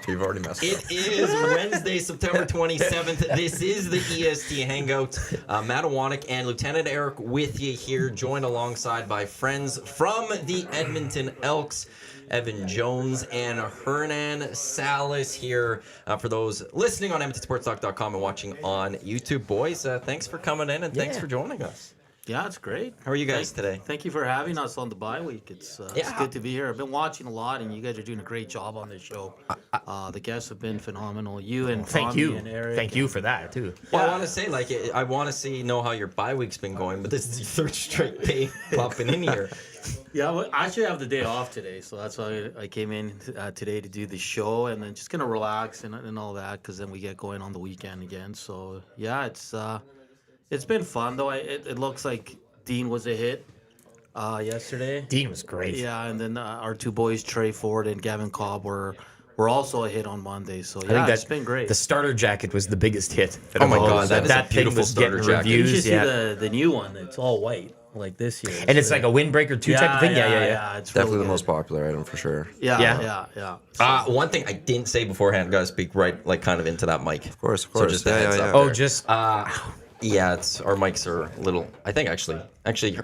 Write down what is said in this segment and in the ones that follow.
You've already messed up. It is Wednesday, September 27th. This is the EST Hangout. Matt Awanek and Lieutenant Eric with you here, joined alongside by friends from the Edmonton Elks, Evan Jones and Hernan. Salas here. For those listening on EdmontonSportsTalk.com and watching on YouTube, boys, thanks for coming in and thanks for joining us. Yeah, it's great. How are you guys today? Thank you for having us on the bye week. It's good to be here. I've been watching a lot, and you guys are doing a great job on this show. The guests have been phenomenal. You and Tommy and Eric. Thank you for that too. Well, I want to say, I want to know how your bye week's been going, but this is your third straight day popping in here. Yeah, well, I actually have the day off today, so that's why I came in today to do the show, and then just gonna relax and all that, because then we get going on the weekend again. So yeah, it's been fun though. It looks like Dean was a hit yesterday. Dean was great. Yeah, and then our two boys, Trey Ford and Gavin Cobb, were also a hit on Monday. So I think it's been great. The starter jacket was the biggest hit. Oh my God, that is a beautiful thing was starter getting jacket. You reviews. should see the new one. It's all white, like this year. And it's like a windbreaker 2 type of thing. Yeah. It's Definitely really the most popular item for sure. Yeah. One thing I didn't say beforehand, gotta speak right, kind of into that mic. Of course. So just a heads up Oh, there. just Yeah, our mics are a little. I think actually,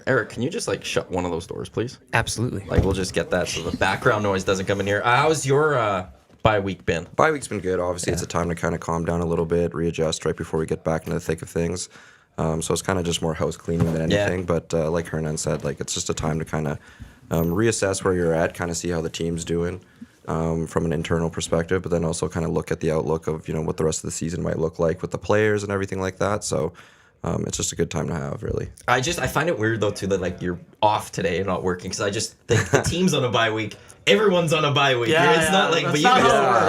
Eric, can you just shut one of those doors, please? absolutely. We'll just get that so the background noise doesn't come in here. How's your bye week been? Bye week's been good. Obviously, it's a time to kind of calm down a little bit, readjust right before we get back into the thick of things. So it's kind of just more house cleaning than anything. Yeah. But like Hernan said, it's just a time to kind of reassess where you're at, kind of see how the team's doing from an internal perspective, but then also kind of look at the outlook of what the rest of the season might look like with the players and everything like that. So it's just a good time to have, really. I find it weird though too that you're off today and not working, because I just think the team's on a bye week. Everyone's on a bye week. It's not like, but you guys.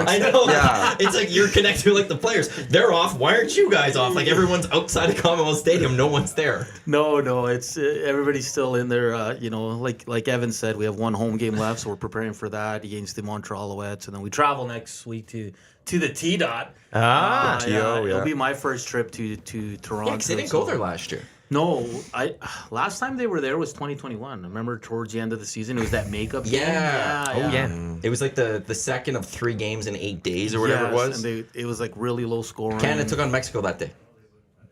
I know. Yeah. It's like you're connected with the players. They're off. Why aren't you guys off? Everyone's outside of Commonwealth Stadium. No one's there. No, it's everybody's still in there. Like Evan said, we have one home game left, so we're preparing for that against the Montreal Alouettes, and then we travel next week to the T-Dot. It'll be my first trip to Toronto. Yeah, because they didn't go there last year. No, last time they were there was 2021. I remember towards the end of the season, it was that makeup game. Yeah. It was the second of 3 games in 8 days or whatever it was. And it was really low scoring. Canada took on Mexico that day.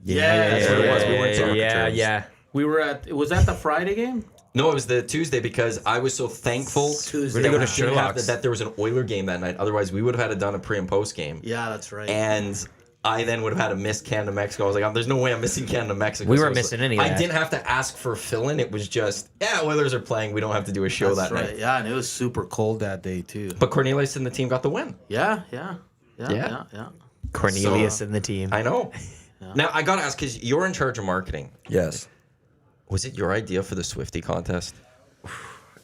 That's what it was. We went to Yeah. We were was that the Friday game? No, it was the Tuesday, because I was so thankful Tuesday. that, We're gonna we go to didn't have Sherlock's. that there was an Oiler game that night. Otherwise, we would have had to done a pre and post game. Yeah, that's right. And I then would have had to miss Canada Mexico. I was like, there's no way I'm missing Canada Mexico. We So weren't it was missing any of I that. didn't have to ask for a fill-in. It was just, Oilers are playing. We don't have to do a show That's that right. night. Yeah, and it was super cold that day too. But Cornelius and the team got the win. Yeah. Cornelius and the team. I know. Now, I got to ask, because you're in charge of marketing. Yes. Was it your idea for the Swiftie contest?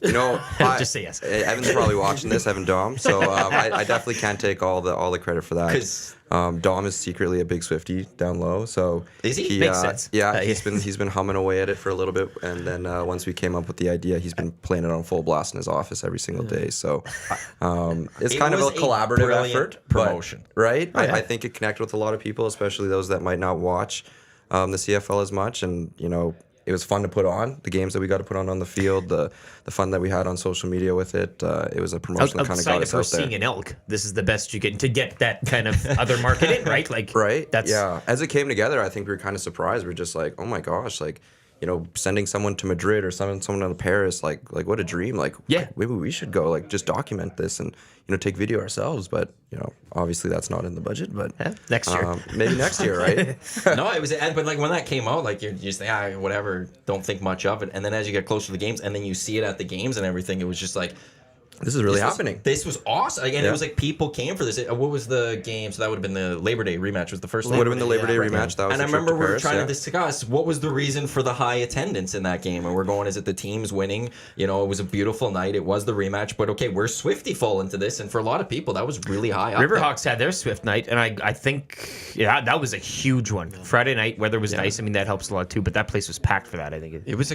Just say yes. Evan's probably watching this, Evan Dom. So I definitely can't take all the credit for that. 'Cause- Dom is secretly a big Swiftie down low. So Is he? Makes sense. Yeah, he's been humming away at it for a little bit, and then once we came up with the idea, he's been playing it on full blast in his office every single day. So it's It kind of a was a collaborative brilliant effort, promotion. but, right? yeah. I think it connected with a lot of people, especially those that might not watch the CFL as much, and it was fun to put on the games that we got to put on the field, the fun that we had on social media with it. It was a promotion that kind of got Outside us of out seeing there. an elk, this is the best you can to get that kind of other market in, right? Right. That's Yeah. As it came together, I think we were kind of surprised. We're just like, oh my gosh, sending someone to Madrid or someone to Paris, like what a dream. Yeah. Maybe we should go, just document this and take video ourselves. But obviously that's not in the budget. But next year. maybe next year, right? No, it was, but when that came out, you're just whatever, don't think much of it. And then as you get closer to the games, and then you see it at the games and everything, it was just like, This is really happening. This was awesome. And it was people came for this. What was the game? So that would have been the Labor Day rematch. Was the first Would have been the Labor Day right. rematch. That was and I the trip remember to we were Paris, trying yeah. to discuss what was the reason for the high attendance in that game. And we're going, is it the teams winning? It was a beautiful night. It was the rematch. But okay, we're Swiftie full into this. And for a lot of people, that was really high up there. Riverhawks had their Swift night, and I think that was a huge one. Friday night, weather was nice. I mean, that helps a lot too. But that place was packed for that. I think It was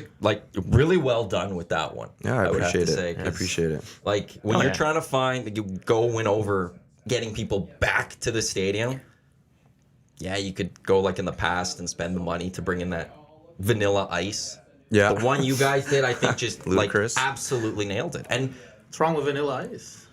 really well done with that one. Yeah, I would have to appreciate say, it. I 'cause, appreciate it. When Oh, you're yeah. trying to find, you go win over getting people back to the stadium. Yeah, you could go in the past and spend the money to bring in that vanilla ice. Yeah. The one you guys did, I think, just Ludicrous. absolutely nailed it. And What's wrong with Vanilla Ice?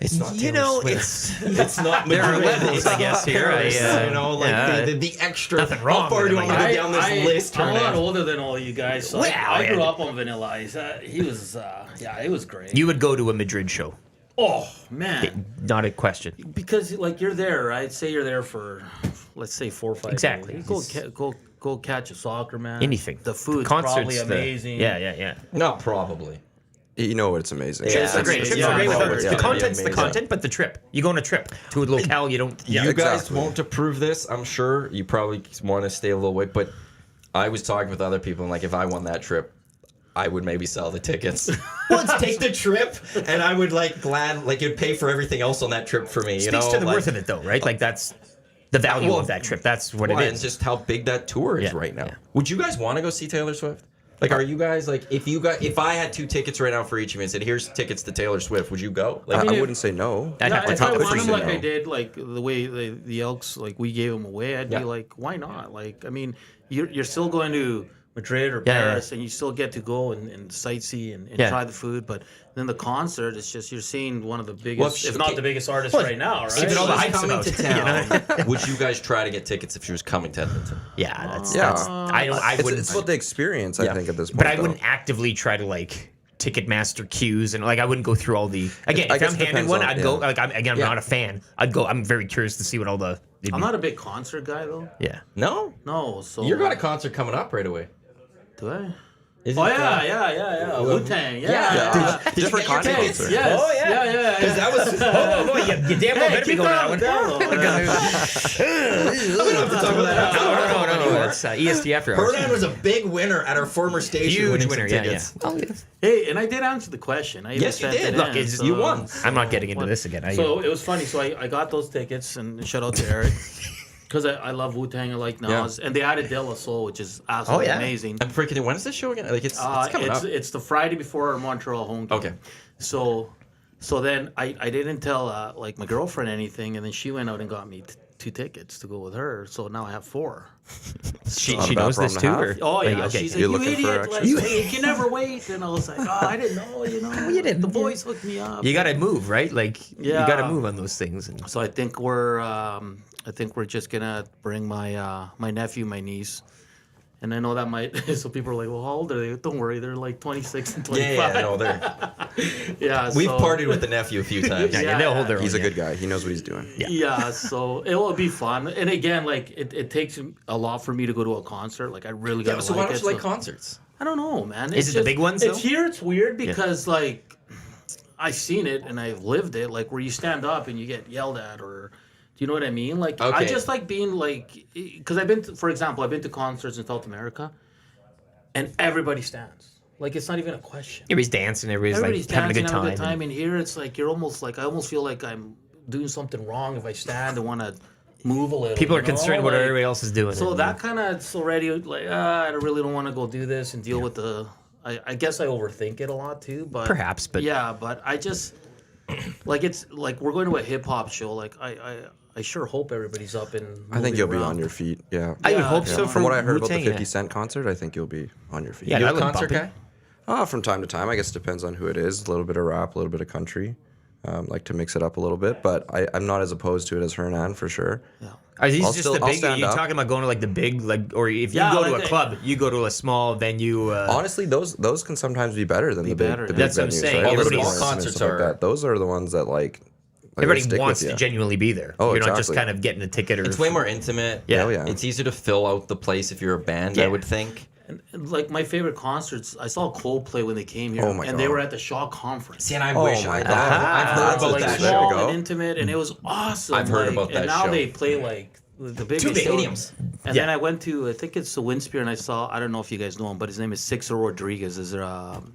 It's not You Taylor know, Swift. it's It's not there are Madrid. levels, It's I not guess, here. Paris, I, you know, like yeah, the extra. nothing wrong How far with do you it, want me to like, go down this list? I'm a lot Hernan? older than all you guys, so Well, I grew yeah. up on Vanilla Ice. He was, it was great. You would go to a Madrid show, oh man, not a question. because like you're there, right? Say you're there for, let's say 4 or 5 Exactly. days. Go catch a soccer match. Anything. The food's Concerts, probably the- amazing. Yeah. Not probably. You know it's amazing. Yeah, Trips are great. it's- Trips yeah, are great. no, Without it's the gonna be content's the amazing. content, but the trip. You go on a trip to a locale. You don't. You guys exactly. won't approve this, I'm sure. You probably want to stay a little away, but I was talking with other people, and like if I won that trip, I would maybe sell the tickets. Let's take the trip, and I would it'd pay for everything else on that trip for me. You Speaks know, to the worth of it, though, right? Like that's the value Well, of that trip. That's what Why, it and is. just how big that tour is Yeah, right now. yeah. Would you guys want to go see Taylor Swift? Like, are you guys like if I had 2 tickets right now for each of you and said, "Here's tickets to Taylor Swift," would you go? Like, I mean, wouldn't say no. I'd Yeah, have to if I talk want to them you like I know. did, like the way the Elks, like we gave them away, I'd Yeah. be like, why not? Like, I mean, you're still going to Madrid or Yeah, yeah. Paris, and you still get to go and sightsee and Yeah. try the food. But then the concert, it's just you're seeing one of the biggest, Well, if not the biggest artist well, right now, right? even all the She's hype's coming about to it, you town. Would you guys try to get tickets if she was coming to Edmonton? Yeah, that's. I It's, wouldn't. it's about the experience, Yeah. I think, at this point. But I though. wouldn't actively try to like Ticketmaster queues and like I wouldn't go through all the. Again, I if guess I'm it handing depends one, on- I'd go. yeah. Like I'm Yeah. not a fan. I'd go. I'm very curious to see what all the. I'm not a big concert guy though. Yeah. No, No, so you got a concert coming up right away. do I? Is Oh it, yeah. Wu-Tang, Yeah. yeah. Did you Different get your kind of tickets? concert. Yes. Oh, yeah. Because That was. Oh boy, you damn well better be keep going to that going, one. down, We don't have to talk about that. No. That's EST after hours. Hernan was a big winner at our former station. Huge winning winner. some Yeah, tickets. Hey, and I did answer the question. I even Yes, you sent did. it Look, in, it's- you won. I'm not getting into this again. So it was funny. So I got those tickets, and shout out to Eric because I love Wu-Tang. I like Nas, and they added De La Soul, which is absolutely yeah. amazing. I'm freaking. When is this show again? Like it's coming up. It's the Friday before our Montreal home game. Okay. So then I didn't tell like my girlfriend anything, and then she went out and got me 2 tickets to go with her. So now I have 4. she not a bad knows this too. problem Or? to Oh yeah, Like, okay. she's like, You're you looking for idiot! Like, extras? you can never wait. And I was like, oh, I didn't know. you didn't. The boys hooked me up. You got to move, right? Like Yeah. you got to move on those things. And So I think we're just gonna bring my my nephew, my niece, and I know that might. So people are like, well, how old are they? Don't worry, they're like 26 and 25. Yeah, no, they're. Yeah, We've so- partied with the nephew a few times. yeah, they'll hold their He's own. a good guy. He knows what he's doing. Yeah, so it will be fun. And again, like it takes a lot for me to go to a concert. Like I really gotta So like why don't it. you like so- concerts? I don't know, man. Is it the big ones, It's though? here. It's weird because like I've seen it and I've lived it. Like where you stand up and you get yelled at, or do you know what I mean? Like I Okay. just like being like, because I've been, for example, I've been to concerts in South America, and everybody stands. Like it's not even a question. Everybody's dancing. Everybody's Everybody's like having a dancing, good having time. a good time. And here it's like you're almost like I almost feel like I'm doing something wrong if I stand and want to move a little. People are you know? concerned what Like, everybody else is doing. So and- that kind of it's already like I really don't want to go do this and deal with the. I guess I overthink it a lot too, but Perhaps, but- yeah, but I just like it's like we're going to a hip hop show. Like I sure hope everybody's up and. I think moving you'll be around. on your feet. Yeah. I would Yeah, hope yeah. so. From what I heard about the Wu-Tang, 50 yeah. Cent concert, I think you'll be on your feet. Yeah, You I a would concert bump it. guy? From time to time. I guess it depends on who it is. A little bit of rap, a little bit of country. Like to mix it up a little bit, but I'm not as opposed to it as Hernan for sure. Are these I'll just still- the I'll big? Are stand you up. talking about going to like the big, like, or if you Yeah, go to like a the- club, you go to a small venue. Honestly, those can sometimes be better than the big, better, the yeah. big That's what I'm venues. saying. Right? All the Everybody small wants to and concerts stuff are- like that. Those are the ones that like they everybody stick wants with to you. genuinely be there. Oh, You're not just exactly. kind of getting a ticket or. It's way more intimate. Yeah. Oh, yeah. It's easier to fill out the place if you're a band. I Yeah. would think. And, like my favorite concerts, I saw Coldplay when they came here, Oh my and they God. were at the Shaw Conference. See, and I Oh wish my I God. I've heard That's about like that There small you go. and intimate, and it was awesome. I've heard like, about that And now show. they play like the biggest Two stadiums. And then I went to I think it's the Windspear, and I saw I don't know if you guys know him, but his name is Sixer Rodriguez. Is there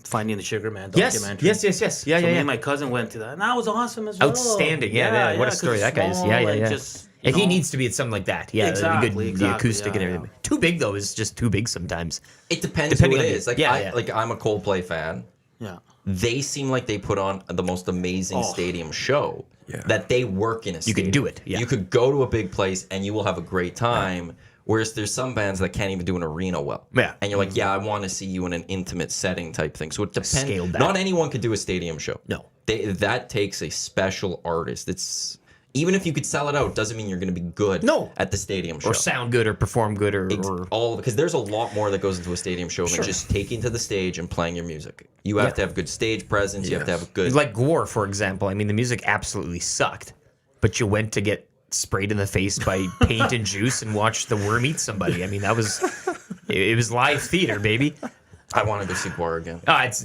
Finding the Sugar Man Yes, documentary? yes. Yeah, So yeah, me yeah. and my cousin went to that, and that was awesome as well. Outstanding. Yeah. What a 'cause story it's that guy is. small, Yeah, yeah, like, yeah. Just, And you he know, needs to be at something like that. Yeah, Exactly, it'd be good. The exactly, acoustic and yeah, everything. yeah. Too big though is just too big sometimes. It depends Depending who it on is. the- Like yeah, I yeah. like I'm a Coldplay fan. Yeah. They seem like they put on the most amazing Oh. stadium show. Yeah. That they work in a You stadium. can do it, yeah. You could go to a big place and you will have a great time. Whereas there's some bands that can't even do an arena well. Yeah. And you're like, yeah, I want to see you in an intimate setting type thing. So it depends. Scaled back. Not anyone could do a stadium show. No. that takes a special artist. It's even if you could sell it out, doesn't mean you're going to be good No. at the stadium show. Or sound good or perform good or All because there's a lot more that goes into a stadium show than just taking to the stage and playing your music. You have to have good stage presence. You have to have a good like Gore, for example. I mean, the music absolutely sucked, but you went to get sprayed in the face by paint and juice and watched the worm eat somebody. I mean, that was it was live theater, baby. I want to go see Guar again. It's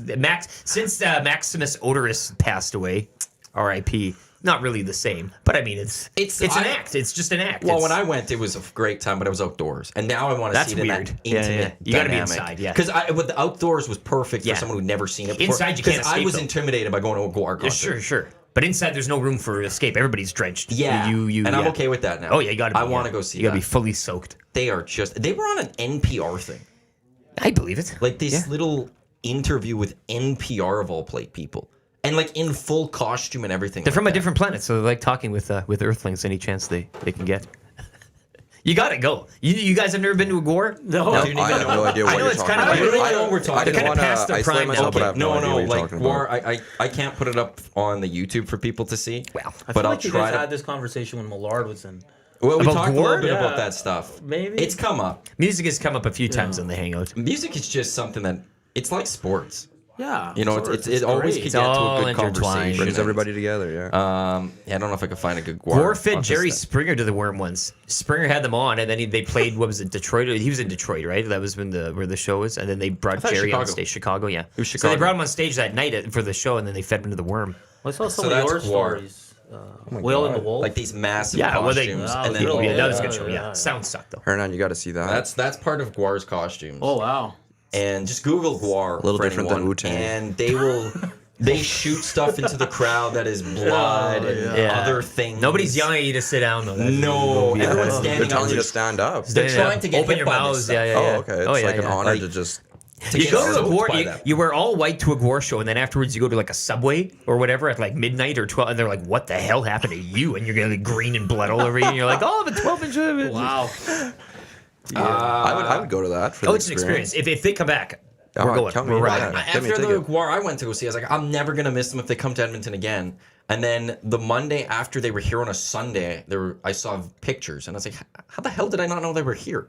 since Maximus Odorous passed away, R.I.P. Not really the same, but I mean, it's an act. It's just an act. Well, when I went, it was a great time, but I was outdoors, and now I want to That's see it in weird. that Yeah, intimate. yeah. You gotta be dynamic. inside, yeah. Because with the outdoors was perfect for someone who'd never seen it before. Inside, you can't Because I escape, was though. intimidated by going to a Guar concert. Sure. But inside, there's no room for escape. Everybody's drenched. Yeah, you. and I'm yeah. okay with that now. Oh yeah, you gotta. I want to go see. You gotta that. be fully soaked. They are they were on an NPR thing, I believe it. like this little interview with NPR of all people, and like in full costume and everything. They're from a different planet, so they like talking with Earthlings any chance they can get. You gotta go. You guys have never been to a Gore? No. I have no idea what I know you're it's talking kind of about. I really I know know what we're talking I didn't They're want kind to of past their isolate prime myself, now. but I have no idea what you're like talking about. Guar, I can't put it up on the YouTube for people to see. Well, I but feel I'll like you try guys to. had this conversation when Millard was in. Well, we About talked a Guar? little bit Yeah. about that stuff. Maybe. It's come up. Music has come up a few times in the Hangout. Music is just something that it's like sports. Yeah. You know, it always great. could get to all a good intertwined. conversation. Brings everybody together, yeah. Yeah, I don't know if I could find a good Guar. Gore fit artist Jerry that- Springer to the Worm once. Springer had them on, and then they played. What was it? Detroit. He was in Detroit, right? That was where the show was. And then they brought thought Jerry on Chicago. stage. Chicago, yeah. was So they Chicago. brought him on stage that night for the show, and then they fed him to the Worm. I saw some So of that's your Guar. stories. Whale and the Wolf. like these massive Yeah, well, they. costumes, Wow, and then really? Yeah, that was a good Yeah, show. yeah, Yeah, yeah. sound sucked though. Hernan, you got to see that. that's part of Guar's costumes. Oh wow. And just Google Guar. A little for different than anyone, Wu-Tang. And they shoot stuff into the crowd that is blood and Yeah. other things. Nobody's yelling at you to sit down though. No, everyone's They're standing telling up. you to stand up. They're trying to get Open hit your by this mouths. stuff. Yeah, yeah, yeah. Oh, okay. It's like an honor Like- to just. to You get go to a soaked Gore, by you, them. you wear all white to a Gore show, and then afterwards you go to like a Subway or whatever at like midnight or 12, and they're like, "What the hell happened to you?" And you're getting like, green and blood all over you, and you're like, "Oh, the 12-inch of it." Wow. I would go to that for Oh, the it's an experience. If they come back, Oh, we're going. count me We're in. riding. Yeah. Get me a After the ticket. Guar I went to go see, I was like, I'm never gonna miss them if they come to Edmonton again. And then the Monday after they were here on a Sunday, I saw pictures, and I was like, how the hell did I not know they were here?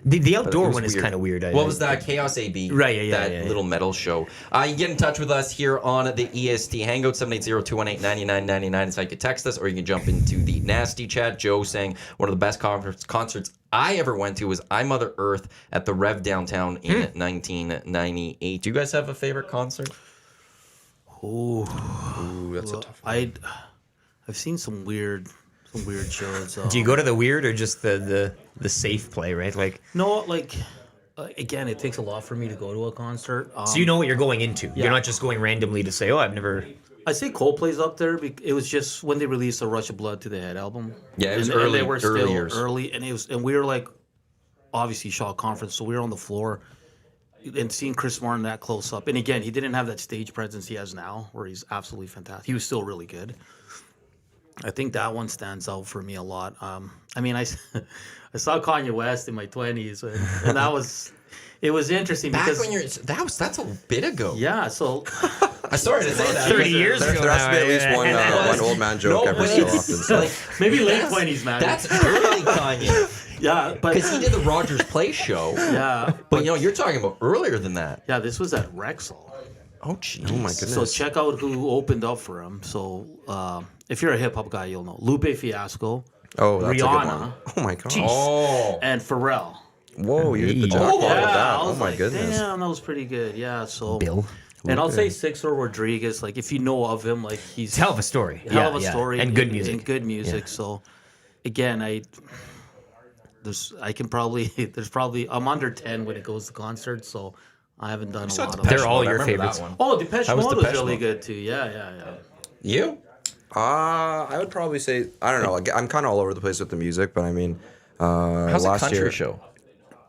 The outdoor was one is weird. kind of weird. What was that? Chaos AB. Right, yeah, That yeah. little metal show. You can get in touch with us here on the EST Hangout, 780-218-9999. It's how you can text us, or you can jump into the nasty chat. Joe saying one of the best concerts I ever went to was I Mother Earth at the Rev downtown in 1998. Do you guys have a favorite concert? Ooh, that's a tough one. I've seen some weird shows. Do you go to the weird or just the safe play, right? Like, No, like again, it takes a lot for me to go to a concert. so you know what you're going into. Yeah. You're not just going randomly to say, "Oh, I've never." I say Coldplay's up there. It was just when they released the Rush of Blood to the Head album. Yeah, it was and early- they were early still years. early, and we were like, obviously Shaw Conference, so we were on the floor, and seeing Chris Martin that close up. And again, he didn't have that stage presence he has now, where he's absolutely fantastic. He was still really good. I think that one stands out for me a lot. I mean, I saw Kanye West in my 20s, and that was. It was interesting Back because when that's a bit ago. yeah, so I'm sorry to say that. 30 years There ago. has to be at now, least yeah. one old man joke No, every but so it's often. like maybe late 20s, man. that's early Kanye yeah, but because he did the Rogers Place show. yeah, But you're talking about earlier than that. yeah. This was at Rexall. Oh, jeez. Oh my goodness. So check out who opened up for him. So if you're a hip hop guy, you'll know Lupe Fiasco Oh, that's a good Rihanna. one. Oh my god. Oh, and Pharrell. Whoa, you hit the Hey. jackpot with that. I Oh was my like, goodness. damn, that was pretty good. Yeah, so Bill. and I'll say Sixer Rodriguez. Like if you know of him, like he's Hell of a story. hell of a story And good music. And good music. So again, there's probably I'm under 10 when it goes to concerts, so I haven't done a lot of They're them. all I your remember that favorites. one. Oh, Depeche How was Mode was Depeche really Mode? good too. Yeah. You? I would probably say I don't know. Like, I'm kind of all over the place with the music, but I mean, How's a last country year. show?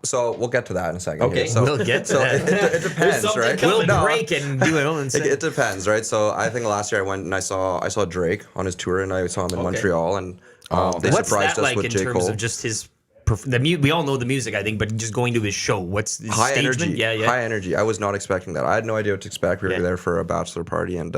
So we'll get to that in a second. Okay. here. So, We'll get to so that. it depends, something right? coming. We'll No, break and do it all and It depends, right? So I think last year I went and I saw Drake on his tour, and I saw him in Montreal, and they What's surprised that us like with in J. terms Cole. of just his? We all know the music, I think, but just going to his show. What's his High stagement? energy, Yeah. high energy. I was not expecting that. I had no idea what to expect. We were Yeah. there for a bachelor party, and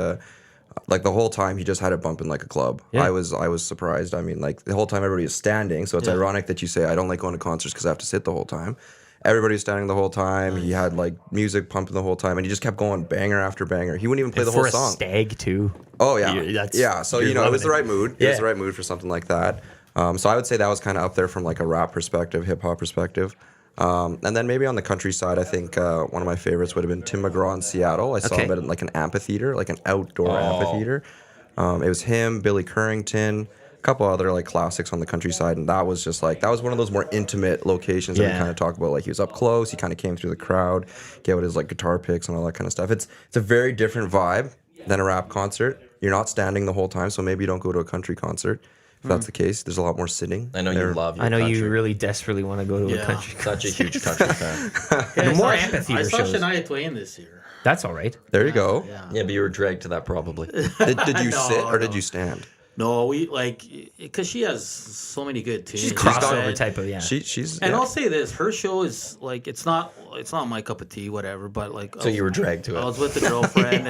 like the whole time he just had it bumping like a club. Yeah. I was surprised. I mean, like the whole time everybody was standing, so it's ironic that you say I don't like going to concerts because I have to sit the whole time. Everybody was standing the whole time. He had like music pumping the whole time, and he just kept going banger after banger. He wouldn't even play the whole for a song. stag too. Oh yeah, that's- So you're you know, it was the loving right mood. It Yeah. was the right mood for something like that. So I would say that was kind of up there from like a rap perspective, hip hop perspective. And then maybe on the country side, I think one of my favorites would have been Tim McGraw in Seattle. I saw Okay. him at like an amphitheater, like an outdoor amphitheater. It was him, Billy Currington, a couple other like classics on the countryside, and that was just like that was one of those more intimate locations that we Yeah. kind of talk about. Like he was up close, he kind of came through the crowd, gave out his like guitar picks and all that kind of stuff. It's a very different vibe than a rap concert. You're not standing the whole time, so maybe you don't go to a country concert. If that's the case, there's a lot more sitting. I know you love your I know country. you really desperately want to go to a Yeah. country. Such a huge country fan. Yeah, more I amphitheater saw shows. Shania Twain this year. That's all right. There you go. Yeah. Yeah, but you were dragged to that probably. Did you No, sit or did no. you stand? No, we like because she has so many good tunes. She's got- crossover type of She's And yeah. I'll say this: her show is like it's not my cup of tea, whatever. But like, So you were dragged to I it. was with the girlfriend,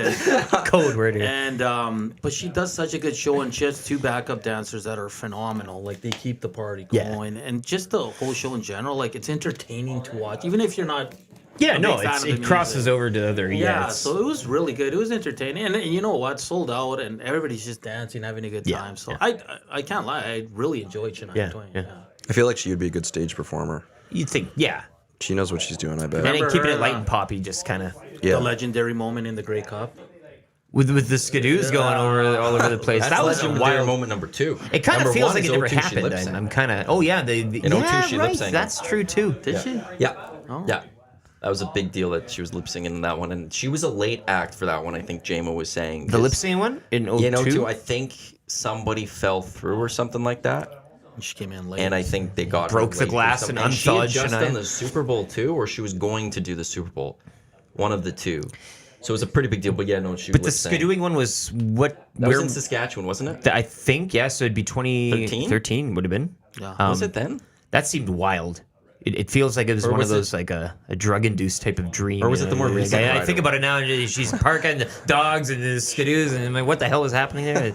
code word here. and but she does such a good show, and she has two backup dancers that are phenomenal. Like they keep the party Yeah. going, and just the whole show in general. Like it's entertaining to watch, even if you're not. Yeah, a no, big fan it's, of the it crosses music. over to other. Yeah, it's- so it was really good. It was entertaining, and you know what? Sold out, and everybody's just dancing, having a good Yeah, time. So yeah. I can't lie, I really enjoyed Shania Yeah, Twain. yeah. I feel like she would be a good stage performer. you think, yeah, She knows what she's doing, I bet. and then Remember keeping her, it light and poppy, just kind of Yeah. The legendary moment in the Grey Cup. with the skidoos going over all over the place. That's that was a legendary wild. moment number 2. It kind of Number feels one like it is never 02, she happened. lip-synced. I'm kind of. Oh yeah, the In 02, yeah, she right. lip-synced. That's true too. Did she? Yeah. Oh. Yeah. That was a big deal that she was lip singing in that one. And she was a late act for that one, I think JMO was saying. The lip sync one in 02? Yeah, in 02, I think somebody fell through or something like that. She came in late. And I think they got Broke her the late or glass something. and she had unthawed just Shania. done the Super Bowl too, or she was going to do the Super Bowl. One of the two. So it was a pretty big deal. But yeah, no, she But the lip-synced. skidooing one was what? That was Where? in Saskatchewan, wasn't it? I think yeah. So it'd be 2013 would have been. Yeah. Was it then? That seemed wild. It feels like it was Or one of was it- those like a drug-induced type of dream. Or was it the more Like, recent I ride think or- about it now, and she's parking the dogs and the skidoos, and I'm like, what the hell is happening there?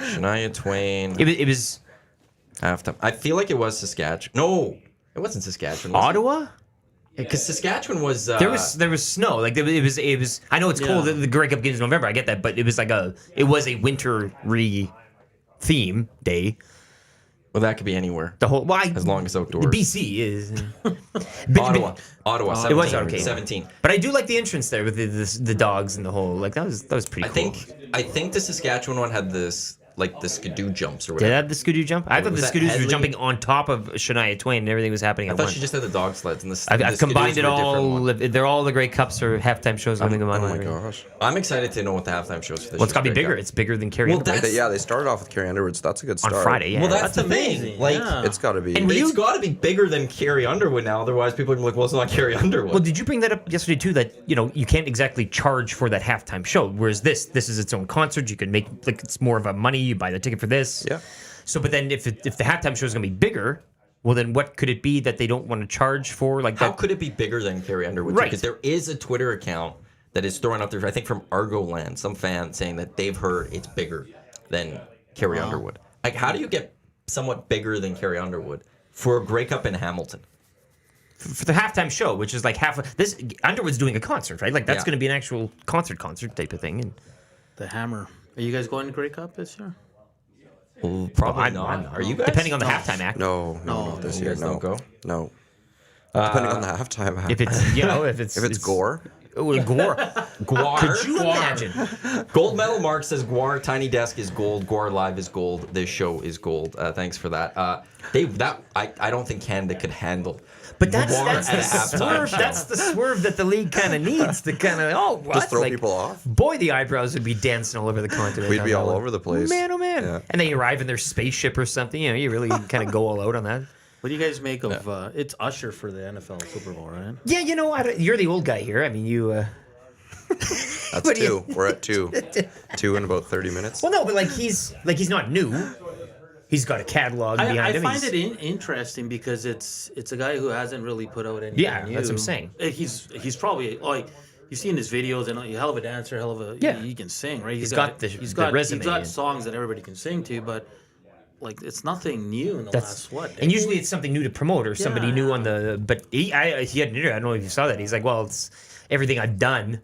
Shania Twain. It was Halftime. I feel like it was Saskatchewan. No, it wasn't Saskatchewan. Was Ottawa. Because Saskatchewan was. There was snow. Like it was. I know it's cold. Yeah. The Grey Cup games in November. I get that, but it was like it was a wintry theme day. Well, that could be anywhere. The whole As long as outdoors. The BC is Ottawa. 17, It was okay. 17. But I do like the entrance there with the dogs and the whole like that was pretty I cool. think the Saskatchewan one had this like the skidoo jumps or Did whatever. that have the skidoo jump? I thought the was that skidoos were Headley? jumping on top of Shania Twain and everything was happening I at thought once. she just had the dog sleds and the. I've combined skidoos it were a different all. one. They're all the Grey Cups or halftime shows. Oh Running them on. my gosh. I'm excited to know what the halftime shows for this. Well, it's got to be year's bigger. Grey Cup. It's bigger than Carrie Well, Underwood. that's- Yeah, they started off with Carrie Underwood, so that's a good on start. Friday. Yeah. Well, that's the amazing. thing. Like, Yeah. It's got to be. And it's got to be bigger than Carrie Underwood now. Otherwise, people are gonna be like, well, it's not Carrie Underwood. Well, did you bring that up yesterday too? That you can't exactly charge for that halftime show. Whereas this is its own concert. You can make like it's more of a money. You buy the ticket for this. Yeah. So, but then if the halftime show is going to be bigger, well, then what could it be that they don't want to charge for? Like How that? could it be bigger than Carrie Underwood? Right. Because there is a Twitter account that is throwing out there, I think from Argoland, some fan saying that they've heard it's bigger than Carrie Underwood. Like, how do you get somewhat bigger than Carrie Underwood for a Grey Cup in Hamilton? For the halftime show, which is like half of this. Underwood's doing a concert, right? Like that's Yeah. going to be an actual concert type of thing. And The Hammer. Are you guys going to Grey Cup this year? Well, probably I'm not. Are you guys? depending on the halftime act. No, No, not this you year. guys No, don't go? no. Depending on the halftime act. If it's if it's gore, oh, gore. Guar. Could you imagine? Gold medal Mark says Guar Tiny Desk is gold. Guar Live is gold. This show is gold. Thanks for that. I don't think Canada could handle. But that's Guar the at a halftime swerve. show. That's the swerve that the league kind of needs to kind of what? just throw Like, people off. Boy, the eyebrows would be dancing all over the continent. We'd on be that all one. over the place. Man, oh man. Yeah. And they arrive in their spaceship or something. You really kind of go all out on that. What do you guys make of it's Usher for the NFL Super Bowl, right? Yeah, you're the old guy here. I mean, you. That's What do you- 2. We're at 2. 2 in about 30 minutes. Well, no, but he's not new. He's got a catalog behind I him. find He's- it interesting because it's a guy who hasn't really put out anything Yeah, new. that's what I'm saying. He's probably like you've seen his videos and he's a hell of a dancer, hell of a he can sing, right? He's got the resume. He's got songs that everybody can sing to, but like it's nothing new in the last And usually it's something new to promote or somebody new on the. But he had an interview. I don't know if you saw that. He's like, well, it's everything I've done.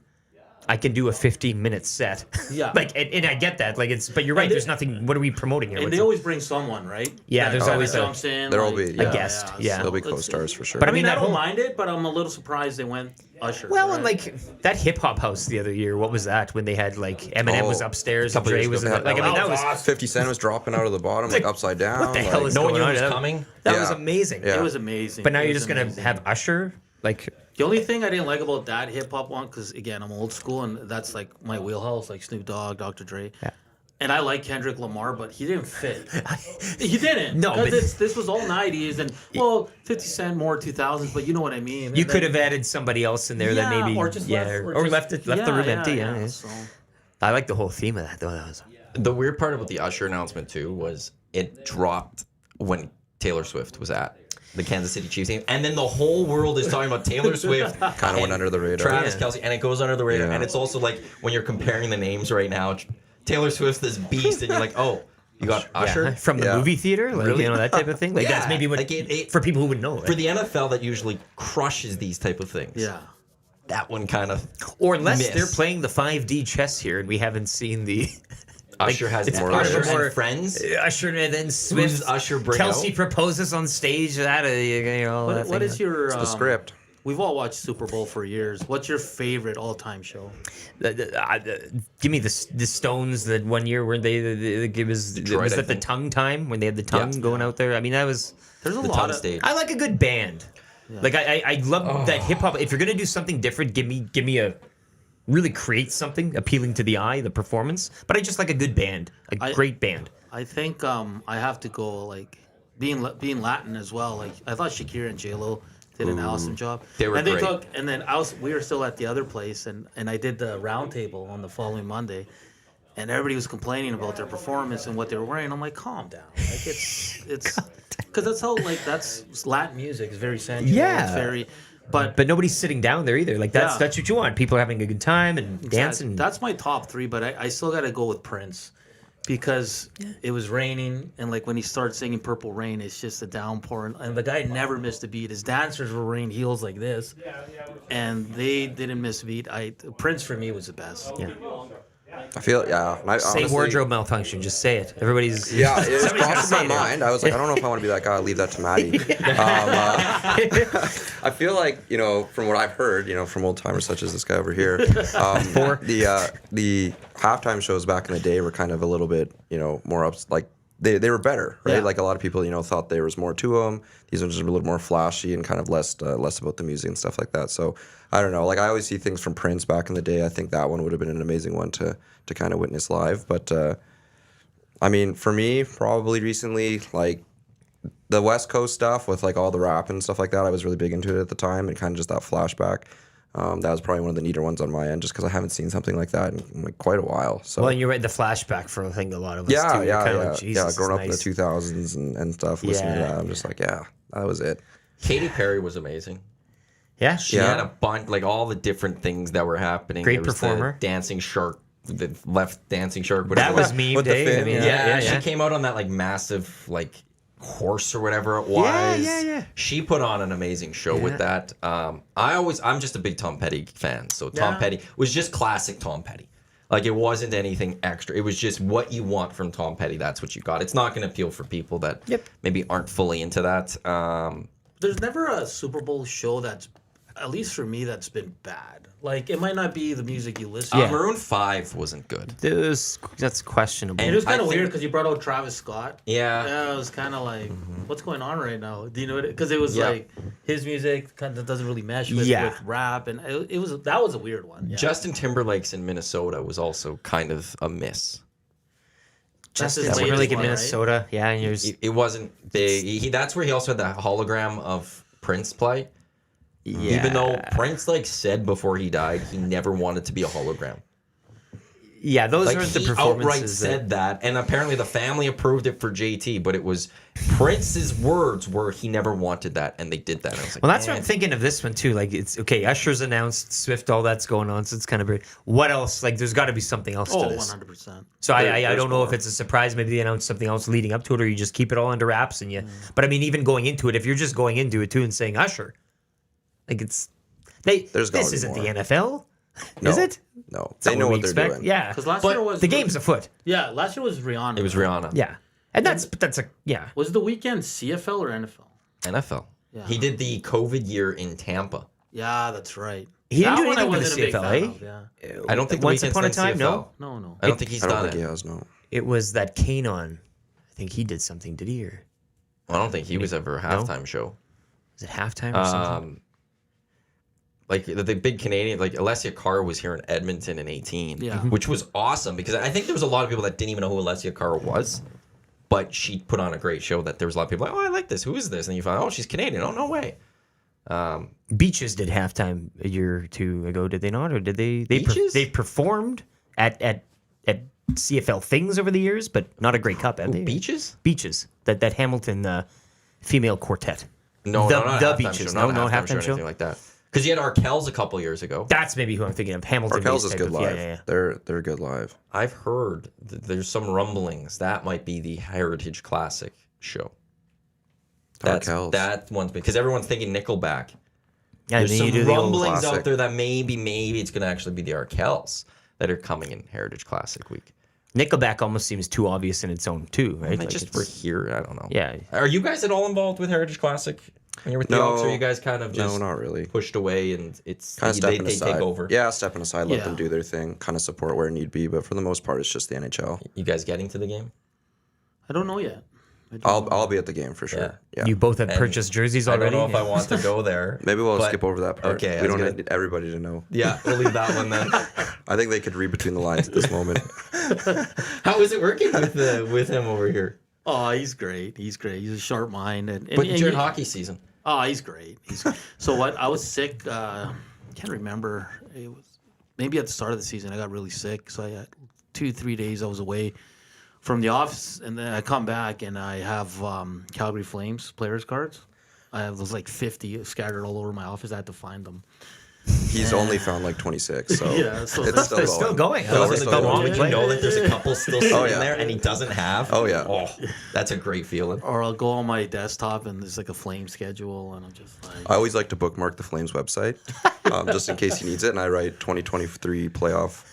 I can do a 15-minute set. Yeah. Like, and I get that. Like, but you're right. There's nothing. What are we promoting here? And they always bring someone, right? Yeah, there's always jumps in. There'll be a guest. Yeah. There'll be co-stars for sure. But I mean, I that don't whole- mind it, but I'm a little surprised they went Usher. Well, right? and like that hip hop house the other year, what was that? When they had like Eminem was upstairs and couple Dre years was ago, in the, like. I mean, that was 50 Cent was dropping out of the bottom, like upside down. what the hell is No one going knew on? it was coming. That was Yeah. amazing. Yeah. It was amazing. But now It you're was just gonna amazing. have Usher, like. The only thing I didn't like about that hip hop one, because again, I'm old school and that's like my wheelhouse, like Snoop Dogg, Dr. Dre. Yeah. And I like Kendrick Lamar, but he didn't fit. He didn't. No, but- because this was all 90s and, well, 50 Cent more 2000s, but you know what I mean. You And could then- have added somebody else in there that maybe or just left the room empty. Yeah. So, I like the whole theme of that though. That was The weird part about the Usher announcement too was it dropped when Taylor Swift was at the Kansas City Chiefs game, and then the whole world is talking about Taylor Swift. Kind of went under the radar. Travis Kelce, and it goes under the radar. Yeah. And it's also like when you're comparing the names right now, Taylor Swift's this beast, and you're like, oh, you got Usher. from the Yeah. movie theater, like Really? you know that type of thing. Like that's Yeah, maybe what like it- for people who would know. For the NFL that usually crushes these type of things. yeah. That one kind of. or unless miss. they're playing the 5D chess here and we haven't seen the Usher has it's more part of Usher a more- and friends. Usher and then Swift. Usher bring Kelsey out? proposes on stage. That you know. that What thing. is your The script. We've all watched Super Bowl for years. What's your favorite all-time show? Give me the Stones that one year where they give us Detroit, was I that the think. tongue time when they had the tongue going out there. I mean that was. There's a The lot tongue of stage. I like a good band. Like I love that hip hop. If you're gonna do something different, give me a really create something appealing to the eye, the performance. But I just like a good band, great band. I think I have to go like being Latin as well. Like I thought Shakira and J Lo did an awesome job. They were and great. And then we were still at the other place, and I did the round table on the following Monday, and everybody was complaining about their performance and what they were wearing. I'm like, calm down. Like it's because that's how like that's Latin music. It's very sensual. Yeah. It's very. But nobody's sitting down there either. Like that's Yeah. that's what you want. People are having a good time and dancing. That's my top three, but I still got to go with Prince because it was raining, and like when he started singing Purple Rain, it's just a downpour, and the guy never missed a beat. His dancers were wearing heels like this, and they didn't miss a beat. Prince for me was the best. Yeah. I feel, yeah. I, Say honestly, wardrobe malfunction. Just say it. Everybody's Yeah, it somebody's gotta crossed my say it. mind. I was like, I don't know if I want to be that guy. I'll leave that to Maddie. I feel like, from what I've heard, from old timers such as this guy over here, the halftime shows back in the day were kind of a little bit, more ups. Like they were better, right? Yeah. Like a lot of people, thought there was more to them. These ones are a little more flashy and kind of less about the music and stuff like that. So I don't know. Like I always see things from Prince back in the day. I think that one would have been an amazing one to kind of witness live. But I mean, for me, probably recently, like the West Coast stuff with like all the rap and stuff like that, I was really big into it at the time, and kind of just that flashback. That was probably one of the neater ones on my end, just because I haven't seen something like that in like quite a while. So Well, and you're right. The flashback for I think a lot of us yeah, too. You're yeah, kinda yeah, like, Jesus, growing up nice. in the 2000s and stuff, listening to Yeah, that, I'm just like, yeah, that was it. Katy Perry was amazing. Yeah, She Yeah. had a bunch, like all the different things that were happening. Great There was performer. The dancing shark, the left dancing shark. That whatever. was meme With the day. fin, I mean, yeah. Yeah, she came out on that like massive like horse or whatever it was. yeah. She put on an amazing show with that. I'm just a big Tom Petty fan. So Tom Yeah. Petty was just classic Tom Petty. Like it wasn't anything extra. It was just what you want from Tom Petty. That's what you got. It's not going to appeal for people that maybe aren't fully into that. There's never a Super Bowl show that's, at least for me, that's been bad. Like it might not be the music you listen to. Maroon 5 wasn't good. That's questionable. It was kind I of think- weird because you brought out Travis Scott. Yeah. Yeah, it was kind of like, what's going on right now? Do you know what? Because it was Yeah. like his music kind of doesn't really mesh with rap, and that was a weird one. Yeah. Justin Timberlake's in Minnesota was also kind of a miss. That's his That's latest really good one, right? Minnesota. Yeah, and you're It wasn't big. That's where he also had the hologram of Prince play. Even though Prince like said before he died, he never wanted to be a hologram. Yeah, those Like, aren't the he outright performances. said that, and apparently the family approved it for JT, but it was Prince's words were he never wanted that, and they did that. And I was like, Well, that's what man. I'm thinking of this one too. Like, it's okay. Usher's announced, Swift, all that's going on, so it's kind of weird. What else? Like, there's got to be something else to this. 100%. So I There's don't know if more. it's a surprise. Maybe they announced something else leading up to it, or you just keep it all under wraps and you. But I mean, even going into it, if you're just going into it too and saying Usher, like it's There's gotta this be isn't more. the NFL, No, is it? No, Is that they know we what they're expect? doing. Yeah, 'Cause last but year was- the game's afoot. Yeah, last year was Rihanna. It was Rihanna. Yeah, and that's a yeah. Was the weekend CFL or NFL? NFL. Yeah. He did the COVID year in Tampa. Yeah, that's right. He didn't That do one I anything for the wasn't a big CFL, fan eh? of, yeah. I don't think the Once Weeknd's upon a done time, CFL. no. No. I don't think he's I don't done think it. he has, no. It was that Kanon. I think he did something. Did he? Or I don't think he was ever a halftime show. was it halftime or something? Like the big Canadian, like Alessia Carr was here in Edmonton in 18, Yeah. which was awesome because I think there was a lot of people that didn't even know who Alessia Carr was, but she put on a great show that there was a lot of people like, oh, I like this. Who is this? And you find, oh, she's Canadian. Oh, no way. Beaches did halftime a year or two ago, did they not? Or did they? Beaches? They performed at CFL things over the years, but not a Grey Cup. Have they? Beaches? Beaches. That Hamilton female quartet. No, The- no, not the a halftime Beaches. show. Not No, a halftime show or halftime show? anything like that. Because you had Arkells a couple years ago. That's maybe who I'm thinking of. Hamilton. Arkells is type good of- live. Yeah. They're good live. I've heard there's some rumblings that might be the Heritage Classic show. Arkells. That one's because everyone's thinking Nickelback. Yeah, and There's then you some do the old rumblings classic. out there that maybe it's going to actually be the Arkells that are coming in Heritage Classic week. Nickelback almost seems too obvious in its own too, right? They Like just it's- were here. I don't know. Yeah. Are you guys at all involved with Heritage Classic when you're with the No. Elks? Or are you guys kind of just No, not really. pushed away and it's Kind of they stepping aside. take over? Yeah, stepping aside, let Yeah. them do their thing, kind of support where need be. But for the most part, it's just the NHL. You guys getting to the game? I don't know yet. I don't know. I'll be at the game for sure. Yeah. You both have And purchased jerseys I already. don't know if I want to go there. Maybe we'll but- skip over that part. Okay, I we was don't gonna- need everybody to know. Yeah, we'll leave that one then. I think they could read between the lines at this moment. How is it working with him over here? Oh, he's great. He's great. He's a sharp mind. And But during you- hockey season, Oh, he's great. So what? I was sick. Can't remember. It was maybe at the start of the season. I got really sick. So I had 2-3 days I was away from the office, and then I come back and I have Calgary Flames players cards. I have those like 50 scattered all over my office. I had to find them. He's only found like 26, so Yeah, so it's still They're going. still going. No, Those we're are still the going. long would you play. know that there's a couple still sitting Oh, yeah. there and he doesn't have? Oh, yeah. Oh, that's a great feeling. Or I'll go on my desktop and there's like a flame schedule, and I'm just like, I always like to bookmark the Flames website, just in case he needs it. And I write 2023 playoff,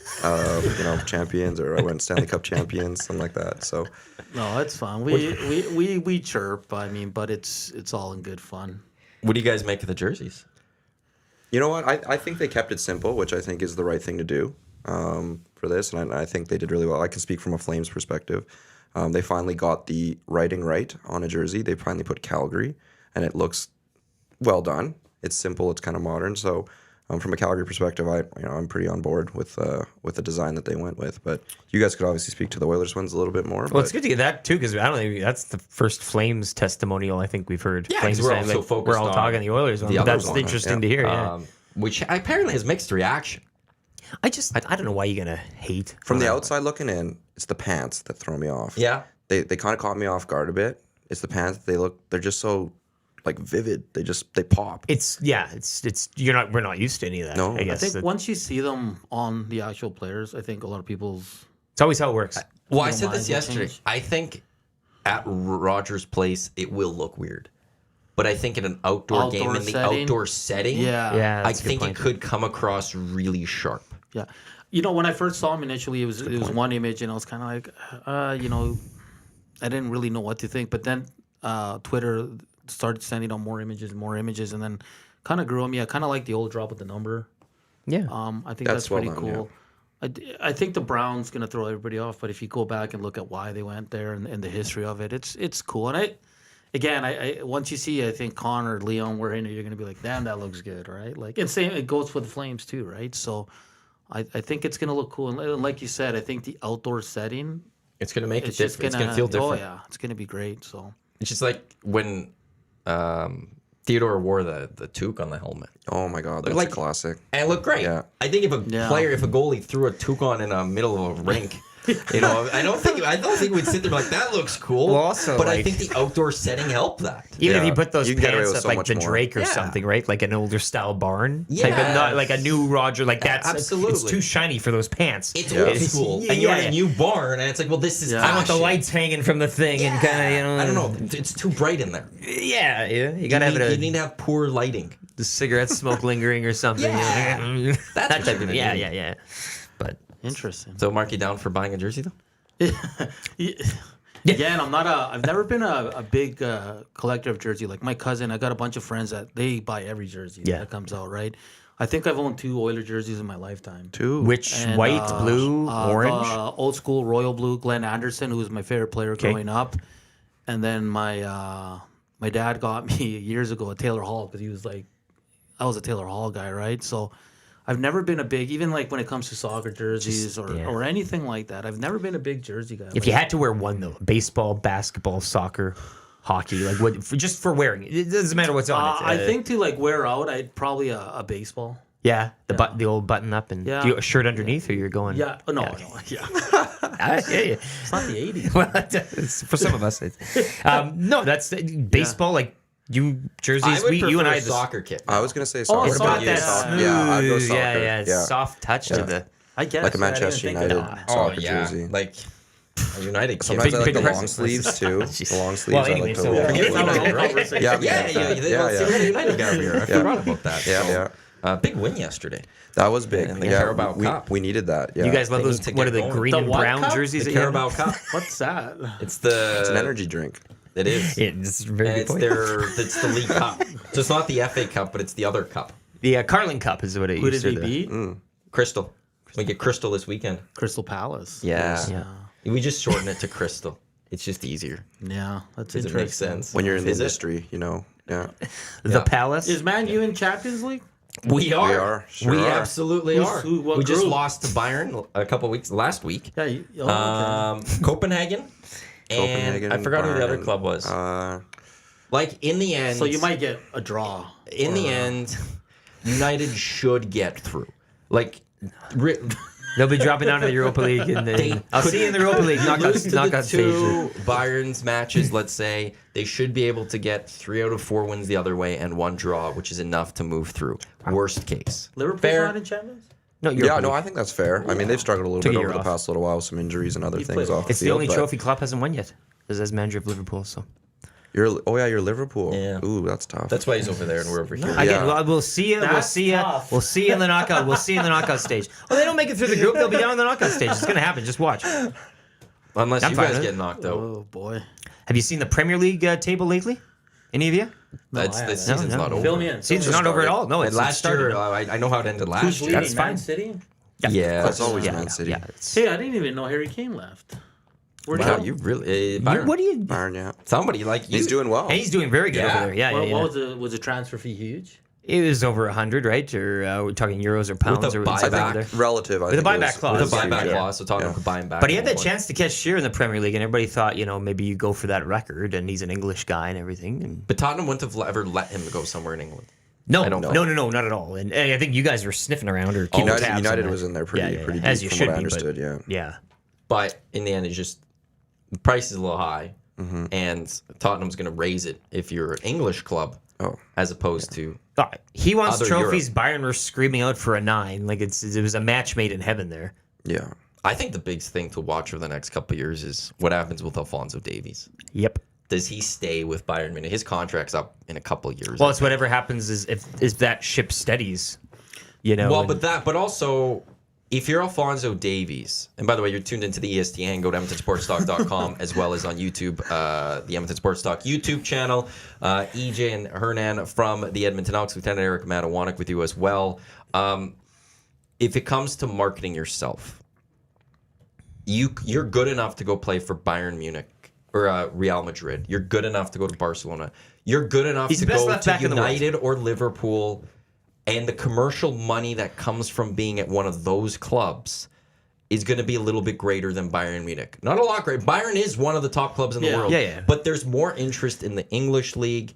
champions, or I went Stanley Cup champions, something like that. So no, it's fun. We chirp. I mean, but it's all in good fun. What do you guys make of the jerseys? you know what? I think they kept it simple, which I think is the right thing to do for this, and I think they did really well. I can speak from a Flames perspective. They finally got the writing right on a jersey. They finally put Calgary, and it looks well done. It's simple. It's kind of modern. So, from a Calgary perspective, I'm pretty on board with the design that they went with. But you guys could obviously speak to the Oilers ones a little bit more. Well, but it's good to get that too, because I don't think that's the first Flames testimonial I think we've heard. Yeah, 'cause Flames we're fans, also like, focused we're all on talking the Oilers one. the But other that's one, interesting yeah. to hear. Yeah. Which apparently has mixed reaction. I don't know why you're gonna hate from the outside looking in, it's the pants that throw me off. Yeah. They kind of caught me off guard a bit. It's the pants. They're just so like vivid. They pop. It's we're not used to any of that. No. I I guess I think that- once you see them on the actual players, I think a lot of people's it's always how it works. Well, I Your said mind this will yesterday. change. I think at Rogers Place it will look weird, but I think in an outdoor game, Outdoor in the setting? outdoor setting, Yeah, I that's a good think it point. could come across really sharp. Yeah. When I first saw him initially, it was one image, and I was kind of like, I didn't really know what to think. But then Twitter started sending out more images, and then kind of grew on me. I kind of like the old drop with the number. Yeah. I think That's that's well pretty done, cool. I think the Browns gonna throw everybody off, but if you go back and look at why they went there and the history of it, it's cool. And I once you see, I think Connor, Leon wearing it, you're gonna be like, damn, that looks good, right? Like, and same it goes for the Flames too, right? So, I think it's gonna look cool. And like you said, I think the outdoor setting, It's gonna make it it's just different. It's gonna feel different. Oh yeah, it's gonna be great. So It's just like when Theodore wore the toque on the helmet. Oh my God, that's Like- a classic. And it looked great. Yeah. I think if a goalie threw a toque on in the middle of a rink, I don't think we'd sit there like that looks cool. Well, also, but I like- think the outdoor setting helped that. Even if Yeah. you put those You can get away pants with up so like much the more. Drake or Yeah. something, right? Like an older style barn. Like Yeah. not like a new Roger. Like that's Absolutely. It's too shiny for those pants. It's Yeah. old school, and you're in yeah. a new barn, and it's like, well, this is. I want the fashion. lights hanging from the thing and kind of I don't know. It's too bright in there. Yeah. You gotta have You it. need to have poor lighting. The cigarette smoke lingering or something. Yeah. You know? That's that what type you're of gonna yeah, do. yeah. But Interesting. So mark you down for buying a jersey though. Yeah, and I've never been a big collector of jersey. Like my cousin, I got a bunch of friends that they buy every jersey that comes out, right? I think I've owned 2 Oiler jerseys in my lifetime. 2. which And, white, blue, orange? old school royal blue, Glenn Anderson, who was my favorite player growing up. And then my dad got me years ago a Taylor Hall because he was like, I was a Taylor Hall guy, right? So I've never been a big, even like when it comes to soccer jerseys or anything like that, I've never been a big jersey guy. If you had to wear one though, baseball, basketball, soccer, hockey, like what? Just for wearing it, it doesn't matter what's on it. I think to like wear out, I'd probably a baseball. Yeah, the old button up and Yeah. do you a shirt underneath, or you're going. Yeah, no, Yeah. yeah. Yeah. It's not the 80s. Well, it's, for some of us, no, that's baseball. Like you jerseys, you and I, a soccer kit. I was gonna say soccer. it's but not yeah, that soccer. Yeah, I'd go smooth, soccer. yeah, soft touch to the. I guess. Like a yeah, I didn't Manchester think of United that. soccer jersey. like a United kit. Sometimes I like big the long presence. sleeves too. The long sleeves Well, I anyway, like to so roll. forget It's not United, a right? conversation. Yeah, Yeah, let's see what the United guy over here. I forgot about that. Yeah, So, yeah. Big win yesterday. That was big. And the Yeah, Carabao Cup. we needed that. Yeah. You guys love They those? need to What are get the going. green The and what brown cup? jerseys? The that you have? Carabao Cup. What's that? It's the. It's an energy drink. It is. It's a very And good point. it's the League Cup. So it's not the FA Cup, but it's the other cup. The Carling Cup is what it Who used did to they be. beat? Crystal. We get Crystal this weekend. Crystal Palace. Yeah. We just shorten it to Crystal. It's just easier. Yeah, that's Does it interesting. make sense? When you're in the Is it? industry, you know. Yeah. The Yeah. Palace. Is Man U in Champions League? We are. We are, sure we are. absolutely Who's- are. who- what we just group? lost to Bayern last week. Yeah. Copenhagen. And Copenhagen, I forgot who the other Bayern. club was. Uh, Like in the end, So you might get a draw. in the end, United should get through. Like, They'll be dropping down to the Europa League, and then I'll see you in the Europa League lose to the knockout stage. 2 Bayern's matches. Let's say they should be able to get 3 out of 4 wins the other way and 1 draw, which is enough to move through. Worst case. Liverpool's Fair. not in Champions? No, yeah, Europa no, League. I think that's fair. I mean, they've struggled a little Took bit a over year the off. past little while with some injuries and other You've things played off the It's the field. only but trophy Klopp hasn't won yet. As manager of Liverpool, so you're Liverpool. Yeah. Ooh, that's tough. That's why he's over there and we're over here. again, we'll see you. We'll That's see you. tough. We'll see you in the knockout. We'll see you in the knockout stage. Well, they don't make it through the group. They'll be down in the knockout stage. It's gonna happen. Just watch. Unless I'm you fine guys with get it. knocked out. Oh boy. Have you seen the Premier League table lately? Any of you? That's I the haven't. season's No, not over. Fill me in. Season's not over at all. No, And it's last started. year, I know how it ended last Who's year. leading? That's fine. Man City? Yeah, That's always yeah, Man City. Yeah, it's- Hey, I didn't even know Harry Kane left. Where'd he Wow, go? you really Byron, what do you? Bayern, yeah. somebody like you. He's doing well. And he's doing very good Yeah. over there. Yeah, What, yeah, what yeah. was the transfer fee huge? It was over 100, right? Or we're talking euros or pounds With a or buyback. something over there. Relative, I With a think it buyback was- clause. With a was buyback huge, yeah. clause, so Tottenham could buy him back. But he at had that one chance to catch Shearer in the Premier League, and everybody thought, maybe you go for that record, and he's an English guy and everything. And But Tottenham wouldn't have ever let him go somewhere in England. no, I don't no, know. no, not at all. And I think you guys were sniffing around or keeping tabs on United that. was in there pretty deep as you from should what I be, but- understood, yeah. Yeah. But in the end, it's just the price is a little high, Mm-hmm. and Tottenham's going to raise it if you're an English club, Oh. as opposed to He wants Other trophies. Bayern were screaming out for a 9. Like it was a match made in heaven there. Yeah. I think the big thing to watch over the next couple of years is what happens with Alphonso Davies. Yep. Does he stay with Bayern Munich? His contract's up in a couple of years. Well, it's whatever happens is if that ship steadies, Well, and- but also, if you're Alphonso Davies, and by the way, you're tuned into the EST Hangout, EdmontonSportsTalk.com, as well as on YouTube, the Edmonton Sports Talk YouTube channel. EJ and Hernan from the Edmonton Elks, Lieutenant Eric Matawanek with you as well. If it comes to marketing yourself, you're good enough to go play for Bayern Munich or Real Madrid. You're good enough to go to Barcelona. You're good enough He's to the best go left to back in the world. United or Liverpool. And the commercial money that comes from being at one of those clubs is going to be a little bit greater than Bayern Munich. Not a lot greater. Bayern is one of the top clubs in the world. Yeah. But there's more interest in the English league.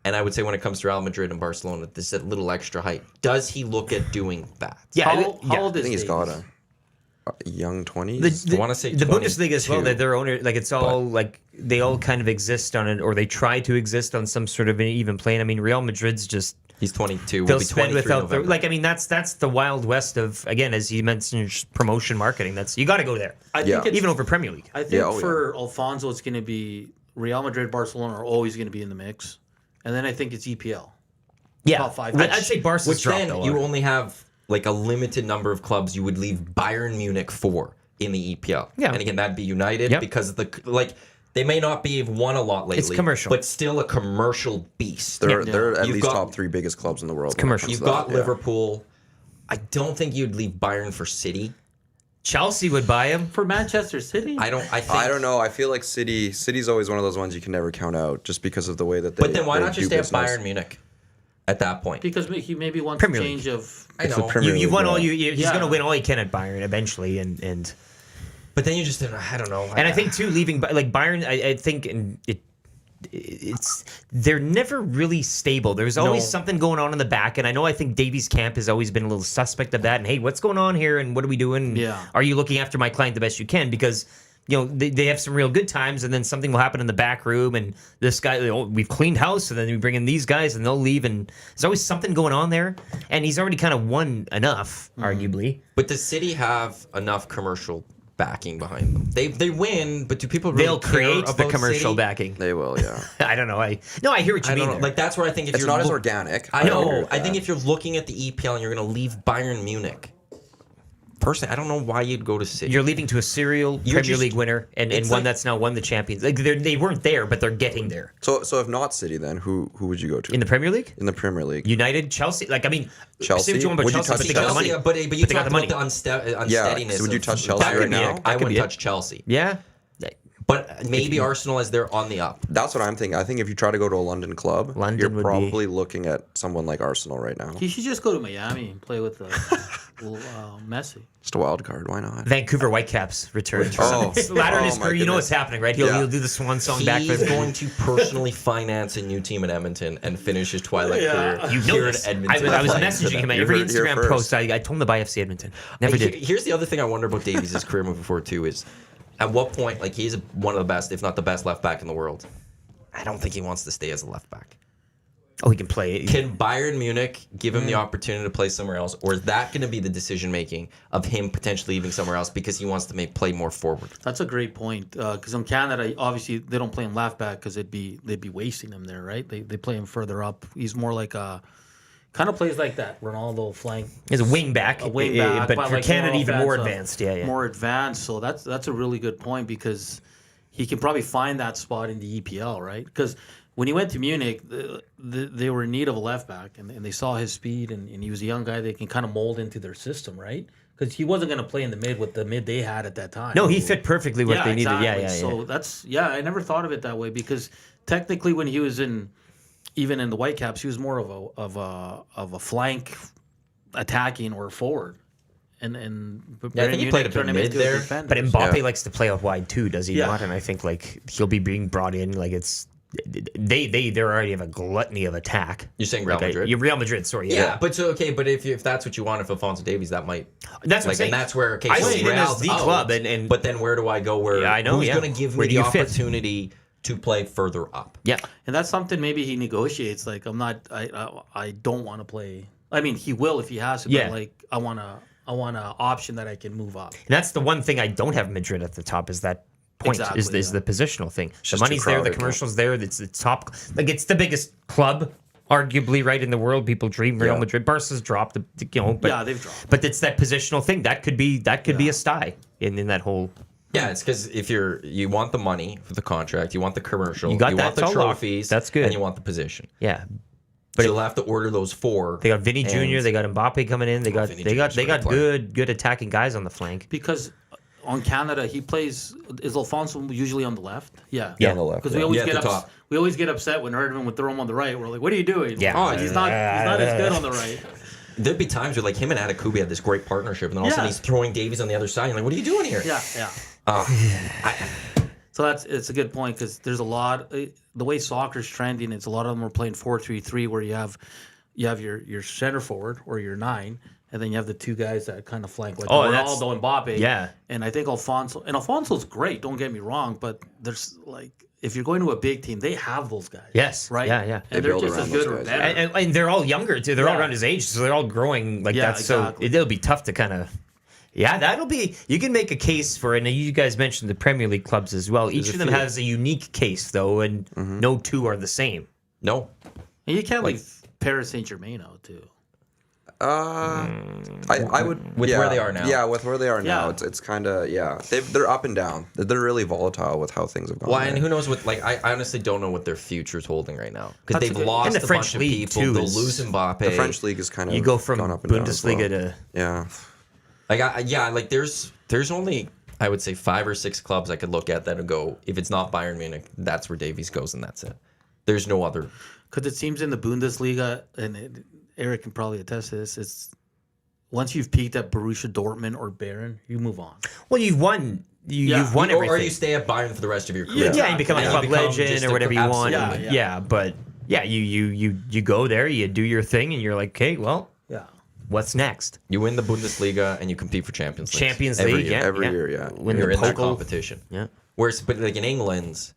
And I would say when it comes to Real Madrid and Barcelona, this is a little extra height. Does he look at doing that? Yeah, How old I is think he's Davies? got a young 20s. I wanna say the Bundesliga as well. 22, That their owner, like it's all like they all kind of exist on it, or they try to exist on some sort of an even plane. I mean, Real Madrid's just He's 22. they'll Will be spend 23 without the November. like. I mean, that's the wild west of, again, as you mentioned, promotion marketing. That's you got to go there, I Yeah. think it's, even over Premier League. I think Yeah, oh, yeah. for Alfonso, it's going to be Real Madrid, Barcelona are always going to be in the mix, and then I think it's EPL. Yeah, About 5 I'd say Barca's Which dropped then though. you only have like a limited number of clubs you would leave Bayern Munich for in the EPL. Yeah. And again, that'd be United Yep. because they may not be won a lot lately. It's commercial. But still a commercial beast. They're at You've least got- top 3 biggest clubs in the world. when it commercial. comes You've to got that, yeah. Liverpool. I don't think you'd leave Bayern for City. Chelsea would buy him. For Manchester City, I think I don't know. I feel like City's always one of those ones you can never count out, just because of the way that they. But then why they not do just stay at business. Bayern Munich at that point? because he maybe wants Premier a League. change of. I It's the know. Premier You've won League, all yeah. he's Yeah. going to win all he can at Bayern eventually, and But then you just, I don't know. I think too, leaving like Bayern, I think it's they're never really stable. There's always No. something going on in the back, and I think Davies' camp has always been a little suspect of that. And hey, what's going on here? And what are we doing? Yeah. Are you looking after my client the best you can? Because they have some real good times, and then something will happen in the back room, and this guy, we've cleaned house, and then we bring in these guys, and they'll leave, and there's always something going on there. And he's already kind of won enough, arguably. But does City have enough commercial backing behind them? They win, but do people really They'll care create the about commercial City? backing. They will, yeah. I don't know. I hear what you I mean. don't know. there. Like that's where I think if It's you're not as organic. I agree know. with I think that. if you're looking at the EPL and you're going to leave Bayern Munich, personally, I don't know why you'd go to City. You're leaving to a serial You're Premier just- League winner and it's one like- that's now won the Champions. Like they weren't there, but they're getting there So if not City, then who would you go to in the Premier League. in the Premier League? United, Chelsea. Like I mean, Chelsea? say what you want about Would you Chelsea, touch but they got the Chelsea? money. but you But they got talked the money. about the unsteadiness. so would you of- touch Chelsea that right could be now? it. That I could wouldn't be it. touch Chelsea. Yeah, But maybe Arsenal as they're on the up. That's what I'm thinking. I think if you try to go to a London club, London you're would be- probably looking at someone like Arsenal right now. He should just go to Miami and play with Messi. Just a wild card. Why not? Vancouver Whitecaps return. Oh. Latter in Oh, his my career, you know what's goodness. happening, right? Yeah. He'll do the swan song back for He's the going to personally finance a new team in Edmonton and finish his twilight career You know here this. at Edmonton. I was playing for messaging them. him at You every heard it here Instagram first. post. I told him to buy FC Edmonton. Never did. Here's the other thing I wonder about Davies' career moving forward too is, at what point, like he's one of the best, if not the best, left back in the world. I don't think he wants to stay as a left back. Oh, he can play. Can Bayern Munich give him the opportunity to play somewhere else, or is that going to be the decision making of him potentially leaving somewhere else because he wants to play more forward? That's a great point. Because in Canada, obviously they don't play him left back because they'd be wasting him there, right? They play him further up. He's more like a kind of plays like that Ronaldo flank. He's a wing back, A wing back, but but for like Canada, more even more offensive. advanced. Yeah, yeah. More advanced. So that's a really good point because he can probably find that spot in the EPL, right? Because when he went to Munich, they were in need of a left back, and they saw his speed, and he was a young guy they can kind of mold into their system, right? Because he wasn't going to play in the mid with the mid they had at that time. No, he fit perfectly what they needed. Yeah, yeah, So yeah. that's I never thought of it that way because technically when he was even in the Whitecaps, he was more of a flank attacking or forward. And Yeah, I think he played a bit turned him mid into a there. defender. But Mbappe Yeah. likes to play out wide too, does he Yeah. not? And I think like he'll be being brought in. Like it's they already have a gluttony of attack. You're saying Real Like, Madrid? Real Madrid, sorry. Yeah, but if that's what you want, if Alphonso Davies, that might. That's what I'm Like, saying. and that's where I so see him as Real's the out, club, and but then where do I go? Where Yeah, I know, who's yeah. going to give Where me do the you fit? opportunity to play further up? yeah. And that's something maybe he negotiates. Like I don't want to play. I mean, he will if he has to. Yeah. But like I want a option that I can move up. And that's the one thing I don't have Madrid at the top is that point Exactly, is the positional thing. The just money's too there, the crowded, commercials there. It's the top. Like it's the biggest club, arguably, right in the world. People dream Real Yeah. Madrid. Barca's dropped, but Yeah, they've dropped. But it's that positional thing that could be a sty in that whole. Yeah, it's because if you want the money for the contract, you want the commercial, You got that, want the it's all locked. trophies, That's good. and you want the position. Yeah, But you'll have to order those four. they got Vinny and- Jr. They got Mbappe coming in. They got Vinny they got Jr.'s they a great got player. good attacking guys on the flank. Because on Canada, he plays. Is Alfonso usually on the left? Yeah. Yeah, on the left, Because yeah. we always Yeah, at get the top. we always get upset when Hernan would throw him on the right. We're like, what are you doing? Yeah. Oh, he's not as good on the right. There'd be times where like him and Adekubi had this great partnership, and then all of a sudden Yeah. he's throwing Davies on the other side. You're like, what are you doing here? Yeah, yeah. It's So it's a good point because there's a lot. The way soccer's trending, it's a lot of them are playing 4-3-3, where you have your center forward or your 9, and then you have the 2 guys that kind of flank, like Ronaldo and Mbappe. Yeah. And I think Alfonso's great. Don't get me wrong, but there's like, if you're going to a big team, they have those guys. Yes. Right. Yeah. And They they're build just as around good those or guys, better. And they're all younger too. They're all Yeah. around his age, so they're all growing like Yeah, that. exactly. So it'll be tough to kind of. Yeah, that'll be. You can make a case for, and you guys mentioned the Premier League clubs as well. Each of them has a unique case, though, and no two are the same. No. And you can't leave Paris Saint-Germain out too. I would With where they are now. Yeah, with where they are now, Yeah. it's kind of they're up and down. They're really volatile with how things have gone. Well, there. and who knows what? Like, I honestly don't know what their future's holding right now because That's they've good. lost And the a French bunch of league, people. too, They'll is- lose Mbappe. The French league is kind of You go from gone up and down as well. Bundesliga to. Yeah. Like there's only, I would say, 5 or 6 clubs I could look at that would go, if it's not Bayern Munich, that's where Davies goes, and that's it. There's no other. Because it seems in the Bundesliga, and Eric can probably attest to this, it's once you've peaked at Borussia Dortmund or Bayern, you move on. Well, you've won. Yeah. You've won Or everything. you stay at Bayern for the rest of your career. Yeah, you become a And club become legend just or whatever you want. absolutely. Yeah. But you go there, you do your thing, and you're like, okay, well, Yeah. what's next? You win the Bundesliga and you compete for Champions League. Champions every League, year. yeah, Every year, yeah. When You're the in that Pokal- competition. Yeah. Whereas, but like in England,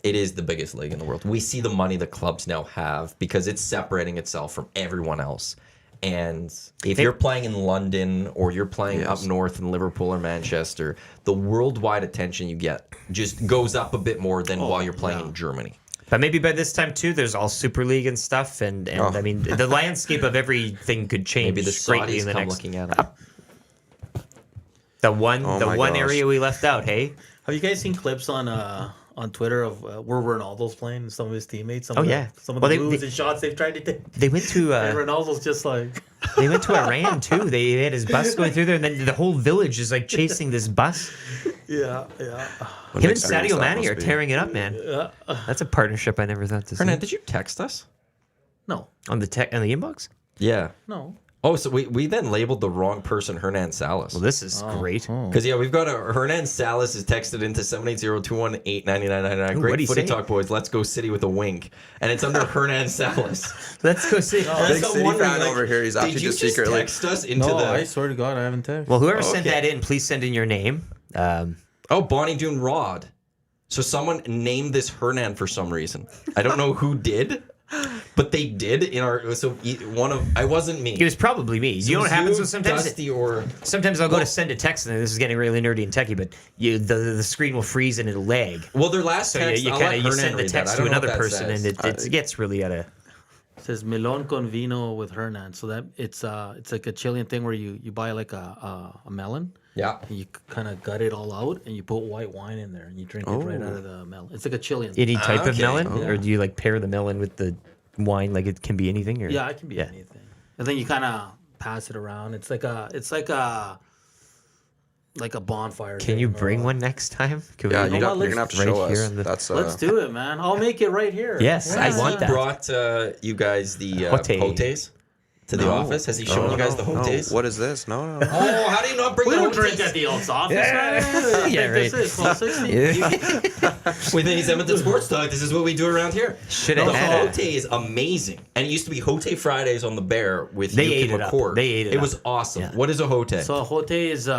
it is the biggest league in the world. We see the money the clubs now have because it's separating itself from everyone else. And if you're playing in London or you're playing up north in Liverpool or Manchester, the worldwide attention you get just goes up a bit more than while you're playing in Germany. But maybe by this time too, there's all Super League and stuff, and I mean the landscape of everything could change Maybe the greatly Saudis in the come next. looking at it. The one my gosh. area we left out. Hey, Have you guys seen clips on Twitter of where Ronaldo's playing and some of his teammates? Some of Well, the they- moves they- and shots they've tried to take. they went to And Ronaldo's just like, they went to Iran too. They had his bus going through there, and then the whole village is like chasing this bus. yeah. What Him an and experience Sadio that Mane must are be. tearing it up, man. That's a partnership I never thought to see. Hernan, did you text us? No. On the inbox. Yeah. No. Oh, so we then labeled the wrong person Hernan Salas. Well, this is great. Because, we've got Hernan Salas is texted into 780-218-9999. what'd Great he footy say? talk, boys. Let's go City with a wink. And it's under Hernan Salas. Let's go see. Big City fan over here. He's actually Did you just just secretly. text us into No, the... I swear to God, I haven't texted. Well, whoever sent that in, please send in your name. Oh, Bonnie Doon Rod. So someone named this Hernan for some reason. I don't know who did, but they did in our... So I wasn't me. It was probably me. You know what happens with sometimes? Dusty or... Sometimes I'll go to send a text, and this is getting really nerdy and techie, but the screen will freeze and it'll lag. Well, their last So text... you I'll kind let of you Hernan send the read that. text I to don't know what another that person, says. and it gets really out of. It says Melon con vino with Hernan. So that it's like a Chilean thing where you buy like a melon. Yeah. And you kind of gut it all out and you put white wine in there and you drink it right out of the melon. It's like a Chilean thing. Any type of Okay. melon, Oh. or do you like pair the melon with the wine? Like it can be anything, or Yeah, it can be anything. And then you kind of pass it around. It's like a bonfire. Can thing you or bring a- one next time? Can we- Yeah, know you're what, gonna have to right show here us. on the- That's Let's do it, man. I'll make it right here. Yes, I Yeah. want that. Brought you guys the Hote. hotes to the office? Has he shown you guys the hotes? What is this? No. Oh, how do you not bring We the don't hotes? drink at the Elks office. Yeah, Yeah, right. This is 1260. With these Edmonton Sports Talk, this is what we do around here. Should The have had Hote is amazing. And it used to be Hote Fridays on the Bear with They Yuki ate it up. McCord. They ate it It up. was awesome. Yeah. What is a Hote? So a Hote is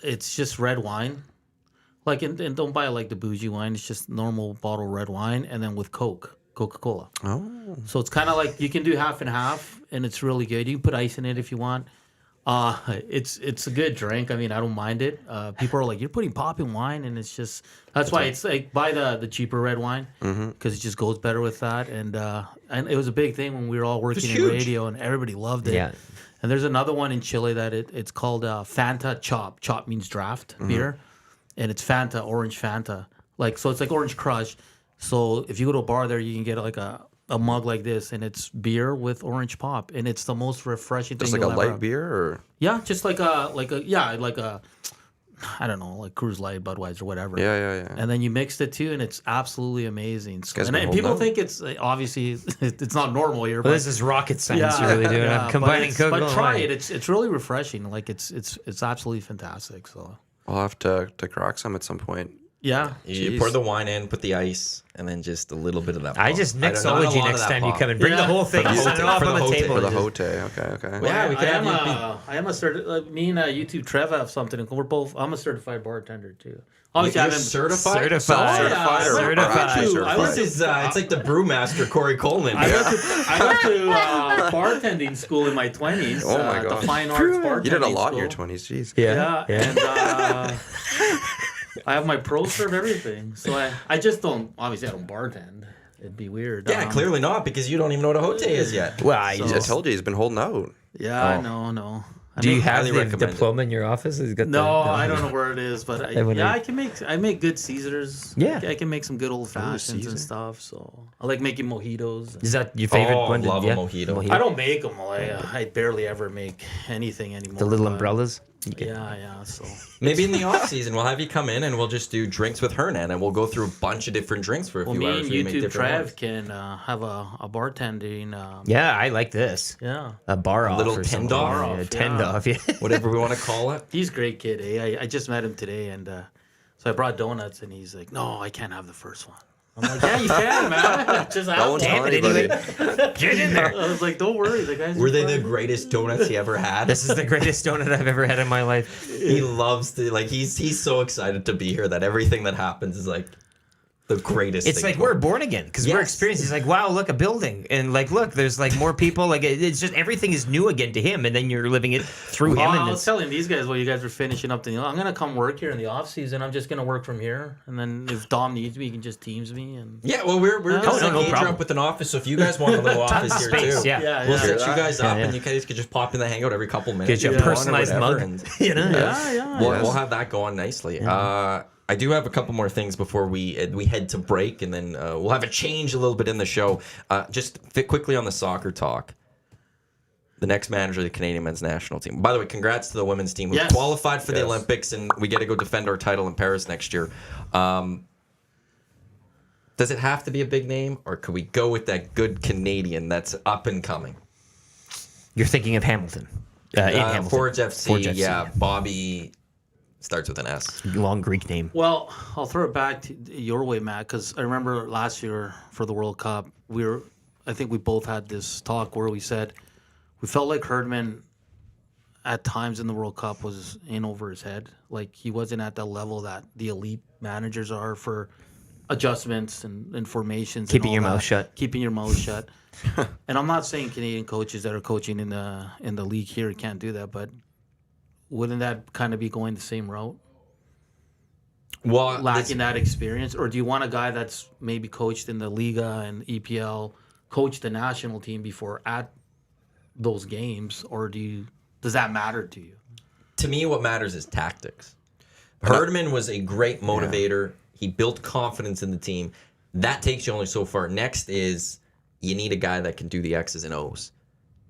it's just red wine. Like and don't buy like the bougie wine. It's just normal bottle red wine, and then with Coca-Cola. Oh. So it's kind of like you can do half and half, and it's really good. You can put ice in it if you want. It's a good drink. I mean, I don't mind it. People are like, you're putting pop in wine, and it's just that's why it's like buy the cheaper red wine because it just goes better with that. And it was a big thing when we were all working in huge. radio, and everybody loved it. Yeah. And there's another one in Chile that it's called Fanta Chop. Chop means draft beer, and it's Fanta, orange Fanta. Like so, it's like Orange Crush. So if you go to a bar there, you can get like a mug like this, and it's beer with orange pop, and it's the most refreshing Just thing. like a you'll ever light have. beer, or Yeah, just like a I don't know, like Coors Light, Budweiser, whatever. yeah. And then you mixed it too, and it's absolutely amazing. So, guys and been then holding people out. think it's obviously it's not normal here, Well, but this is rocket science you're really doing. yeah, I'm combining but Coke But and try wine. it. It's really refreshing. Like it's absolutely fantastic. So I'll have to crack some at some point. Yeah. You Jeez. pour the wine in, put the ice, and then just a little bit of that. I pop. just Not a mixology lot of next that time you pop. come and bring the Yeah. whole thing. For the You set hote- it off for on the the hote- table. For the and Hote. just- Okay. Yeah, we I can am have I am a certified. Me and YouTube Trev have something. We're both. I'm a certified bartender too. Obviously, You're I haven't certified. Certified. Certified or Certified. actually certified? This is it's like the brewmaster Corey Coleman. I went to bartending school in my 20s. Oh my The God. fine arts bartending You did a lot in school. your 20s. Jeez. Yeah, and I have my pro serve everything. So I just don't. Obviously, I don't bartend. It'd be weird. Yeah, clearly not, because you don't even know what a hote is yet. Well, I So- I just, told you he's been holding out. Yeah, no. do you have highly the recommend it. diploma in your office? He's got No, the, I don't know where it is, but I make good Caesars. Yeah. I can make some good old fashions Caesar. and stuff. So I like making mojitos. Is that your favorite Oh, one? love a mojito. I don't make them. I barely ever make anything anymore. The little but- umbrellas. Yeah. So Maybe in the off season we'll have you come in and we'll just do drinks with Hernan, and we'll go through a bunch of different drinks for a few me hours. and where you make YouTube different Trev ones. can have a bartending. Yeah, I like this. Yeah. A bar off little or tend something. off. Yeah, Yeah. tend off. Yeah. Whatever we want to call it. He's a great kid. Eh? I just met him today, and so I brought donuts, and he's like, "No, I can't have the first one." I'm like, "Yeah, you can, man. Just have Don't one." tell Damn it, anybody. anyway. Get in there. I was like, "Don't worry, the guys." Were are they the fine." greatest donuts he ever had? This is the greatest donut I've ever had in my life. He loves to he's so excited to be here that everything that happens is like the greatest. It's thing like to we're him. born again because we're Yes. experiencing. He's like, wow, look, a building, and like, look, there's like more people. Like, it's just everything is new again to him, and then you're living it through him. Well, And I was it's, telling these guys while you guys were finishing up the I'm gonna come work here in the off season. I'm just gonna work from here, and then if Dom needs me, he can just Teams me. And Yeah, well, we're Oh, just no, no engage problem. up with an office. So if you guys want a little Tons office of here space, too, yeah. we'll Yeah. set you guys up, Yeah. and you guys could just pop in the hangout every couple minutes. get you a if you want or personalized whatever, mug. and You know? yeah. We'll have that going nicely. I do have a couple more things before we head to break, and then we'll have a change a little bit in the show. Just fit quickly on the soccer talk. The next manager of the Canadian men's national team. By the way, congrats to the women's team who Yes. qualified for the Yes. Olympics, and we get to go defend our title in Paris next year. Does it have to be a big name, or could we go with that good Canadian that's up and coming? You're thinking of Hamilton. In Hamilton. Forge FC, Forge FC, yeah. Bobby starts with an S. Long Greek name. Well, I'll throw it back to your way, Matt, because I remember last year for the World Cup, I think we both had this talk where we said we felt like Hernan at times in the World Cup was in over his head. Like he wasn't at the level that the elite managers are for adjustments and formations. Keeping and all your mouth that. shut. Keeping your mouth shut. And I'm not saying Canadian coaches that are coaching in the league here can't do that, but wouldn't that kind of be going the same route? Well, Lacking that experience, or do you want a guy that's maybe coached in the Liga and EPL, coached the national team before at those games, or does that matter to you? to me, what matters is tactics. Hernan was a great motivator. He built confidence in the team. That takes you only so far. Next is you need a guy that can do the X's and O's,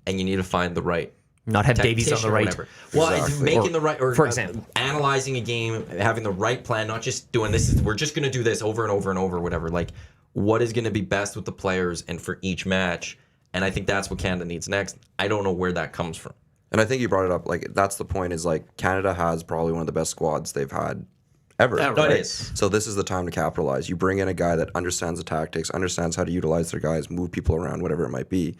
and you need to find the right Not have Davies on the tactician or right. whatever. Well, it's Exactly. making the right, or for example. analyzing a game, having the right plan, not just doing this. We're just going to do this over and over and over, whatever. Like, what is going to be best with the players and for each match? And I think that's what Canada needs next. I don't know where that comes from. And I think you brought it up. Like, that's the point. Is like Canada has probably one of the best squads they've had ever. Ever. No, it right? is. So this is the time to capitalize. You bring in a guy that understands the tactics, understands how to utilize their guys, move people around, whatever it might be.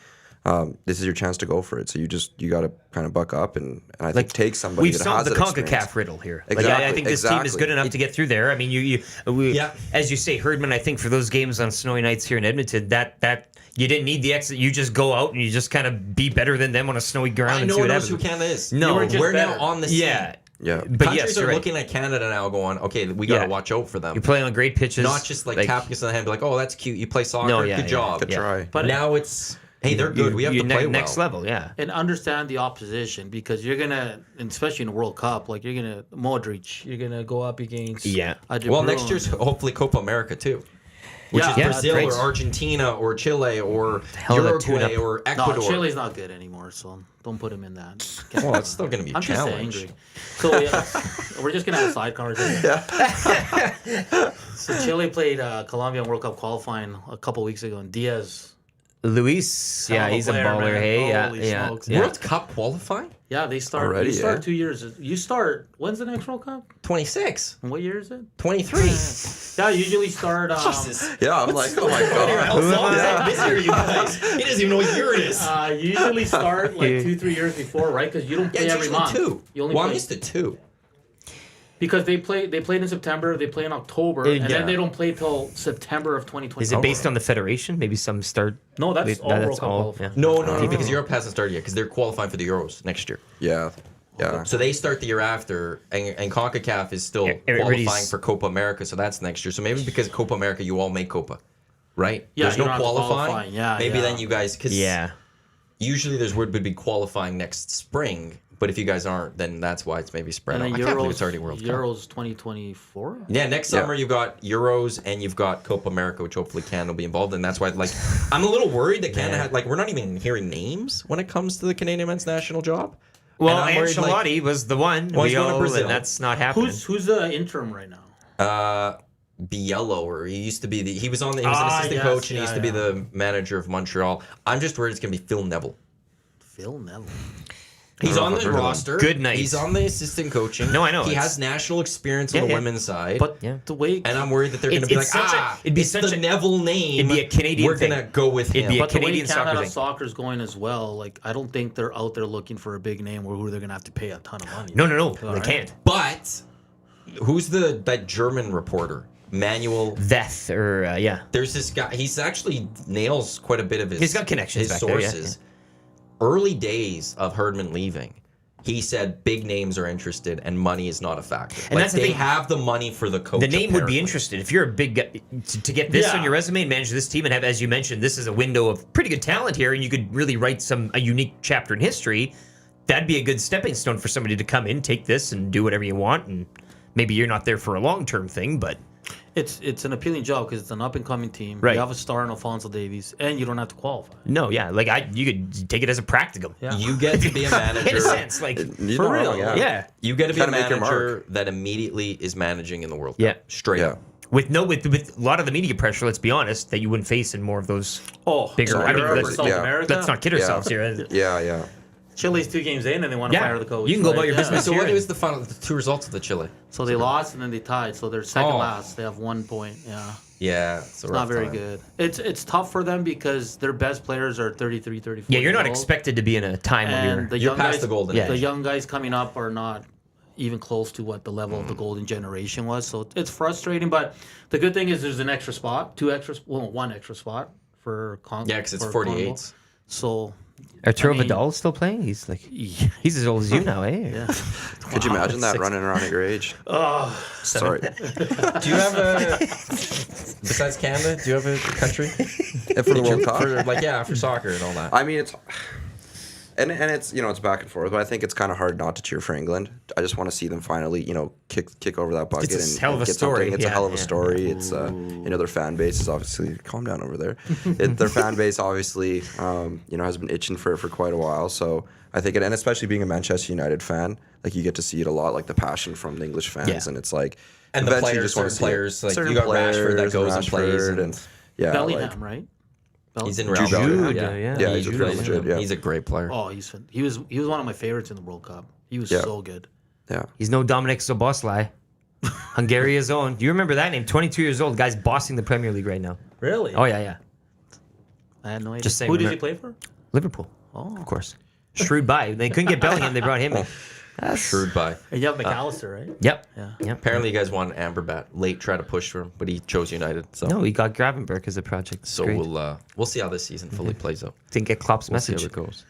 This is your chance to go for it. So you got to kind of buck up and I think take somebody We've that solved has the that CONCACAF experience. riddle here. Exactly, Like, I think this team is exactly. good enough to get through there. I mean, Yeah. as you say, Hernan. I think for those games on snowy nights here in Edmonton, that you didn't need the exit. You just go out and you just kind of be better than them on a snowy ground and no see one what knows happens. who Canada is. No, we're now better. on the scene. Yeah, Yeah. but Countries yes, are you're right. looking at Canada now going, okay, we got to Yeah. watch out for them. You're playing on great pitches, Not just like tap us on the hand, be like, oh, that's cute. You play soccer. No, yeah, Good yeah. job. Good try. But now it's, hey, they're good. We have to play next well. level. Yeah, and understand the opposition, because you're gonna, and especially in the World Cup, like you're gonna Modric, you're gonna go up against a De Well, Bruyne. next year's hopefully Copa America too, which Yeah, is yeah, Brazil great. or Argentina or Chile or hell of a Uruguay tune-up. or No, Ecuador. Chile's not good anymore, so don't put him in that. Well, it's still going to be a I'm just challenge. angry. So yeah, we're just gonna have a sidecar. So Chile played Colombia World Cup qualifying a couple weeks ago, and Diaz Luis, Hell of a he's a player, baller. man. Hey, Holy yeah. smokes. World Cup qualifying? Yeah, they start. Already, You start yeah. 2 years. You start. When's the next World Cup? 26, And what year is it? 23. Yeah, you usually start. Jesus. Yeah, I'm like, oh my god. How long is that busy are you guys? He doesn't even know what year it is. You usually start like 2-3 years before, right? Because you don't Yeah, play it's every usually month. 2. You only Well, I'm play used to 2. because they played in September. They play in October, and Yeah. then they don't play till September of 2020. Is it based on the federation? Maybe some start. No, that's Wait, all no, World Cup qualifiers. yeah. No, because Europe hasn't started yet because they're qualifying for the Euros next year. Yeah. Yeah. So they start the year after, and CONCACAF is still Everybody's- qualifying for Copa America, so that's next year. So maybe because Copa America, you all make Copa, right? Yeah, There's you no don't have to qualifying. qualify. Yeah, maybe yeah. then you guys, because Yeah. usually there's would be qualifying next spring, but if you guys aren't, then that's why it's maybe spread And out. then I can't believe Euros, it's already World Cup. Euros 2024. Yeah, next summer you've got Euros and you've got Copa America, which hopefully Canada will be involved in. That's why, like, I'm a little worried that Canada, we're not even hearing names when it comes to the Canadian men's national job. Well, And I'm worried, like- Ancelotti was the one. Was We one of all, Brazil. and that's not happening. Who's the interim right now? Biello, or he used to be he was an assistant yes, coach and he yeah, used to be yeah. the manager of Montreal. I'm just worried it's gonna be Phil Neville. Phil Neville. He's don't on know if the I've heard of him. roster. Good night. He's on the assistant coaching. No, I know, He it's- has national experience Yeah, on the yeah. women's side. But Yeah. the way and I'm worried that they're going to be like, It's such a- it'd be it's such the a- Neville name. it'd be a Canadian We're thing. going to go with It'd him. be a but the way Canadian soccer Canada thing. soccer's going as well, like I don't think they're out there looking for a big name or who they're gonna have to pay a ton of money. No, All they right. can't. But who's that German reporter? Manuel. Veth or yeah. There's this guy. He's actually nails quite a bit of his. He's got connections His back there, yeah, sources. Early days of Hernan leaving, he said big names are interested and money is not a factor. And that's the they thing. have the money for the coach. The name would be apparently. interested if you're a big guy to get this Yeah. on your resume and manage this team and have, as you mentioned, this is a window of pretty good talent here, and you could really write a unique chapter in history. That'd be a good stepping stone for somebody to come in, take this, and do whatever you want. And maybe you're not there for a long term thing, but It's an appealing job because it's an up and coming team. Right. You have a star in Alphonso Davies, and you don't have to qualify. no, yeah, like you could take it as a practicum. Yeah. You get to be a manager. In a sense, like You for don't real, know, yeah. yeah. You get to be a Gotta make your manager that immediately is managing in the World Cup. Yeah. Straight Yeah. up. With a lot of the media pressure, let's be honest, that you wouldn't face in more of those Oh, bigger. so I mean, Europe or let's, South yeah. America. let's not kid ourselves here. Yeah, yeah. Chile's 2 games in, and they want to Yeah. fire the coach. You can go about right? your Yeah. business. So what Here. was the 2 results of the Chile? So they lost and then they tied. So they're second Oh. last. They have 1 point. Yeah, Yeah, it's a not rough very time. good. It's tough for them because their best players are 33, 34. Yeah, you're not years old. expected to be in a time when And you're. the You're young past guys, the golden Yeah. age. the young guys coming up are not even close to what the level of the golden generation was. So it's frustrating. But the good thing is there's an extra spot, 1 extra spot for Yeah, because it's for 48s. So Arturo I mean- Vidal still playing? He's like he's as old as you now, eh? yeah. Could you imagine that running around at your age? Oh, Sorry. Do you have a besides Canada? Do you have a country For the World Cup? for soccer and all that? I mean, it's and it's it's back and forth, but I think it's kind of hard not to cheer for England. I just want to see them finally kick over that bucket It's a and hell of a get story. something. It's a Yeah, hell of a yeah. story. It's their fan base is obviously calm down over there. Their fan base obviously has been itching for quite a while. So I think and especially being a Manchester United fan, like you get to see it a lot, like the passion from the English fans, Yeah. and it's like And the eventually you players, just wanna certain see it. players, like, Certain you got Rashford that players, goes and plays Rashford and- yeah, Bellingham, like, right? He's in Jude Real Bellingham. Madrid. Yeah. Yeah, he's Jude a pretty Bellingham. legit, yeah. He's a great player. Oh, he was one of my favorites in the World Cup. He was Yeah. so good. yeah. He's no Dominic Szoboszlai. Hungaria's own. Do you remember that name? 22 years old, guy's bossing the Premier League right now. Really? Oh yeah. I had no idea. Just saying, Who did he remember- play for? Liverpool. Oh, Of course. Shrewd buy. They couldn't get Bellingham, they brought him in. Shrewd by. and you have McAllister, right? Yep. Yeah. Yep. Apparently, you guys wanted Amberbat. Late tried to push for him, but he chose United. So, No, he got Gravenberg as a project. so Great. we'll see how this season fully plays out. Didn't get Klopp's We'll see message. how it goes.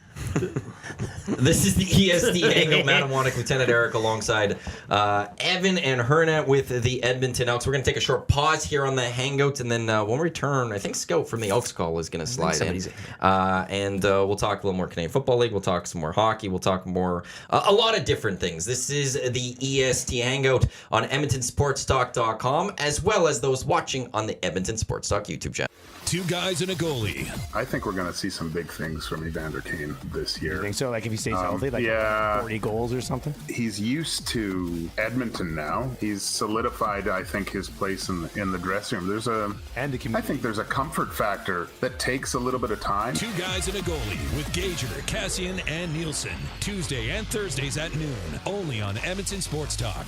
This is the EST Hangout. Matamonik, Lieutenant Eric, alongside Evan and Hernan with the Edmonton Elks. We're going to take a short pause here on the Hangout, and then when we return, I think Scout from the Elks Call is going to slide in. somebody's- And we'll talk a little more Canadian Football League. We'll talk some more hockey. We'll talk more, a lot of different things. This is the EST Hangout on EdmontonSportsTalk.com, as well as those watching on the Edmonton Sports Talk YouTube channel. 2 guys and a goalie. I think we're going to see some big things from Evander Kane. this You year. think so? Like if he stays healthy, like yeah. 40 goals or something? He's used to Edmonton now. He's solidified, I think, his place in the dressing room. I think there's a comfort factor that takes a little bit of time. Two guys and a goalie with Gager, Cassian, and Nielsen. Tuesday and Thursdays at noon, only on Edmonton Sports Talk.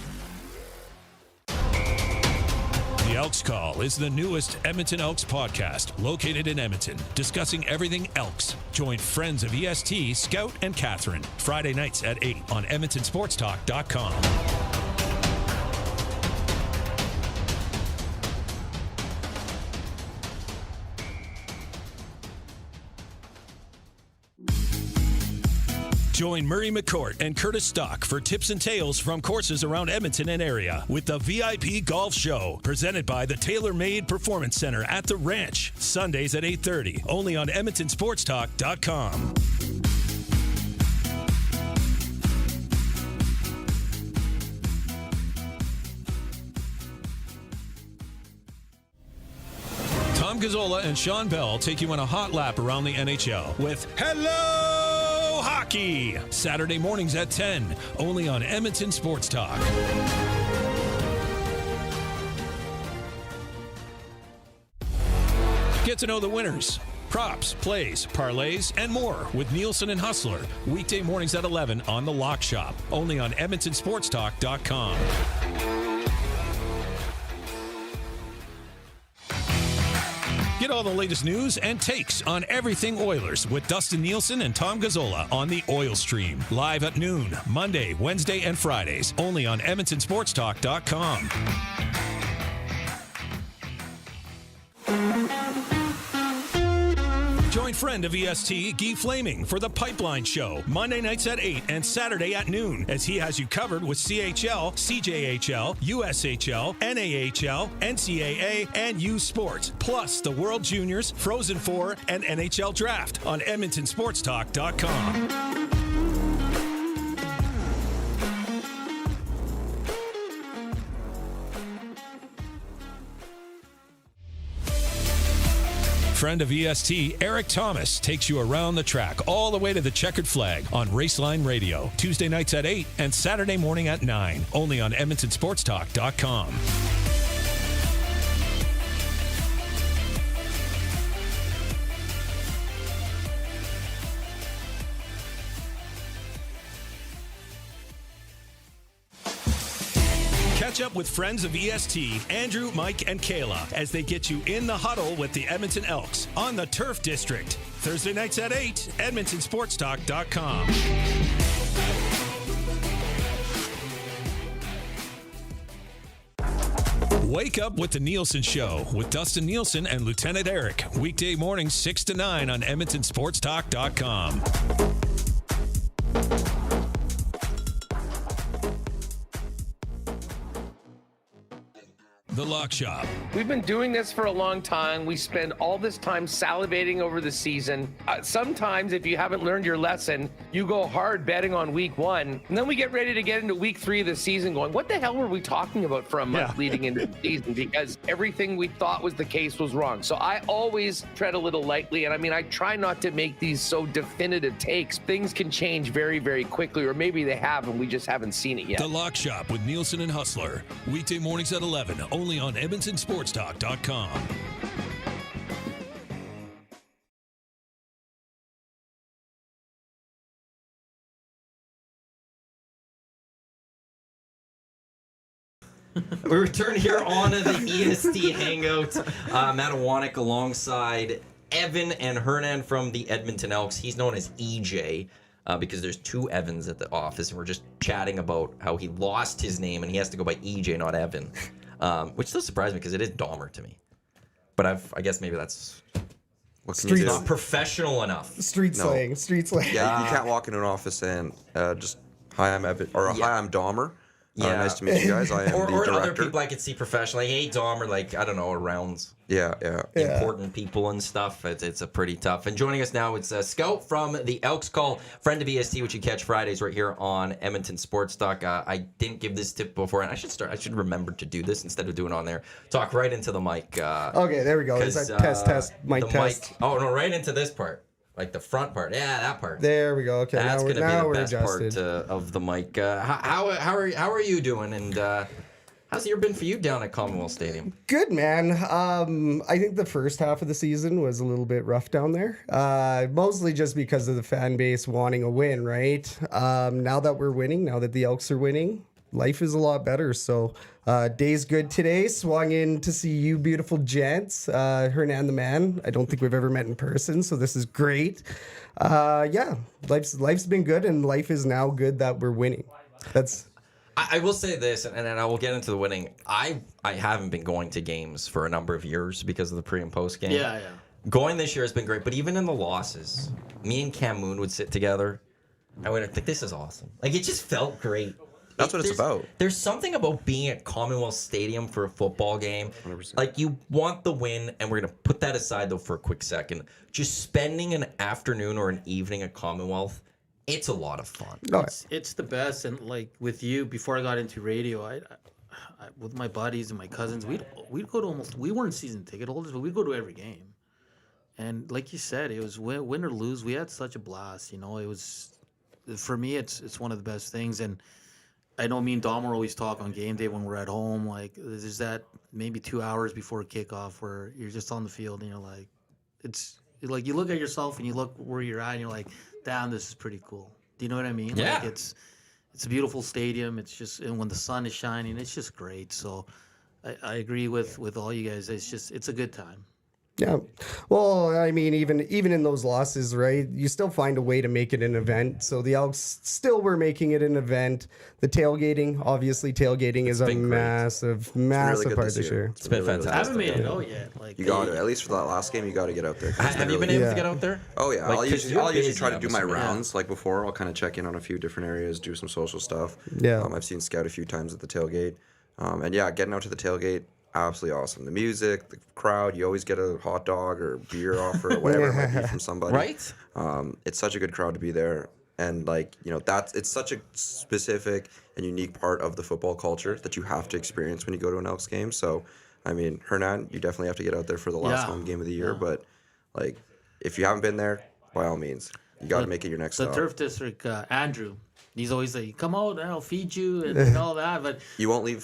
The Elks Call is the newest Edmonton Elks podcast, located in Edmonton, discussing everything Elks. Join friends of EST, Scout, and Catherine, Friday nights at 8 on EdmontonSportsTalk.com. Join Murray McCourt and Curtis Stock for tips and tales from courses around Edmonton and area with the VIP Golf Show, presented by the Tailor Made Performance Center at the Ranch, Sundays at 8:30, only on EdmontonSportsTalk.com. Tom Gazzola and Sean Bell take you on a hot lap around the NHL with Hello Hockey, Saturday mornings at 10, only on Edmonton Sports Talk. Get to know the winners, props, plays, parlays, and more with Nielsen and Hustler, weekday mornings at 11 on The Lock Shop, only on EdmontonSportsTalk.com. Get all the latest news and takes on everything Oilers with Dustin Nielsen and Tom Gazzola on the Oil Stream. Live at noon, Monday, Wednesday, and Fridays. Only on EdmontonSportsTalk.com. Join friend of EST, Guy Flaming, for the Pipeline Show, Monday nights at 8 and Saturday at noon, as he has you covered with CHL, CJHL, USHL, NAHL, NCAA, and U Sports, plus the World Juniors, Frozen Four, and NHL Draft on EdmontonSportsTalk.com. Friend of EST, Eric Thomas, takes you around the track all the way to the checkered flag on Raceline Radio, Tuesday nights at 8 and Saturday morning at 9, only on EdmontonSportsTalk.com. Catch up with friends of EST, Andrew, Mike, and Kayla, as they get you in the huddle with the Edmonton Elks on the Turf District. Thursday nights at 8, EdmontonSportsTalk.com. Wake up with the Nielsen Show with Dustin Nielsen and Lieutenant Eric. Weekday mornings 6 to 9 on EdmontonSportsTalk.com. The Lock Shop. We've been doing this for a long time. We spend all this time salivating over the season. Sometimes, if you haven't learned your lesson, you go hard betting on week one. And then we get ready to get into week 3 of the season going, what the hell were we talking about for a month leading into the season? Because everything we thought was the case was wrong. So I always tread a little lightly. And I mean, I try not to make these so definitive takes. Things can change very, very quickly, or maybe they have and we just haven't seen it yet. The Lock Shop with Nielsen and Hustler. Weekday mornings at 11, only on EdmontonSportsTalk.com. We return here on the EST Hangout. Matt Awanek alongside Evan and Hernan from the Edmonton Elks. He's known as EJ because there's 2 Evans at the office, and we're just chatting about how he lost his name and he has to go by EJ, not Evan. Which still surprised me because it is Dahmer to me. But I guess maybe that's not professional enough. Street slang. Yeah, you can't walk into an office and just, hi, I'm Evan, or hi, I'm Dahmer. Yeah. Nice to meet you guys. I am or the other director. people I could see professionally. Hey, Dahmer, like, I don't know, around Yeah. important people and stuff. It's a pretty tough. And joining us now, it's Scout from the Elks Call, friend of EST, which you catch Fridays right here on Edmonton Sports Talk. I didn't give this tip before, and I should remember to do this instead of doing it on there. Talk right into the mic. Okay, there we go. Test, mic test. Oh, no, right into this part. Like the front part. Yeah, that part. There we go. Okay, That's going to be the we're best adjusted. part of the mic. How are you doing? And how's the year been for you down at Commonwealth Stadium? Good, man. I think the first half of the season was a little bit rough down there. Mostly just because of the fan base wanting a win, right? Now that we're winning, now that the Elks are winning, life is a lot better. So day's good today. Swung in to see you beautiful gents. Hernan the man. I don't think we've ever met in person, so this is great. Yeah, life's been good, and life is now good that we're winning. I will say this, and then I will get into the winning. I haven't been going to games for a number of years because of the pre and post game. Yeah. Going this year has been great, but even in the losses, me and Cam Moon would sit together. I would think this is awesome. Like, it just felt great. That's what it's about. There's something about being at Commonwealth Stadium for a football game. 100%. Like, you want the win, and we're going to put that aside, though, for a quick second. Just spending an afternoon or an evening at Commonwealth, it's a lot of fun. It's the best. And like with you, before I got into radio, I with my buddies and my cousins, we'd go to we weren't season ticket holders, but we'd go to every game. And like you said, it was win or lose. We had such a blast. It was, for me, it's one of the best things. And I know me and Dom are always talk on game day when we're at home. Like, there's that maybe 2 hours before kickoff where you're just on the field and you're like, it's like you look at yourself and you look where you're at and you're like, damn, this is pretty cool. Do you know what I mean? Yeah. Like, it's a beautiful stadium. It's just, and when the sun is shining, it's just great. So I agree with all you guys. It's a good time. Yeah. Well, I mean, even in those losses, right, you still find a way to make it an event. So the Elks still were making it an event. The tailgating, obviously, is a been great. massive Good part this year. It's been fantastic. I haven't made it out yet. Like, You got to, at least for that last game, you got to get out there. Have you been able to get out there? Oh yeah, Like, I'll 'cause usually you're busy, try to do my obviously. rounds like before. I'll kind of check in on a few different areas, do some social stuff. Yeah. I've seen Scout a few times at the tailgate, and yeah, getting out to the tailgate, absolutely awesome. The music, the crowd, you always get a hot dog or beer offer or whatever it might be from somebody. Right? It's such a good crowd to be there, and it's such a specific and unique part of the football culture that you have to experience when you go to an Elks game. So, I mean, Hernan, you definitely have to get out there for the last home game of the year, but like, if you haven't been there, by all means, you got to make it your next the stop. Turf District, Andrew, he's always like, come out and I'll feed you and all that. But You won't leave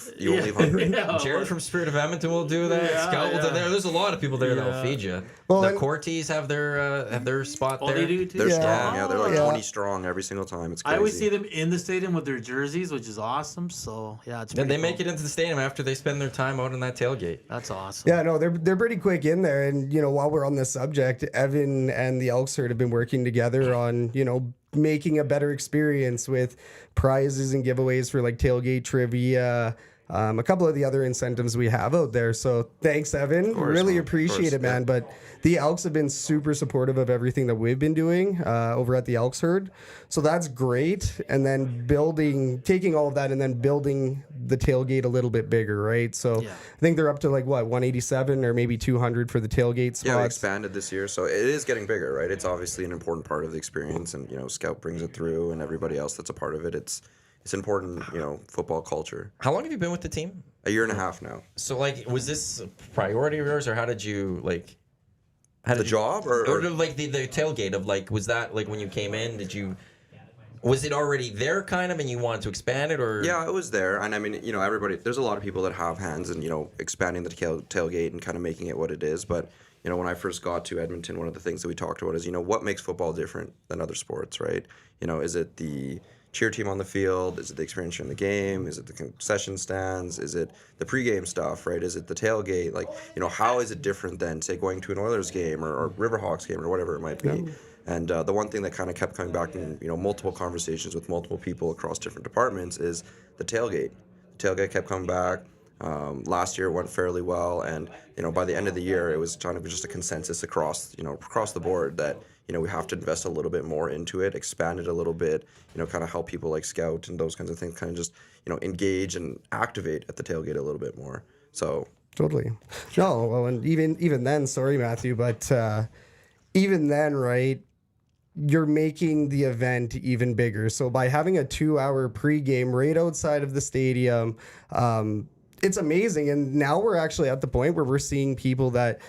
hungry. Yeah, Jared from Spirit of Edmonton will do that. Yeah, Scout will do yeah. that. There's a lot of people there that'll feed you. Well, the and- Corties have their spot Oh, there. they do too? They're Yeah. strong. Yeah, they're like Yeah. 20 strong every single time. It's crazy. I always see them in the stadium with their jerseys, which is awesome. So yeah, it's Then pretty they cool. make it into the stadium after they spend their time out on that tailgate. That's awesome. Yeah, no, they're pretty quick in there. And, while we're on this subject, Evan and the Elks Herd have been working together on, making a better experience with prizes and giveaways for like tailgate trivia, a couple of the other incentives we have out there. So thanks, Evan. Really man. appreciate Of course, it, man. yeah. But the Elks have been super supportive of everything that we've been doing over at the Elks Herd. So that's great. And then taking all of that and then building the tailgate a little bit bigger, right? So Yeah. I think they're up to 187 or maybe 200 for the tailgate spots. Yeah, we expanded this year, so it is getting bigger, right? It's obviously an important part of the experience, and Scout brings it through, and everybody else that's a part of it. It's important, football culture. How long have you been with the team? A year and a half now. So, like, was this a priority of yours, or how did you, like... The job, or like, the tailgate of, like, was that, like, when you came in, was it already there, kind of, and you wanted to expand it, or... Yeah, it was there, and I mean, everybody. There's a lot of people that have hands in, expanding the tailgate and kind of making it what it is. But when I first got to Edmonton, one of the things that we talked about is, what makes football different than other sports, right? Is it the cheer team on the field? Is it the experience in the game? Is it the concession stands? Is it the pregame stuff, right? Is it the tailgate? Like, how is it different than, say, going to an Oilers game or Riverhawks game or whatever it might be? Yeah. And the one thing that kind of kept coming back in, multiple conversations with multiple people across different departments is the tailgate. The tailgate kept coming back. Last year it went fairly well, and by the end of the year it was kind of just a consensus across the board that we have to invest a little bit more into it, expand it a little bit, kind of help people like Scout and those kinds of things kind of just engage and activate at the tailgate a little bit more. So Totally. No, well, and even then, sorry, Matthew, but even then, right, you're making the event even bigger. So by having a 2-hour pregame right outside of the stadium, it's amazing. And now we're actually at the point where we're seeing people that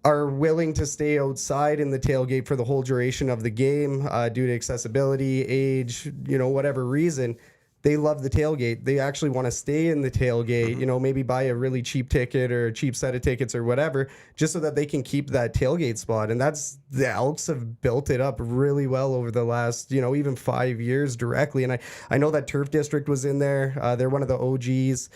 are willing to stay outside in the tailgate for the whole duration of the game due to accessibility, age, whatever reason. They love the tailgate. They actually want to stay in the tailgate, maybe buy a really cheap ticket or a cheap set of tickets or whatever, just so that they can keep that tailgate spot. And the Elks have built it up really well over the last, even 5 years directly. And I know that Turf District was in there. They're one of the OGs.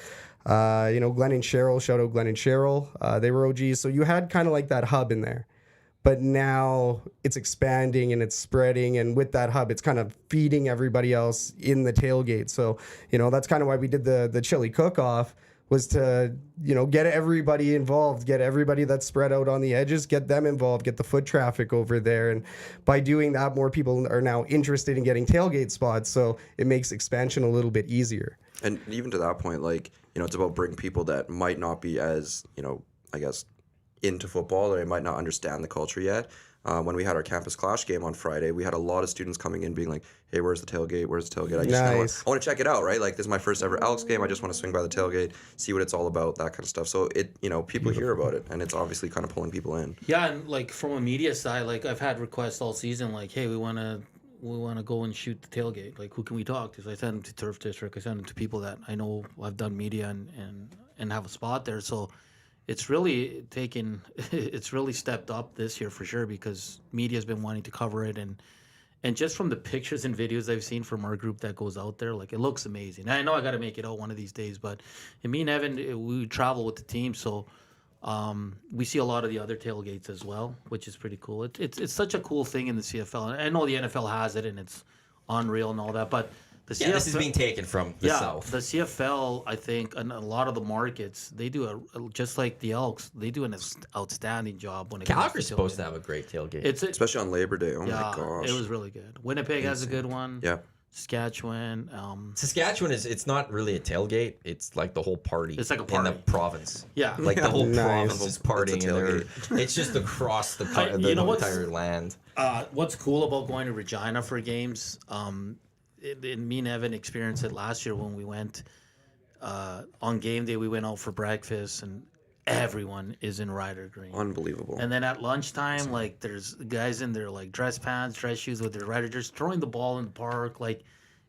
Glenn and Cheryl, shout out Glenn and Cheryl. They were OGs. So you had kind of like that hub in there. But now it's expanding and it's spreading. And with that hub, it's kind of feeding everybody else in the tailgate. So, that's kind of why we did the chili cook-off, was to, get everybody involved, get everybody that's spread out on the edges, get them involved, get the foot traffic over there. And by doing that, more people are now interested in getting tailgate spots. So it makes expansion a little bit easier. And even to that point, it's about bringing people that might not be as, I guess, into football, or they might not understand the culture yet. When we had our campus clash game on Friday, we had a lot of students coming in being like, hey, where's the tailgate? Where's the tailgate? I want to check it out, right? Like, this is my first ever Elks game. I just want to swing by the tailgate, see what it's all about, that kind of stuff. So people hear about it, and it's obviously kind of pulling people in. Yeah, and like from a media side, like I've had requests all season, like, hey, we want to go and shoot the tailgate. Like, who can we talk to? So I send them to Turf District. I send them to people that I know I've done media and have a spot there. So it's really stepped up this year for sure, because media's been wanting to cover it, and just from the pictures and videos I've seen from our group that goes out there, like, it looks amazing. And I know I got to make it out one of these days, but me and Evan, we travel with the team, so we see a lot of the other tailgates as well, which is pretty cool. It's such a cool thing in the CFL. I know the NFL has it and it's unreal and all that, but the CFL, this is being taken from the South. The CFL, I think, and a lot of the markets, they do just like the Elks, they do an outstanding job when it comes to Calgary's supposed to have a great tailgate. Especially on Labor Day. Oh my gosh. It was really good. Winnipeg has a good one. Yeah. Saskatchewan. Saskatchewan it's not really a tailgate. It's like the whole party. It's like a party. In the province. Yeah. Like the whole Nice. province is partying. It's just across the entire land. What's cool about going to Regina for games, and me and Evan experienced it last year when we went on game day. We went out for breakfast, and everyone is in Ryder Green. Unbelievable. And then at lunchtime, like, there's guys in their like dress pants, dress shoes with their Ryder just throwing the ball in the park. Like,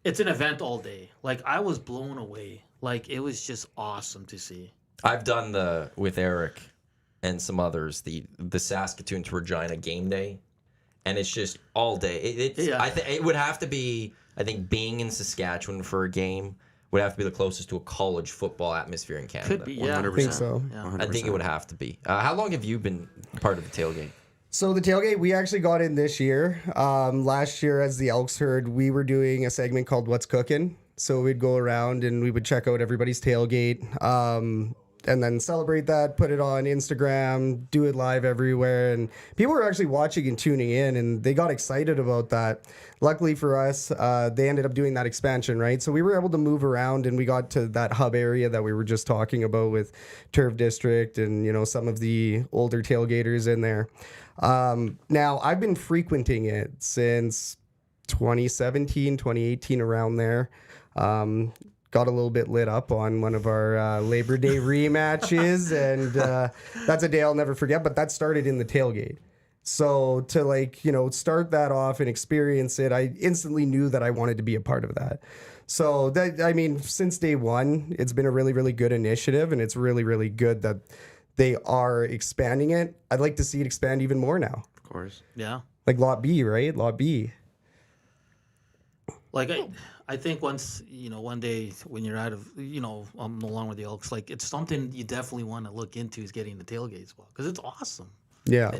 it's an event all day. Like, I was blown away. Like, it was just awesome to see. I've done with Eric and some others the Saskatoon to Regina game day, and it's just all day. It would have to be. I think being in Saskatchewan for a game would have to be the closest to a college football atmosphere in Canada. Could be, yeah. 100%. I think so. Yeah. I think it would have to be. How long have you been part of the tailgate? So the tailgate, we actually got in this year. Last year, as the Elks heard, we were doing a segment called What's Cooking. So we'd go around and we would check out everybody's tailgate. And then celebrate that, put it on Instagram, do it live everywhere. And people were actually watching and tuning in, and they got excited about that. Luckily for us, they ended up doing that expansion, right? So we were able to move around, and we got to that hub area that we were just talking about with Turf District and, some of the older tailgaters in there. Now, I've been frequenting it since 2017, 2018, around there. Got a little bit lit up on one of our Labor Day rematches, and that's a day I'll never forget, but that started in the tailgate. So to start that off and experience it, I instantly knew that I wanted to be a part of that. So since day one, it's been a really, really good initiative, and it's really, really good that they are expanding it. I'd like to see it expand even more now. Of course. Yeah. Like Lot B, right? Lot B. Like, I think once, one day when you're out of, I'm no longer with the Elks, like, it's something you definitely want to look into, is getting the tailgate spot, because it's awesome. Yeah.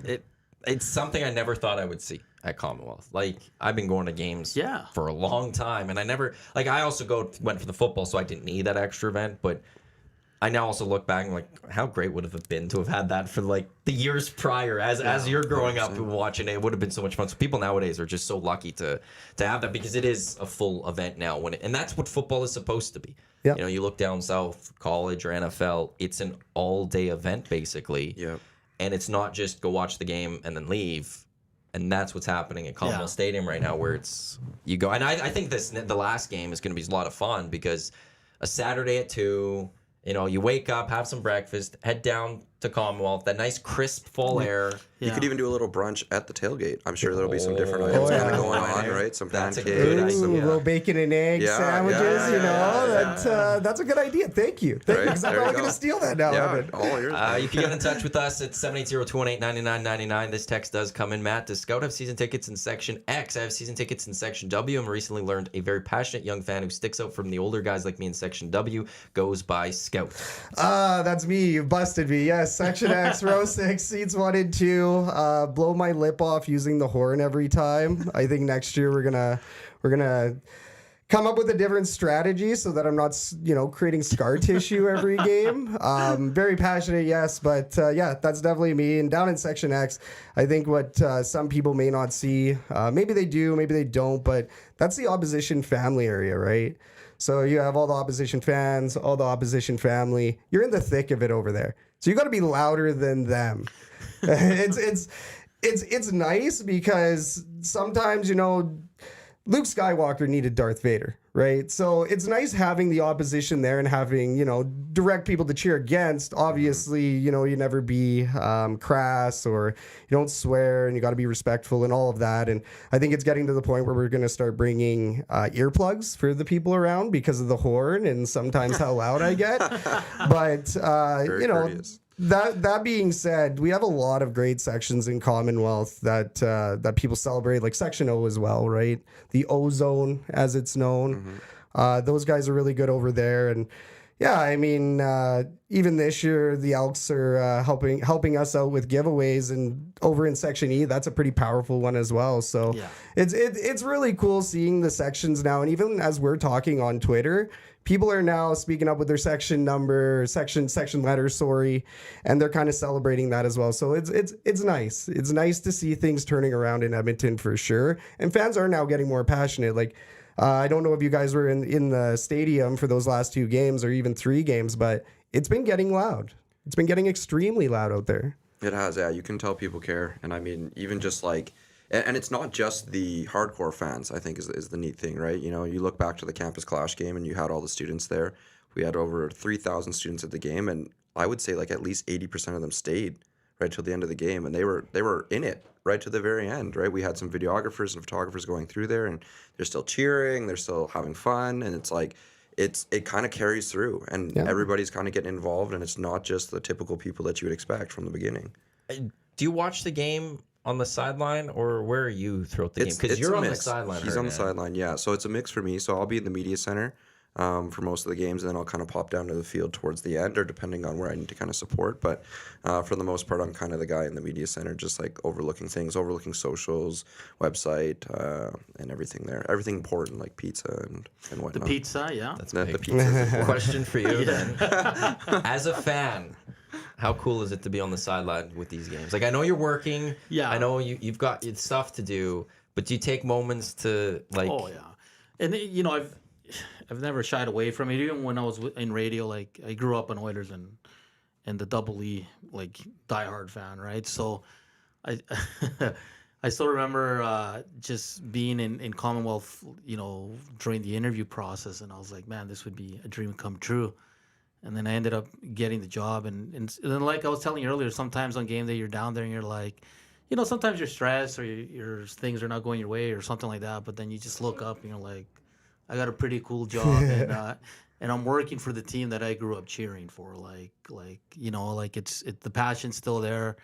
It's something I never thought I would see at Commonwealth. Like, I've been going to games for a long time, and I also went for the football, so I didn't need that extra event, but I now also look back and like, how great would it have been to have had that for like the years prior, as you're growing up and watching it. It would have been so much fun. So people nowadays are just so lucky to have that, because it is a full event now. And that's what football is supposed to be. Yep. You look down south, college or NFL, it's an all-day event basically. Yeah. And it's not just go watch the game and then leave. And that's what's happening at Commonwealth Stadium right now, where it's you go. And I think the last game is going to be a lot of fun, because a Saturday at 2. You wake up, have some breakfast, head down to Commonwealth. That nice crisp fall air. You could even do a little brunch at the tailgate. I'm sure there'll be some different Oh, items yeah. kind of going on, right? Some That's a pancakes. good Ooh, idea. little bacon and egg Yeah, sandwiches, yeah, you know. yeah, That's a good idea. Thank you. Thank you. Right, 'Cause I'm there you probably go. going to steal that now. Yeah, Evan. all yours. You can get in touch with us at 780-218-9999. This text does come in. Matt, does Scout have season tickets in Section X? I have season tickets in Section W, and recently learned a very passionate young fan who sticks out from the older guys like me in Section W goes by Scout. That's me. You busted me. Yes, Section X, row 6, seats 1 and 2. Blow my lip off using the horn every time. I think next year we're gonna come up with a different strategy so that I'm not, creating scar tissue every game. Very passionate, yes, but yeah, that's definitely me. And down in Section X, I think what some people may not see, maybe they do, maybe they don't, but that's the opposition family area, right? So you have all the opposition fans, all the opposition family. You're in the thick of it over there. So you got to be louder than them. It's nice because sometimes, Luke Skywalker needed Darth Vader, right? So it's nice having the opposition there and having, direct people to cheer against. Obviously, you never be crass or you don't swear and you got to be respectful and all of that. And I think it's getting to the point where we're going to start bringing earplugs for the people around because of the horn and sometimes how loud I get. But, Very courteous. That being said, we have a lot of great sections in Commonwealth that people celebrate, like Section O as well, right? The O Zone, as it's known. Those guys are really good over there, and yeah, I mean, even this year the Elks are helping us out with giveaways, and over in Section E, that's a pretty powerful one as well. So Yeah. it's really cool seeing the sections now, and even as we're talking on Twitter, people are now speaking up with their section number, section letter, and they're kind of celebrating that as well. So it's nice. It's nice to see things turning around in Edmonton for sure, and fans are now getting more passionate. Like, I don't know if you guys were in the stadium for those last 2 games or even 3 games, but it's been getting loud. It's been getting extremely loud out there. It has, yeah. You can tell people care. And I mean, even just like, and it's not just the hardcore fans, I think is the neat thing, right? You look back to the Campus Clash game and you had all the students there. We had over 3,000 students at the game, and I would say like at least 80% of them stayed right till the end of the game, and they were in it right to the very end, right? We had some videographers and photographers going through there, and they're still cheering, they're still having fun, and it's like it kind of carries through, and everybody's kind of getting involved, and it's not just the typical people that you would expect from the beginning. Do you watch the game on the sideline, or where are you throughout the game? Because It's you're a on the mix. sideline. He's on the Hernan. sideline, yeah. So it's a mix for me. So I'll be in the media center for most of the games, and then I'll kind of pop down to the field towards the end, or depending on where I need to kind of support. But for the most part, I'm kind of the guy in the media center, just like overlooking things, overlooking socials, website, and everything there. Everything important, like pizza and The whatnot. pizza, yeah. The pizza. Question for you then. As a fan, how cool is it to be on the sideline with these games? Like, I know you're working. Yeah. I know you've got stuff to do, but do you take moments to like? Oh yeah, and I've never shied away from it. Even when I was in radio, like I grew up on Oilers and the Double E, like diehard fan, right? So I I still remember just being in Commonwealth, during the interview process, and I was like, man, this would be a dream come true. And then I ended up getting the job, and then like I was telling you earlier, sometimes on game day you're down there and you're like, sometimes you're stressed or your things are not going your way or something like that, but then you just look up and you're like, I got a pretty cool job, and I'm working for the team that I grew up cheering for. It's the passion's still there.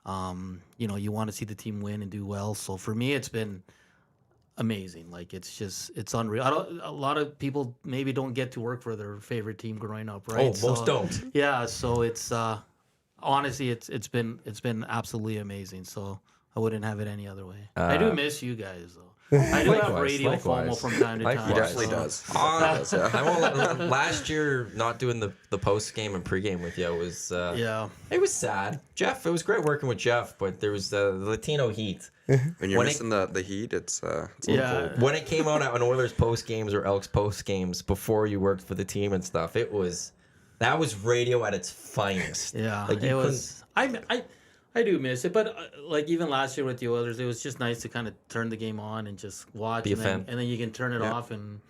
You want to see the team win and do well. So for me, it's been amazing. Like it's unreal. A lot of people maybe don't get to work for their favorite team growing up, right? Oh, most don't. Yeah, so it's honestly it's been absolutely amazing. So I wouldn't have it any other way. I do miss you guys though. I do have radio FOMO from time to time. He definitely does. I won't. Last year, not doing the post game and pregame with you was it was sad. Jeff, it was great working with Jeff, but there was the Latino heat. When you're missing the heat, it's a little cold. When it came out on Oilers post games or Elks post games before you worked for the team and stuff, that was radio at its finest. Yeah, like it was. I do miss it, but like even last year with the Oilers, it was just nice to kind of turn the game on and just watch. Be a fan. And then you can turn it off and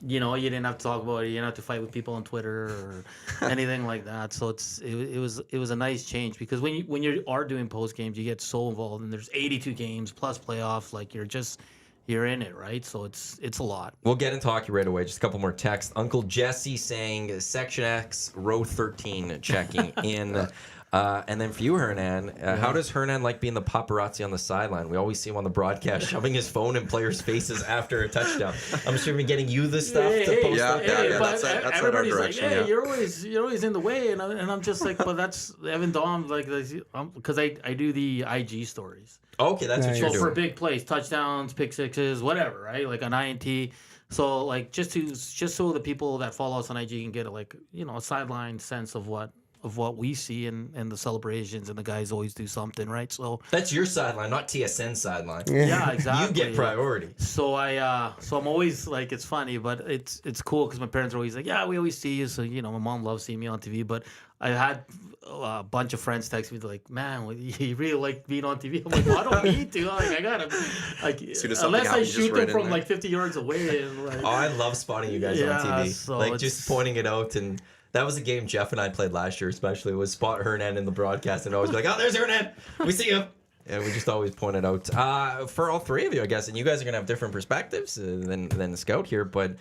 you know, you didn't have to talk about it. You didn't have to fight with people on Twitter or anything like that. So it was a nice change, because when you are doing post games, you get so involved, and there's 82 games plus playoffs. Like you're in it, right? So it's a lot. We'll get into hockey right away. Just a couple more texts. Uncle Jesse saying Section X, row 13 checking in. And then for you, Hernan, how does Hernan like being the paparazzi on the sideline? We always see him on the broadcast shoving his phone in players' faces after a touchdown. I'm assuming getting you the stuff to post up. But that's our everybody's direction. like, hey, Yeah. you're always in the way, and I'm just like, but that's Evan Dom, like, because I do the IG stories. Okay, that's what Nice. you're So doing. for big plays, touchdowns, pick sixes, whatever, right? Like an INT. So like just so the people that follow us on IG can get a sideline sense of what we see and the celebrations, and the guys always do something, right? So That's your sideline, not TSN sideline. yeah, exactly. You get priority. So I'm always like, it's funny, but it's cool because my parents are always like, yeah, we always see you. So my mom loves seeing me on TV, but I had a bunch of friends text me like, man, you really like being on TV. I'm like, well, I don't need to. Like, I gotta, like, soon as something unless I happens, just shoot right them in from there. like 50 yards away. And like, Oh, I love spotting you guys Yeah, on TV. so Like it's- just pointing it out. And that was a game Jeff and I played last year, especially, was spot Hernan in the broadcast and always be like, oh, there's Hernan. We see him. And we just always point it out. For all three of you, I guess, and you guys are going to have different perspectives than the scout here, but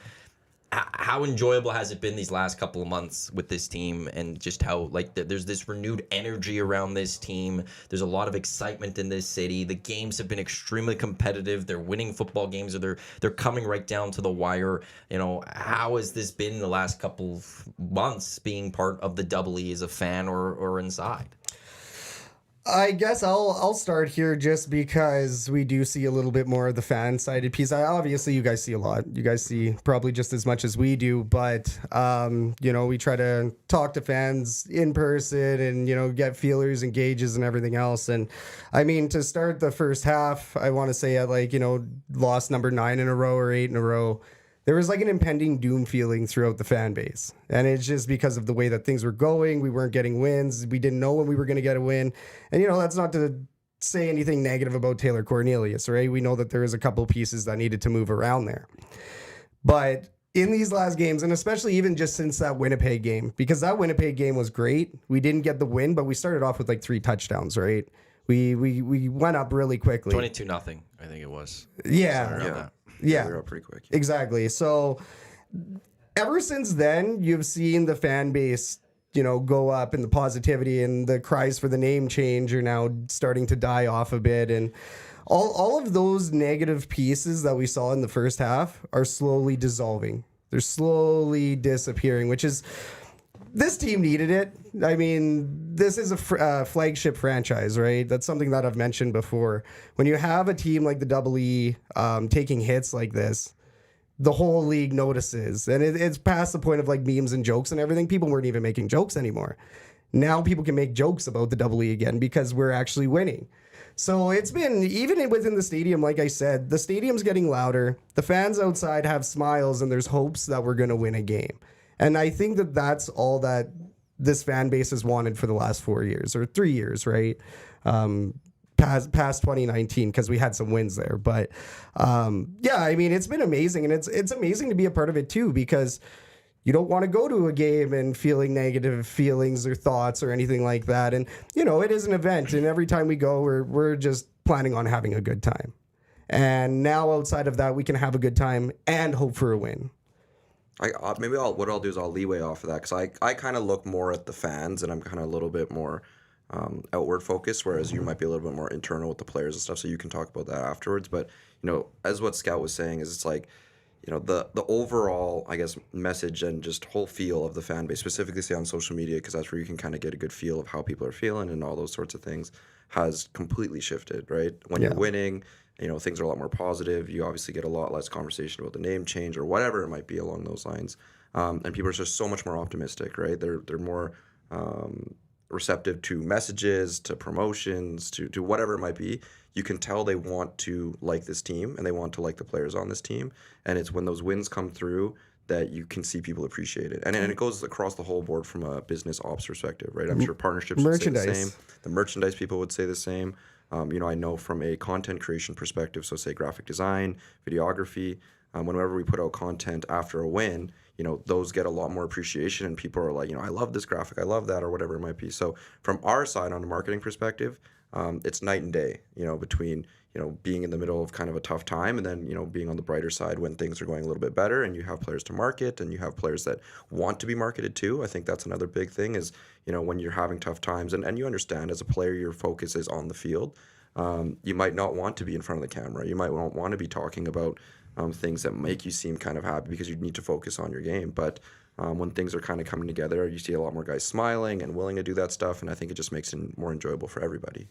how enjoyable has it been these last couple of months with this team, and just how there's this renewed energy around this team? There's a lot of excitement in this city. The games have been extremely competitive. They're winning football games, or they're coming right down to the wire. How has this been the last couple of months being part of the Double E as a fan or inside? I guess I'll start here just because we do see a little bit more of the fan-sided piece. Obviously, you guys see a lot. You guys see probably just as much as we do, but we try to talk to fans in person and get feelers and gauges and everything else. And I mean, to start the first half, I want to say at lost number 9 in a row or 8 in a row, there was like an impending doom feeling throughout the fan base. And it's just because of the way that things were going. We weren't getting wins. We didn't know when we were going to get a win. And, that's not to say anything negative about Taylor Cornelius, right? We know that there is a couple pieces that needed to move around there. But in these last games, and especially even just since that Winnipeg game, because that Winnipeg game was great. We didn't get the win, but we started off with like 3 touchdowns, right? We went up really quickly. 22-0, I think it was. Yeah. Yeah, we were up pretty quick. Exactly. So ever since then, you've seen the fan base, go up, and the positivity and the cries for the name change are now starting to die off a bit. And all of those negative pieces that we saw in the first half are slowly dissolving. They're slowly disappearing, which is, this team needed it. I mean, this is a flagship franchise, right? That's something that I've mentioned before. When you have a team like the Double E taking hits like this, the whole league notices. And it's past the point of like memes and jokes and everything. People weren't even making jokes anymore. Now people can make jokes about the Double E again because we're actually winning. So it's been, even within the stadium, like I said, the stadium's getting louder. The fans outside have smiles, and there's hopes that we're going to win a game. And I think that that's all that this fan base has wanted for the last 4 years or 3 years, right? Past 2019, because we had some wins there. But yeah, I mean, it's been amazing, and it's amazing to be a part of it too, because you don't want to go to a game and feeling negative feelings or thoughts or anything like that. And it is an event, and every time we go, we're just planning on having a good time. And now outside of that, we can have a good time and hope for a win. What I'll do is I'll leeway off of that, because I kind of look more at the fans, and I'm kind of a little bit more outward focused, whereas you might be a little bit more internal with the players and stuff, so you can talk about that afterwards. But as what Scout was saying, is it's like the overall, I guess, message and just whole feel of the fan base, specifically say on social media, because that's where you can kind of get a good feel of how people are feeling and all those sorts of things, has completely shifted, right? When you're winning, things are a lot more positive. You obviously get a lot less conversation about the name change or whatever it might be along those lines. And people are just so much more optimistic, right? They're more receptive to messages, to promotions, to whatever it might be. You can tell they want to like this team, and they want to like the players on this team. And it's when those wins come through that you can see people appreciate it. And it goes across the whole board from a business ops perspective, right? I'm sure partnerships would say the same. The merchandise people would say the same. I know from a content creation perspective, so say graphic design, videography, whenever we put out content after a win, those get a lot more appreciation, and people are like, I love this graphic, I love that, or whatever it might be. So from our side, on a marketing perspective, it's night and day, between, being in the middle of kind of a tough time and then, being on the brighter side when things are going a little bit better and you have players to market and you have players that want to be marketed too. I think that's another big thing is, when you're having tough times and you understand as a player, your focus is on the field. You might not want to be in front of the camera. You might not want to be talking about things that make you seem kind of happy because you need to focus on your game. But when things are kind of coming together, you see a lot more guys smiling and willing to do that stuff. And I think it just makes it more enjoyable for everybody.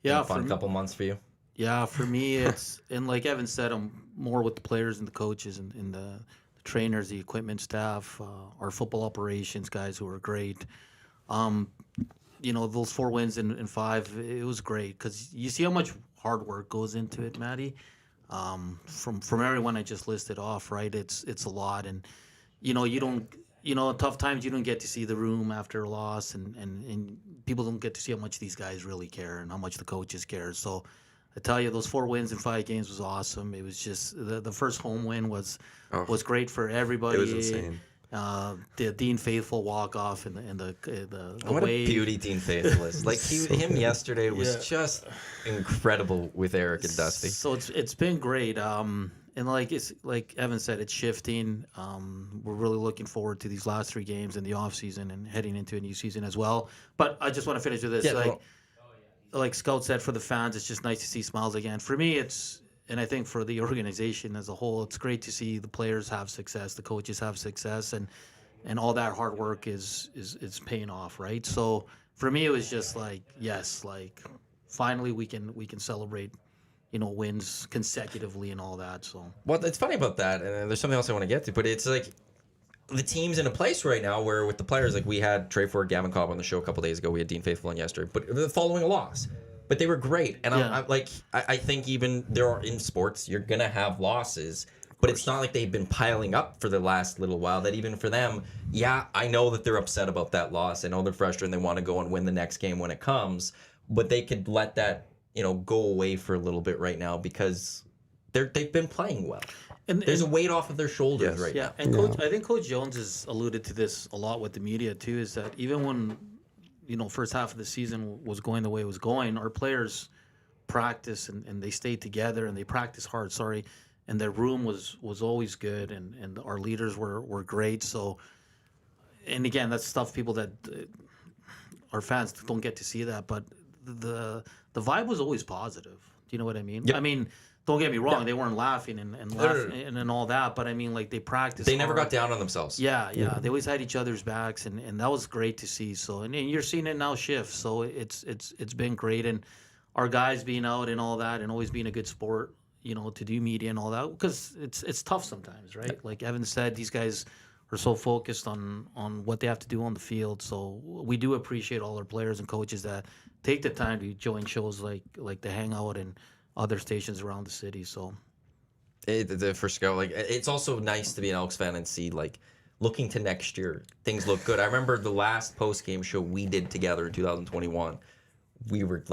Yeah, fun couple months for you. Yeah, for me, it's, and like Evan said, I'm more with the players and the coaches and the trainers, the equipment staff, our football operations guys who are great. Those 4 wins in 5, it was great because you see how much hard work goes into it, Maddie. From everyone I just listed off, right? It's a lot, and you don't, tough times you don't get to see the room after a loss, and people don't get to see how much these guys really care and how much the coaches care. So I tell you, those 4 wins in 5 games was awesome. It was just the first home win was great for everybody. It was insane. The Dean Faithful walk off and the what way a beauty Dean Faithful is. Like him yesterday was just incredible with Eric and Dusty. So it's been great. And like Evan said, it's shifting. We're really looking forward to these last 3 games in the off season and heading into a new season as well. But I just want to finish with this. Like Scout said, for the fans, it's just nice to see smiles again. For me, and I think for the organization as a whole, it's great to see the players have success, the coaches have success, and all that hard work is paying off, right? So for me, it was just like, yes, like finally we can celebrate, wins consecutively and all that. So well, it's funny about that, and there's something else I want to get to, but it's like the team's in a place right now where with the players, like we had Trey Ford, Gavin Cobb on the show a couple days ago, we had Dean Faithful on yesterday, but the following a loss. But they were great, and I think even in sports, you're gonna have losses, but it's not like they've been piling up for the last little while. That even for them, I know that they're upset about that loss. I know they're frustrated and they want to go and win the next game when it comes, but they could let that go away for a little bit right now because they've been playing well. And there's a weight off of their shoulders right now. And I think Coach Jones has alluded to this a lot with the media too. Is that even when first half of the season was going the way it was going, our players practice and they stayed together and they practice hard, and their room was always good and our leaders were great. So, and again, that's stuff people that our fans don't get to see that, but the vibe was always positive. Do you know what I mean? Yep. I mean, don't get me wrong, they weren't laughing and laughing and all that, but I mean, like they practiced. They never got down on themselves. Yeah. They always had each other's backs, and that was great to see. So, and you're seeing it now shift. So it's been great, and our guys being out and all that, and always being a good sport, to do media and all that, because it's tough sometimes, right? Like Evan said, these guys are so focused on what they have to do on the field. So we do appreciate all our players and coaches that take the time to join shows like the Hangout and other stations around the city. So for Scout, it's also nice to be an Elks fan and see looking to next year, things look good. I remember the last post-game show we did together in 2021. We were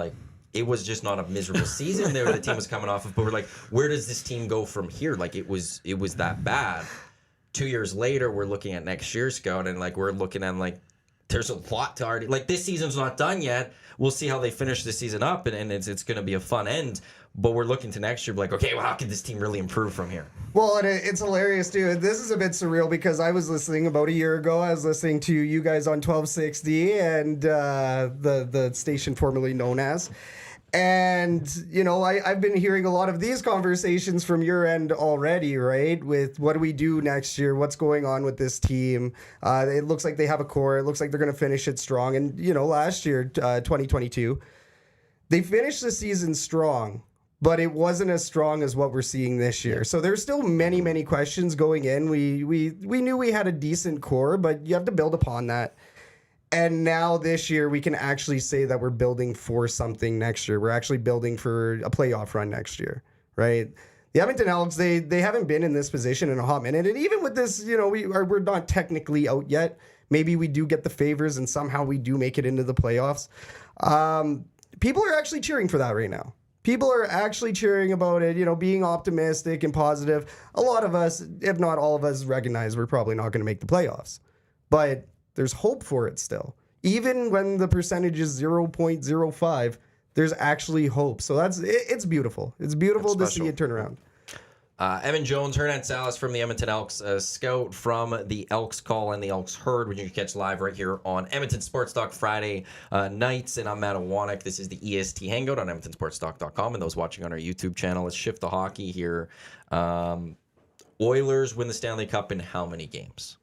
it was just not a miserable season there the team was coming off of, but we're like, where does this team go from here? It was that bad. 2 years later, we're looking at next year's Scout, and we're looking at there's a lot to already this season's not done yet. We'll see how they finish the season up, and it's going to be a fun end. But we're looking to next year, okay, well, how can this team really improve from here? Well, and it's hilarious, too. This is a bit surreal because I was listening about a year ago. I was listening to you guys on 1260 and the station formerly known as. And, I've been hearing a lot of these conversations from your end already, right? With what do we do next year? What's going on with this team? It looks like they have a core. It looks like they're going to finish it strong. And, last year, 2022, they finished the season strong, but it wasn't as strong as what we're seeing this year. So there's still many, many questions going in. We knew we had a decent core, but you have to build upon that. And now this year, we can actually say that we're building for something next year. We're actually building for a playoff run next year, right? The Edmonton Elks, they haven't been in this position in a hot minute. And even with this, we're not technically out yet. Maybe we do get the favors and somehow we do make it into the playoffs. People are actually cheering for that right now. People are actually cheering about it, being optimistic and positive. A lot of us, if not all of us, recognize we're probably not going to make the playoffs. But there's hope for it still. Even when the percentage is 0.05, there's actually hope. So it's beautiful. It's beautiful to see it turn around. Evan Jones, Hernan Salas from the Edmonton Elks, scout from the Elks Call and the Elks Herd, which you can catch live right here on Edmonton Sports Talk Friday nights. And I'm Matt Awanek. This is the EST Hangout on EdmontonSportsTalk.com. And those watching on our YouTube channel, let's shift the hockey here. Oilers win the Stanley Cup in how many games?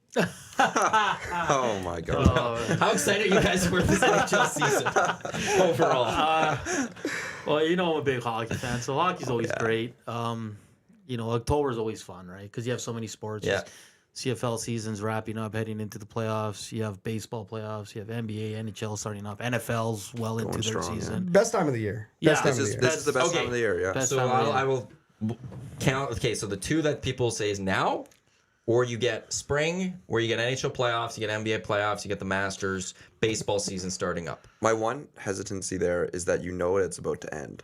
Oh my god! How excited are you guys for this NHL season overall? Well, I'm a big hockey fan, so hockey's always great. October's always fun, right? Because you have so many sports. Yeah. CFL season's wrapping up, heading into the playoffs. You have baseball playoffs. You have NBA, NHL starting up. NFL's well into their strong, season. Best time of the year. Yeah. Best time of the This year. is the best time of the year. Yeah. Best So time of the year. I will count. Okay, so the two that people say is now, or you get spring, where you get NHL playoffs, you get NBA playoffs, you get the Masters, baseball season starting up. My one hesitancy there is that it's about to end,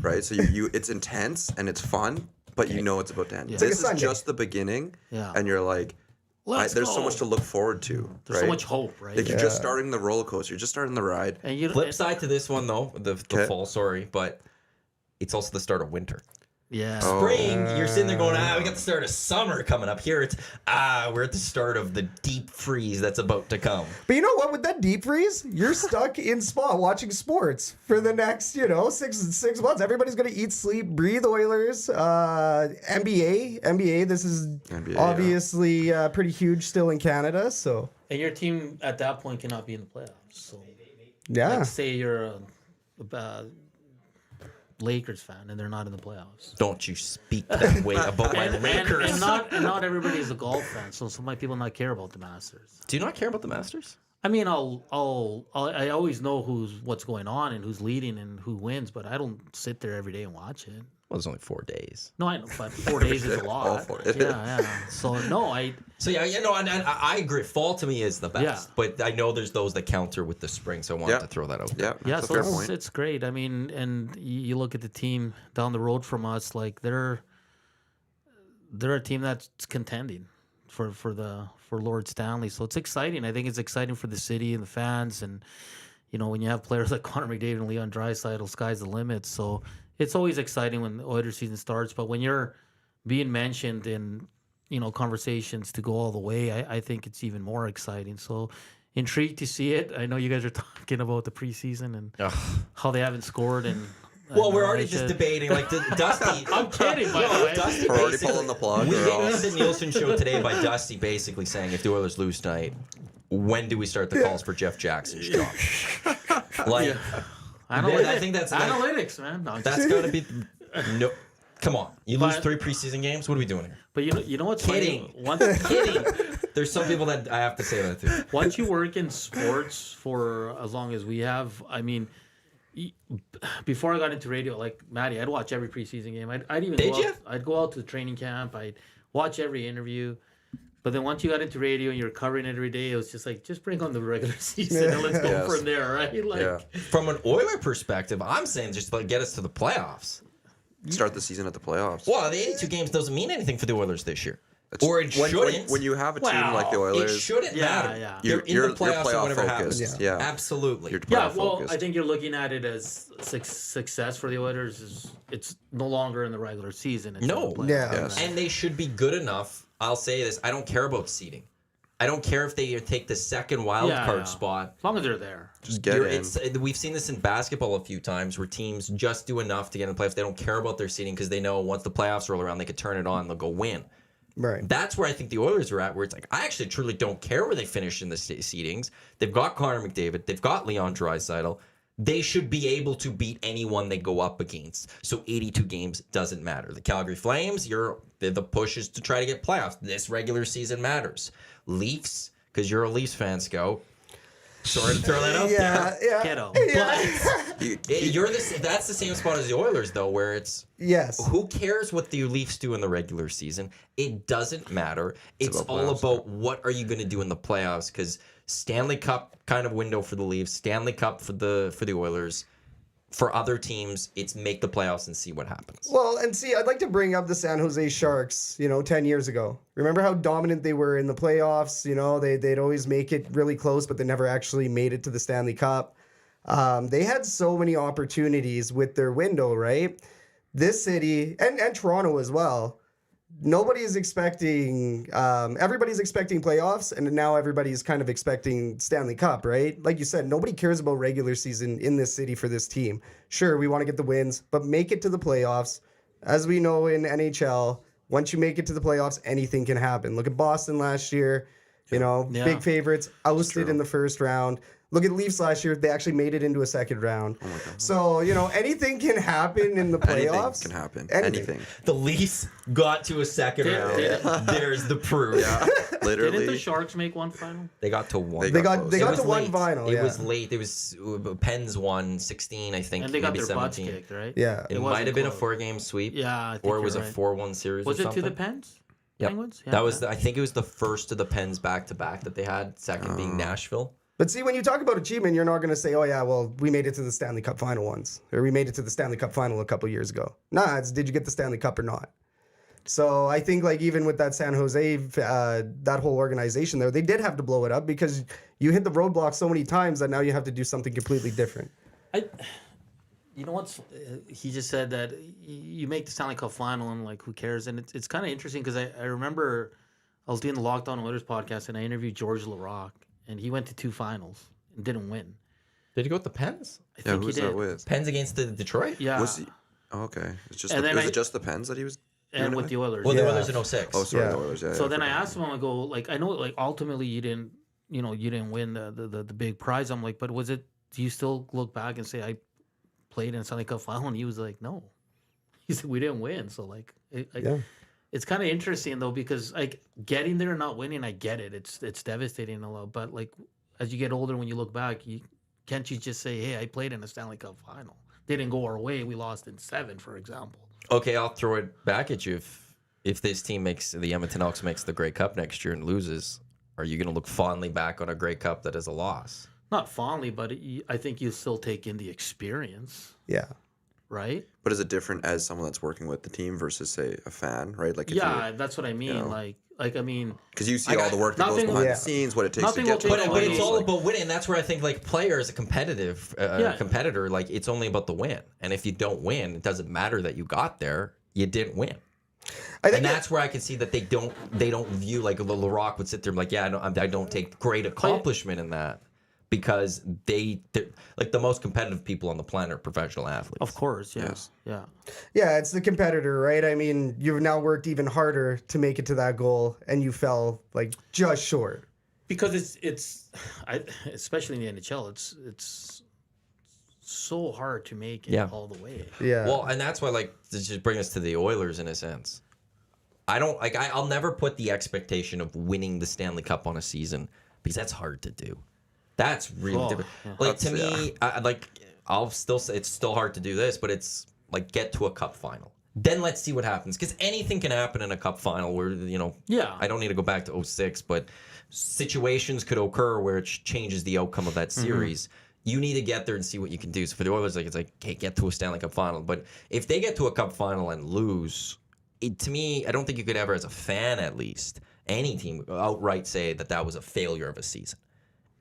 right? So you it's intense and it's fun, but it's about to end. Yeah. This It's like a is Sunday. just the beginning, Yeah. and you're like, Let's there's so go. much to look forward to. There's right? so much hope, right? Like you're just starting the roller coaster. You're just starting the ride. And you Flip side to this one, though, the fall, sorry, but it's also the start of winter. Yeah. Spring, you're sitting there going, we got the start of summer coming up. Here it's, we're at the start of the deep freeze that's about to come. But you know what? With that deep freeze, you're stuck in spa watching sports for the next, 6 months. Everybody's going to eat, sleep, breathe Oilers. NBA. This is NBA, obviously pretty huge still in Canada. So, And your team at that point cannot be in the playoffs. So, yeah. like, say you're a Lakers fan and they're not in the playoffs. Don't you speak that way about my Lakers. And not everybody is a golf fan, so some might people not care about the Masters. Do you not care about the Masters? I mean, I always know what's going on and who's leading and who wins, but I don't sit there every day and watch it. Well, it's only 4 days. No, I know, but 4 days is a lot. All for it. Yeah. So no, So and I agree. Fall to me is the best, Yeah. but I know there's those that counter with the spring, so I wanted to throw that out there. Yeah, yeah. that's So a fair point. it's great. I mean, and you look at the team down the road from us, like they're a team that's contending for Lord Stanley. So it's exciting. I think it's exciting for the city and the fans, and when you have players like Connor McDavid and Leon Draisaitl, sky's the limit. So it's always exciting when the Oilers season starts. But when you're being mentioned in conversations to go all the way, I think it's even more exciting. So intrigued to see it. I know you guys are talking about the preseason and how they haven't scored and. Well, we're already just debating. Like Dusty, I'm kidding, by the way. Dusty We're already basically- pulling the plug. We We're all- hit the Nielsen show today by Dusty basically saying if the Oilers lose tonight, when do we start the calls for Jeff Jackson's job? Like, Analytics. I think that's analytics, man. No, that's got to be no. Come on, you lose But- 3 preseason games. What are we doing here? but you know what's Kidding. funny? Once, Kidding. There's some people that I have to say that to. once you work in sports for as long as we have, I mean, before I got into radio, like Maddie, I'd watch every preseason game. I'd even Did go you? out, I'd go out to the training camp. I'd watch every interview. But then once you got into radio and you're covering it every day, it was just like, just bring on the regular season and let's go Yes. from there, right? Like, Yeah. From an Oiler perspective, I'm saying just like get us to the playoffs. Start the season at the playoffs. Well, the 82 games doesn't mean anything for the Oilers this year. Or it when, shouldn't. when you have a team like the Wow. It Oilers, shouldn't Yeah, matter. yeah. You're in You're the playoffs playoff and whatever focused. happens. Yeah. Absolutely. you're yeah, playoff well, focused. I think you're looking at it as success for the Oilers. It's no longer in the regular season. It's No. in the playoffs. Yeah. Yes. And they should be good enough. I'll say this. I don't care about seeding. I don't care if they take the second wild card spot. As long as they're there. Just get in. We've seen this in basketball a few times where teams just do enough to get in the playoffs. They don't care about their seeding because they know once the playoffs roll around, they can turn it on. They'll go win. Right. That's where I think the Oilers are at, where it's like, I actually truly don't care where they finish in the seedings. They've got Connor McDavid. They've got Leon Draisaitl. They should be able to beat anyone they go up against. So 82 games doesn't matter. The Calgary Flames, the push is to try to get playoffs. This regular season matters. Leafs, because you're a Leafs fan, Scout. Sorry to throw that out there. Yeah. Ghetto. That's the same spot as the Oilers, though, where it's Yes. who cares what the Leafs do in the regular season? It doesn't matter. It's about all playoffs, about what are you going to do in the playoffs? Because Stanley Cup kind of window for the Leafs, Stanley Cup for the Oilers. For other teams, it's make the playoffs and see what happens. Well, and see, I'd like to bring up the San Jose Sharks, 10 years ago. Remember how dominant they were in the playoffs? They'd always make it really close, but they never actually made it to the Stanley Cup. They had so many opportunities with their window, right? This city, and Toronto as well, everybody's expecting playoffs, and now everybody's kind of expecting Stanley Cup, right? Like you said, nobody cares about regular season in this city for this team. Sure, we want to get the wins, but make it to the playoffs. As we know in NHL, once you make it to the playoffs, anything can happen. Look at Boston last year, big favorites, ousted in the first round. Look at Leafs last year. They actually made it into a second round. Oh my God. So, anything can happen in the playoffs. Anything can happen. Anything. The Leafs got to a second round. There's the proof. Yeah, literally. Didn't the Sharks make one final? They got to one. They got to one late. final. It was late. It was Pens won 16, I think. And they got maybe their 17. butts kicked, right? Yeah. It might have been a 4-game sweep. Yeah, or it was a right. 4-1 series. Was or it something. to the Pens? Yep. Penguins? Yeah, That was. I think it was the first of the Pens back-to-back that they had. Second being Nashville. But see, when you talk about achievement, you're not going to say, oh, yeah, well, we made it to the Stanley Cup final once. Or we made it to the Stanley Cup final a couple years ago. Nah, it's did you get the Stanley Cup or not? So I think even with that San Jose, that whole organization there, they did have to blow it up because you hit the roadblock so many times that now you have to do something completely different. You know what's? He just said that you make the Stanley Cup final and who cares? And it's kind of interesting because I remember I was doing the Locked On Oilers podcast and I interviewed George Larocque. And he went to 2 finals and didn't win. Did he go with the Pens? I think who's he did. that with? Pens against the Detroit? Yeah. Was he? Oh, okay. It's just And was then it just the Pens that he was? And doing with it the Oilers. Well, the Yeah. Oilers in 06. Oh, sorry, Yeah. the Oilers. Yeah. So yeah, then I forgot. asked him, I go, I know, ultimately you didn't win the big prize. I'm like, but was it? Do you still look back and say I played in a Stanley Cup final? And he was like, no. He said we didn't win. So it's kind of interesting though because getting there and not winning, I get it. It's devastating a lot, but as you get older, when you look back, can't you just say, hey, I played in a Stanley Cup final. They didn't go our way. We lost in 7, for example. Okay, I'll throw it back at you. If this team the Edmonton Elks makes the Grey Cup next year and loses, are you going to look fondly back on a Grey Cup that is a loss? Not fondly, but I think you still take in the experience, Yeah. right? But is it different as someone that's working with the team versus, say, a fan, right? Like, if Yeah, that's what I mean. I mean, because you see all the work that goes behind the scenes, what it takes to nothing get will to take the But it's finals, all like- about winning. That's where I think player is a competitive competitor. It's only about the win. And if you don't win, it doesn't matter that you got there. You didn't win. And that's where I can see that they don't view LaRocque would sit there and be like, yeah, I don't take great accomplishment in that. Because they're the most competitive people on the planet are professional athletes. of course, yes. Yeah. Yeah, it's the competitor, right? I mean, you've now worked even harder to make it to that goal, and you fell just short. Because especially in the NHL, it's so hard to make it all the way. Yeah. Well, and that's why to just bring us to the Oilers in a sense. I'll never put the expectation of winning the Stanley Cup on a season because that's hard to do. That's really different. Yeah. To me, I'll still say it's still hard to do this, but it's get to a cup final. Then let's see what happens because anything can happen in a cup final where I don't need to go back to 06, but situations could occur where it changes the outcome of that series. You need to get there and see what you can do. So for the Oilers, okay, get to a Stanley Cup final. But if they get to a cup final and lose, to me, I don't think you could ever, as a fan at least, any team outright say that was a failure of a season.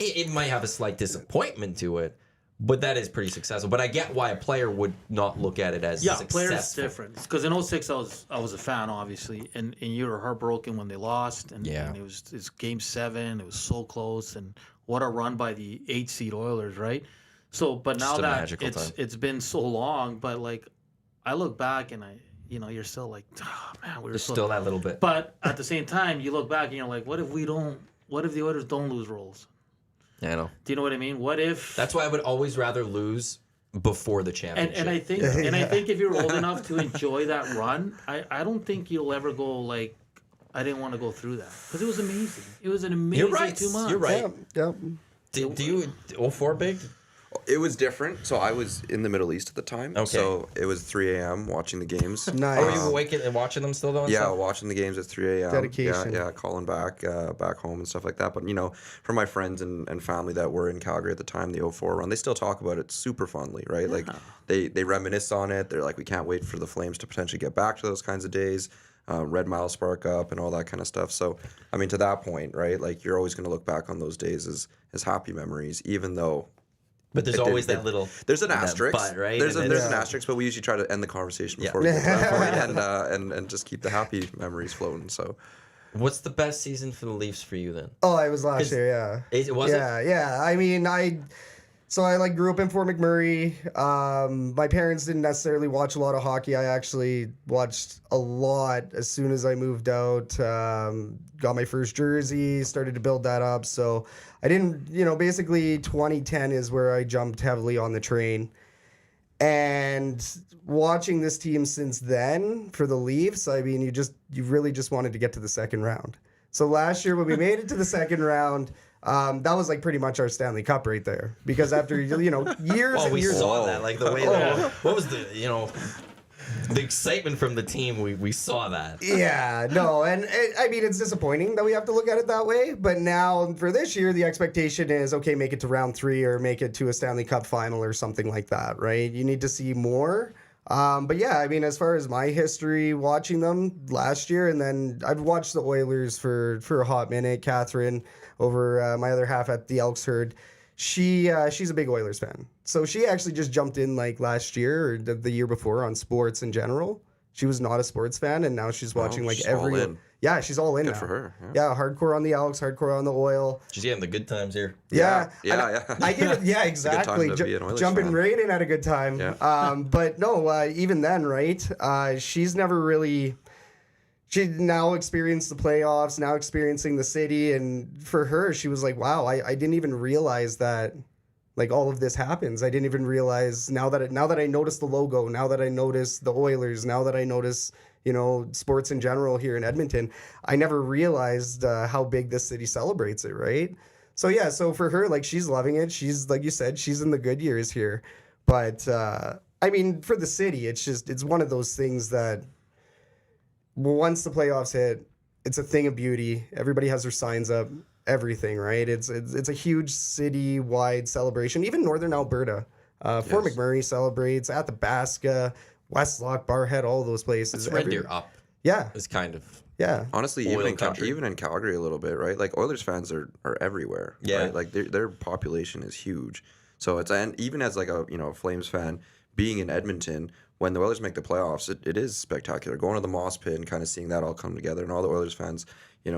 It might have a slight disappointment to it, but that is pretty successful. But I get why a player would not look at it as successful. Players different. Because in 06, I was a fan, obviously, and you were heartbroken when they lost. And it's Game 7. It was so close, and what a run by the 8 seed Oilers, right? So, but now that it's been so long, but I look back and you're still oh man, There's still that little bit. But at the same time, you look back and you're like, what if the Oilers don't lose roles? I know. Do you know what I mean? What if? That's why I would always rather lose before the championship. And I think if you're old enough to enjoy that run, I don't think you'll ever go I didn't want to go through that because it was amazing. It was an amazing 2 months. You're right. Yep. Do you 04 big? It was different. So I was in the Middle East at the time. Okay. So it was 3 a.m. watching the games. Nice. Are you awake and watching them still though? and Yeah, stuff? watching the games at 3 a.m. Dedication. Yeah, calling back home and stuff like that. But, for my friends and family that were in Calgary at the time, the 04 run, they still talk about it super fondly, right? Like, they reminisce on it. They're like, we can't wait for the Flames to potentially get back to those kinds of days. Red Mile spark up and all that kind of stuff. So, I mean, to that point, right, like, you're always going to look back on those days as happy memories, even though... But there's always that little. There's an that asterisk, but, right? There's And an it's- asterisk, but we usually try to end the conversation before Yeah. we get to that point and just keep the happy memories floating. So, What's the best season for the Leafs for you then? Oh, it was last year, yeah. It was it? Yeah. I mean, I grew up in Fort McMurray. My parents didn't necessarily watch a lot of hockey. I actually watched a lot as soon as I moved out. Got my first jersey, started to build that up. So I didn't, basically 2010 is where I jumped heavily on the train. And watching this team since then for the Leafs, I mean, you really just wanted to get to the second round. So last year when we made it to the second round, that was like pretty much our Stanley Cup right there. Because after years Oh, and we years, saw that. Like the way that. What was the the excitement from the team? We saw that. yeah, no, and I mean it's disappointing that we have to look at it that way. But now for this year, the expectation is okay, make it to round 3 or make it to a Stanley Cup final or something like that, right? You need to see more. But yeah, I mean, as far as my history watching them last year, and then I've watched the Oilers for a hot minute. Catherine, over my other half at the Elks herd, she's a big Oilers fan. So she actually just jumped in like last year or the year before on sports in general. She was not a sports fan, and now she's watching like she's all every. in. Yeah, she's all in Good now. for her, Yeah, hardcore on the Elks, hardcore on the Oil. She's getting the good times here. Yeah. Yeah. I get it. Yeah, time exactly. to be an Oilers Jumping fan. right in at a good time. Yeah. But no, even then, right? She's never really. She now experienced the playoffs, now experiencing the city, and for her, she was like, "Wow, I didn't even realize that, like all of this happens. I didn't even realize now that I noticed the logo, now that I notice the Oilers, now that I notice." Sports in general here in Edmonton, I never realized how big this city celebrates it, right? So yeah, so for her, like she's loving it. She's like you said, she's in the good years here. But I mean, for the city, it's one of those things that once the playoffs hit, it's a thing of beauty. Everybody has their signs up, everything, right? It's a huge city-wide celebration. Even Northern Alberta, Fort McMurray celebrates, Athabasca, Westlock, Barhead, all those places. Red Deer up. Yeah. Is kind of. Yeah. Honestly, Oil even country. even in Calgary a little bit, right? Like Oilers fans are everywhere. Yeah. Right? Like their population is huge. So and even as like a Flames fan, being in Edmonton, when the Oilers make the playoffs, it is spectacular. Going to the Moss Pit and kind of seeing that all come together, and all the Oilers fans,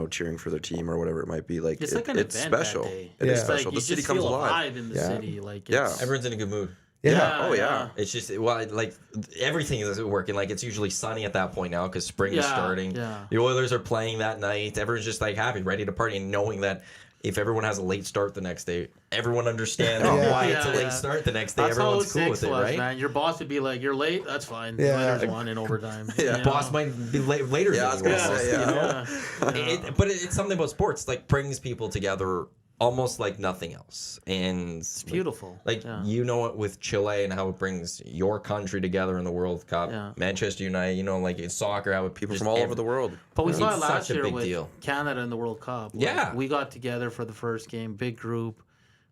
cheering for their team or whatever it might be. Like It's like an it's event special. that day. It is Yeah. special. Like, The you city just comes feel alive. a vibe in the Yeah. city. Like Yeah. Everyone's in a good mood. Yeah. Oh yeah. It's just like everything is working. Like it's usually sunny at that point now because spring is Yeah, starting. yeah. The Oilers are playing that night. Everyone's just like happy, ready to party, and knowing that if everyone has a late start the next day, everyone understands why it's a late start the next day. That's how Everyone's cool with it, was, right? man. Your boss would be like, "You're late. That's fine. Yeah. The Oilers won in overtime." Yeah. You Boss know? might be later. Yeah, I was gonna say, yeah. But it's something about sports like brings people together almost like nothing else, and it's beautiful. Like it with Chile and how it brings your country together in the World Cup. Yeah. Manchester United, like in soccer, how it People just from all over the world. But we It's saw it last such a year big with deal. Canada in the World Cup. Like, Yeah. we got together for the first game, big group.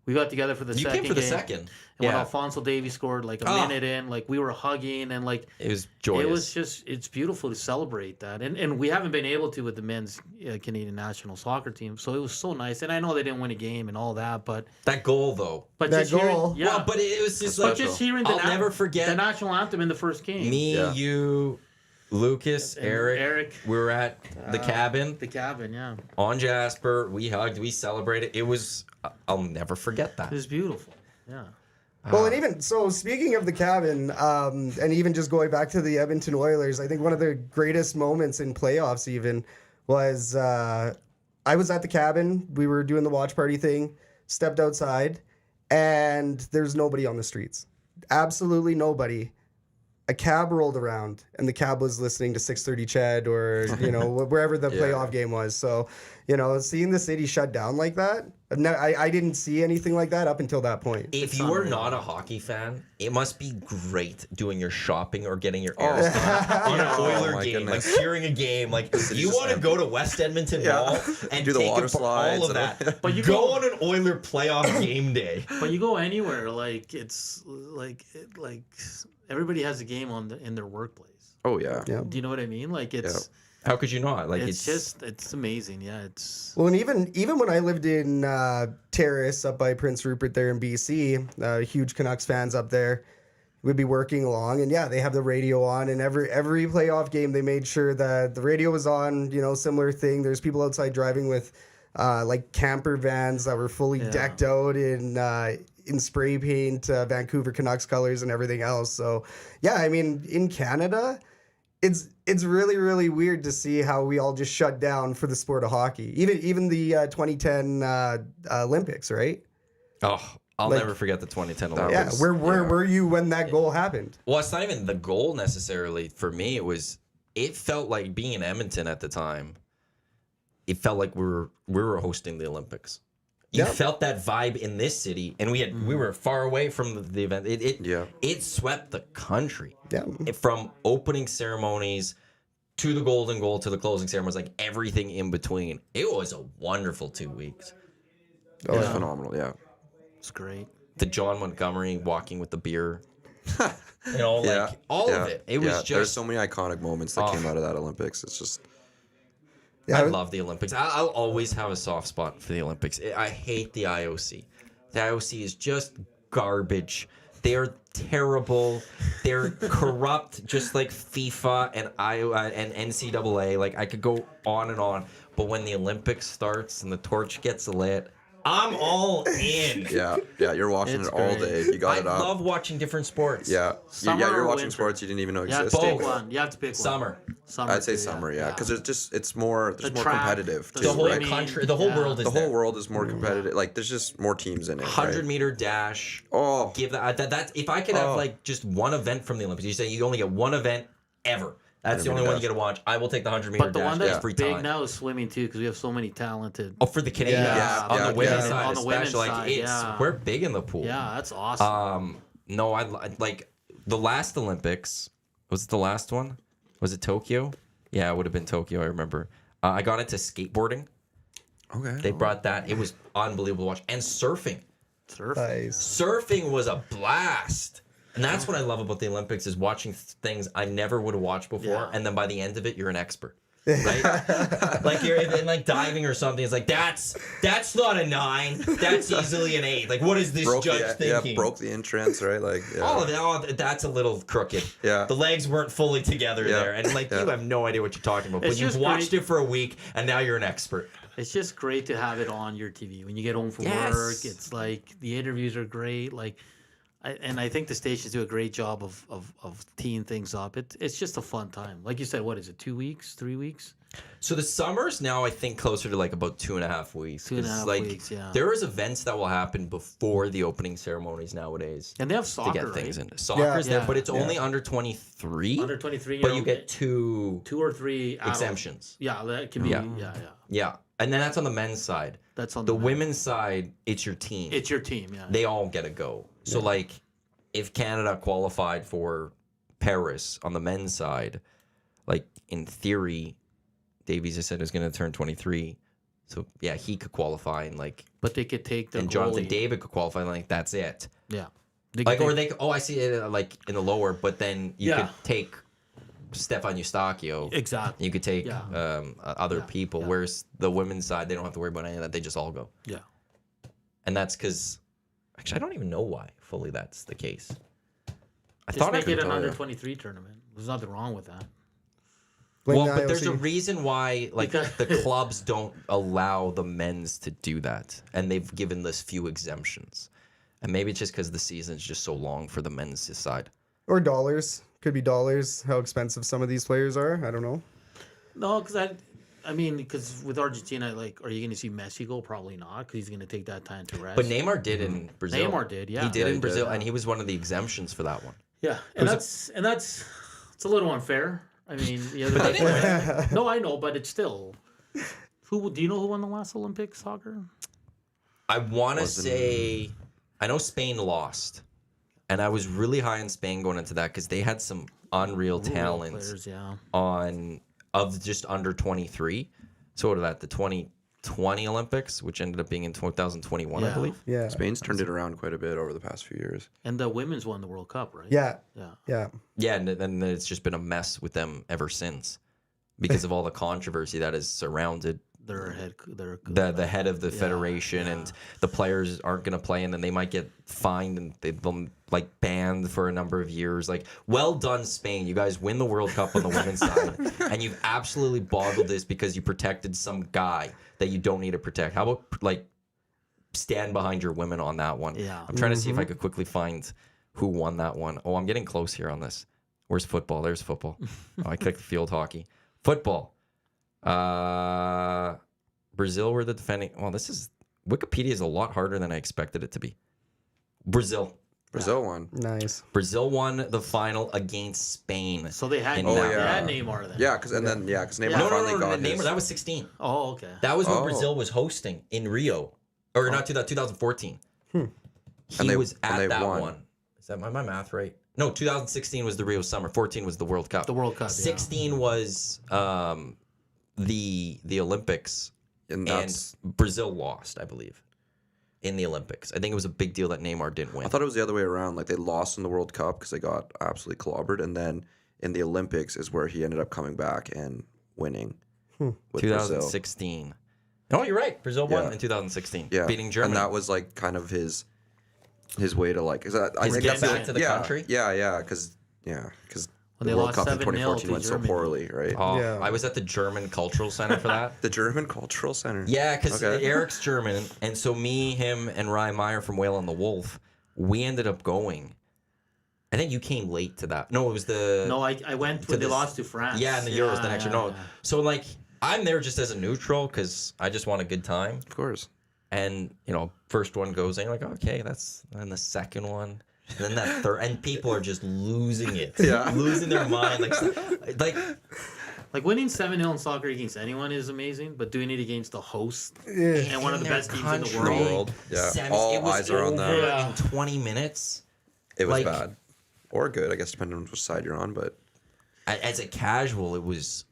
We got together for the You second came for the game. second. And when Yeah. Alfonso Davies scored like a minute in, like we were hugging and like It was joyous. it was just it's beautiful to celebrate that. And we haven't been able to with the men's Canadian national soccer team. So it was so nice. And I know they didn't win a game and all that, but that goal though. but That just hearing, goal. yeah, Well, but it was just That's like but just hearing the I'll never forget the national anthem in the first game. me, Yeah. you, Lucas, And Eric. We were at the cabin The cabin, yeah. on Jasper. We hugged. We celebrated. It was. I'll never forget that. It was beautiful. Yeah. Well, and even so, speaking of the cabin, and even just going back to the Edmonton Oilers, I think one of the greatest moments in playoffs even was I was at the cabin. We were doing the watch party thing, stepped outside, and there's nobody on the streets. Absolutely nobody. A cab rolled around, and the cab was listening to 6:30 Ched or wherever the playoff game was. So seeing the city shut down like that, I didn't see anything like that up until that point. If you are not a hockey fan, it must be great doing your shopping or getting your errands done on an Oiler my game, goodness. like cheering a game. Like you just want to go to West Edmonton Mall and Do the take water all slides of and that. But you go go- on an Oiler playoff game day. But you go anywhere, like it's like everybody has a game in their workplace. Oh yeah. Yeah. Do you know what I mean? Like it's How could you not? Like it's amazing. Yeah, it's Well, and even when I lived in Terrace up by Prince Rupert there in BC, huge Canucks fans up there, we'd be working along, and they have the radio on, and every playoff game they made sure that the radio was on. Similar thing. There's people outside driving with like camper vans that were fully decked out in spray paint, Vancouver Canucks colors and everything else. So I mean, in Canada, it's really, really weird to see how we all just shut down for the sport of hockey. Even the 2010 Olympics, right? Oh, I'll never forget the 2010 Olympics. Where were you when that goal happened? Well, it's not even the goal necessarily for me. It felt like being in Edmonton at the time. It felt like we were hosting the Olympics. You felt that vibe in this city, and we were far away from the event. It swept the country. Yeah. From opening ceremonies to the golden goal to the closing ceremonies, like everything in between. It was a wonderful 2 weeks. It was phenomenal. Yeah. it's great. The John Montgomery walking with the beer. All of it. It was just. There's so many iconic moments that came out of that Olympics. It's just. I love the Olympics. I'll always have a soft spot for the Olympics. I hate the IOC. The IOC is just garbage. They're terrible. They're corrupt, just like FIFA and NCAA. Like I could go on and on. But when the Olympics starts and the torch gets lit, I'm all in. Yeah, you're watching It's it all great. day. You got I it up. love watching different sports. Summer you're or watching winter? sports you didn't even know You have to existed. pick one. You have to pick one. Summer. I'd say too, summer, because it's more The more track, competitive the too, The whole right? country, the whole world is The there. whole world is more competitive. Like there's just more teams in it. 100-meter dash. Oh. Give that if I could have like just one event from the Olympics. You say you only get one event ever. That's the only one you get to watch. I will take the 100-meter But the dash one that's every big time. now is swimming too, because we have so many talented. Oh, for the Canadians on the women's side, On the women's especially, side, we're big in the pool. Yeah, that's awesome. No, I like the last Olympics. Was it the last one? Was it Tokyo? Yeah, it would have been Tokyo. I remember. I got into skateboarding. Okay. They brought that. It was unbelievable to watch. And surfing. Nice. Surfing was a blast. And that's what I love about the Olympics is watching things I never would have watched before, and then by the end of it, you're an expert, right? Like you're in like diving or something. It's like that's not a 9. That's easily an 8. Like what is this judge thinking? Broke the entrance, right? Like All of it. That's a little crooked. Yeah. The legs weren't fully together there, and like you have no idea what you're talking about. It's But you've just watched great. it for a week, and now you're an expert. It's just great to have it on your TV when you get home from Yes. work. It's like the interviews are great. Like, I think the stations do a great job of teeing things up. It's just a fun time. Like you said, what is it? 2 weeks? 3 weeks? So the summer's now, I think, closer to like about 2.5 weeks. 2.5 like, weeks, yeah. There is events that will happen before the opening ceremonies nowadays. And they have To soccer, get things right? in. Soccer's there, Yeah. but it's only under 23. Under 23, But you get two 2 or 3 adult- exemptions. Yeah, that can be. Yeah. Yeah. Yeah. And then that's on the men's side. That's on the the men. women's side, it's your team. It's your team. Yeah. They all get a go. So like if Canada qualified for Paris on the men's side, like in theory, Davies just said is going to turn 23. So yeah, he could qualify and like But they could take the and Jonathan goalie. David could qualify and like that's it. Yeah. Like or they could, I see it like in the lower, but then you could take Stefan Eustachio. Exactly. You could take Yeah. other people. Whereas the women's side, they don't have to worry about any of that. They just all go. Yeah. And that's because, actually, I don't even know why fully that's the case. I Just thought I make could it an tell under you. 23 tournament. There's nothing wrong with that. Blame Well, the but there's a IOC. reason why, like, the clubs don't allow the men's to do that, and they've given this few exemptions. And maybe it's just because the season's just so long for the men's side. Or dollars. Could be dollars. How expensive some of these players are. I don't know. No, because because with Argentina, like, are you going to see Messi go? Probably not, because he's going to take that time to rest. But Neymar did in Brazil. Neymar did, yeah. He did in he Brazil, did. and he was one of the exemptions for that one. Yeah, and that's it's a little unfair. I mean, yeah, But they didn't win. no, I know, but it's still Who do you know who won the last Olympic soccer? I want to say, I know Spain lost, and I was really high on Spain going into that because they had some unreal talent Players, yeah. of just under 23. So what about the 2020 Olympics, which ended up being in 2021, I Yeah. believe. Yeah. Spain's turned it around quite a bit over the past few years. And the women's won the World Cup, right? Yeah. Yeah. Yeah. Yeah, and then it's just been a mess with them ever since because of all the controversy that has surrounded Their head. the head of the federation, and the players aren't going to play, and then they might get fined and they've been like banned for a number of years. Like, well done, Spain. You guys win the World Cup on the women's side, and you've absolutely boggled this because you protected some guy that you don't need to protect. How about like stand behind your women on that one? Yeah. I'm trying to see if I could quickly find who won that one. Oh, I'm getting close here on this. Where's football? There's football. Oh, I clicked field hockey. Football. Brazil were the defending. Well, this is Wikipedia is a lot harder than I expected it to be. Brazil Won. Nice. Brazil won the final against Spain. So they had, in they that- had Neymar then. Yeah, because Neymar No, finally got Neymar. his. That was 16. Oh, okay. That was when Oh. Brazil was hosting in Rio, or not 2014. He And they- was and at they that won. one. Is that my math right? No, 2016 was the Rio Summer. 14 was the World Cup. The World Cup, yeah. 16 was the Olympics, And and that's. Brazil lost, I believe, in the Olympics. I think it was a big deal that Neymar didn't win. I thought it was the other way around. Like they lost in the World Cup because they got absolutely clobbered, and then in the Olympics is where he ended up coming back and winning with Brazil. 2016. No, you're right. Brazil won Yeah. in 2016, Yeah, beating Germany. and that was like kind of his way to like. Is that I His think get that's back to the country? Yeah, because When the they World lost Cup in 7-0 2014 to went so Germany. poorly, right? Oh, Yeah. I was at the German Cultural Center for that. The German Cultural Center. Yeah, because Okay. Eric's German, and so me, him, and Ryan Meyer from Whale on the Wolf, we ended up going. I think you came late to that. No, it was the No, I went when they this- lost to France. yeah, in the Euros the next year. No, yeah. so like I'm there just as a neutral because I just want a good time. Of course. And first one goes in, you're like, okay, that's, and the second one, and then that third, and people are just losing it, losing their mind, Like winning 7-0 in soccer against anyone is amazing, but doing it against the host and one of the their best teams in the country. world. Yeah, Semis, all it was eyes are on them. over Yeah. in 20 minutes. It was Like- bad or good, I guess, depending on which side you're on. But As a casual, it was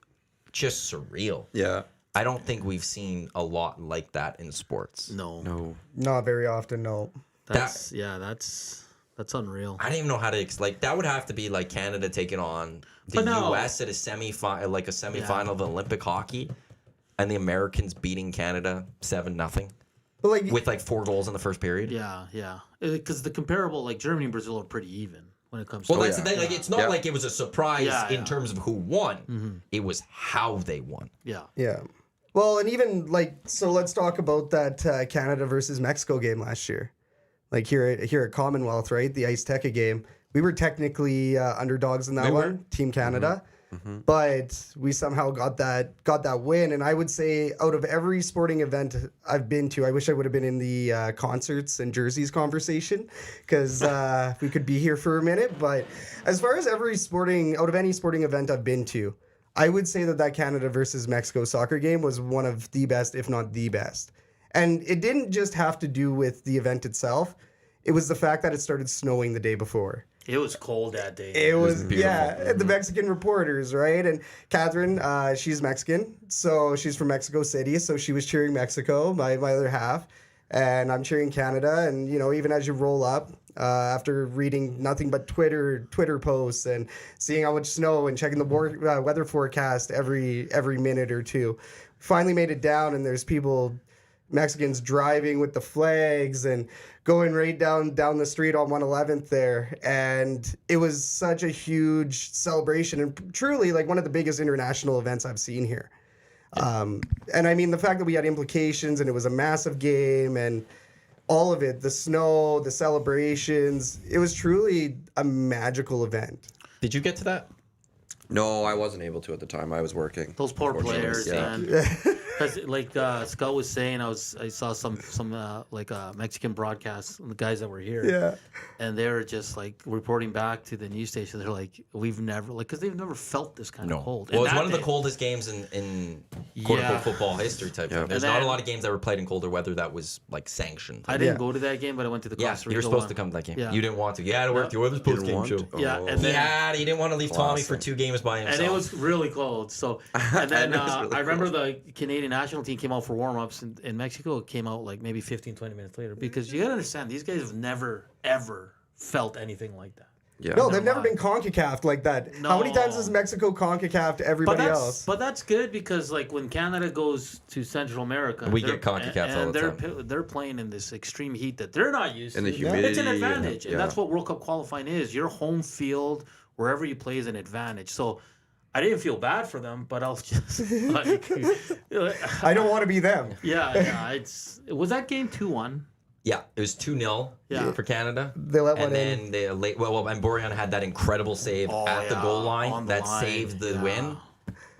just surreal. yeah, I don't think we've seen a lot like that in sports. no. Not very often, no. That's that's unreal. I don't even know how to like. That would have to be like Canada taking on the But no. U.S. at a semifinal of Olympic hockey, and the Americans beating Canada 7-0 But like, with like 4 goals in the first period. Yeah. Because the comparable, like Germany and Brazil, are pretty even when it comes Well, to that's the thing. Like, it's not Yeah. like it was a surprise Yeah, in yeah. terms of who won. It was how they won. Yeah. yeah. Well, and even like, so let's talk about that Canada versus Mexico game last year. Like here at Commonwealth, right? The Ice Teca game. We were technically underdogs in that one, Team Canada. But we somehow got that win. And I would say out of every sporting event I've been to, I wish I would have been in the concerts and jerseys conversation because we could be here for a minute. But as far as out of any sporting event I've been to, I would say that Canada versus Mexico soccer game was one of the best, if not the best. And it didn't just have to do with the event itself. It was the fact that it started snowing the day before. It was cold that day. It was beautiful. yeah, the Mexican reporters, right? And Catherine, she's Mexican, so she's from Mexico City, so she was cheering Mexico, my other half, and I'm cheering Canada. And even as you roll up, after reading nothing but Twitter posts and seeing how much snow and checking the weather forecast every minute or two, finally made it down, and there's Mexicans driving with the flags and going right down the street on 111th there. And it was such a huge celebration and truly like one of the biggest international events I've seen here. And I mean, the fact that we had implications and it was a massive game and all of it, the snow, the celebrations, it was truly a magical event. Did you get to that? No, I wasn't able to at the time. I was working. Those poor players, Yeah. man. Because like Scott was saying, I saw some Mexican broadcasts, the guys that were here, Yeah. and they were just like reporting back to the news station. They're like, we've never because they've never felt this kind of cold. Well, And it's that one of the day- coldest games in quote unquote football history type thing. There's And not a then- lot of games that were played in colder weather that was like sanctioned. I didn't Yeah. go to that game, but I went to the Yeah, Costa you were Rica supposed one. to come to that game. Yeah. You didn't want to. You had to work the Oilers post game show. Yeah, Oh. and then He didn't want to leave Tommy for 2 games by himself. and it was really cold. So, and then It was really I remember the Canadian national team came out for warm-ups in Mexico. It came out like maybe 15, 20 minutes later because you got to understand these guys have never, ever felt anything like that. Yeah. No, they've never been CONCACAF'd like that. How many times No. has Mexico CONCACAF'd But everybody that's, else? but that's good because like when Canada goes to Central America, We they're- get CONCACAF all and the they're playing in this extreme heat that they're not used And to. the humidity It's an and- advantage, and yeah. that's what World Cup qualifying is. Your home field, wherever you play, is an advantage. So I didn't feel bad for them, but I was just like, I don't want to be them. yeah. Was that game 2-1? Yeah, it was 2-0 Yeah. for Canada. They let one and then in. they and Borean had that incredible save at the goal line on the that line, saved the yeah. win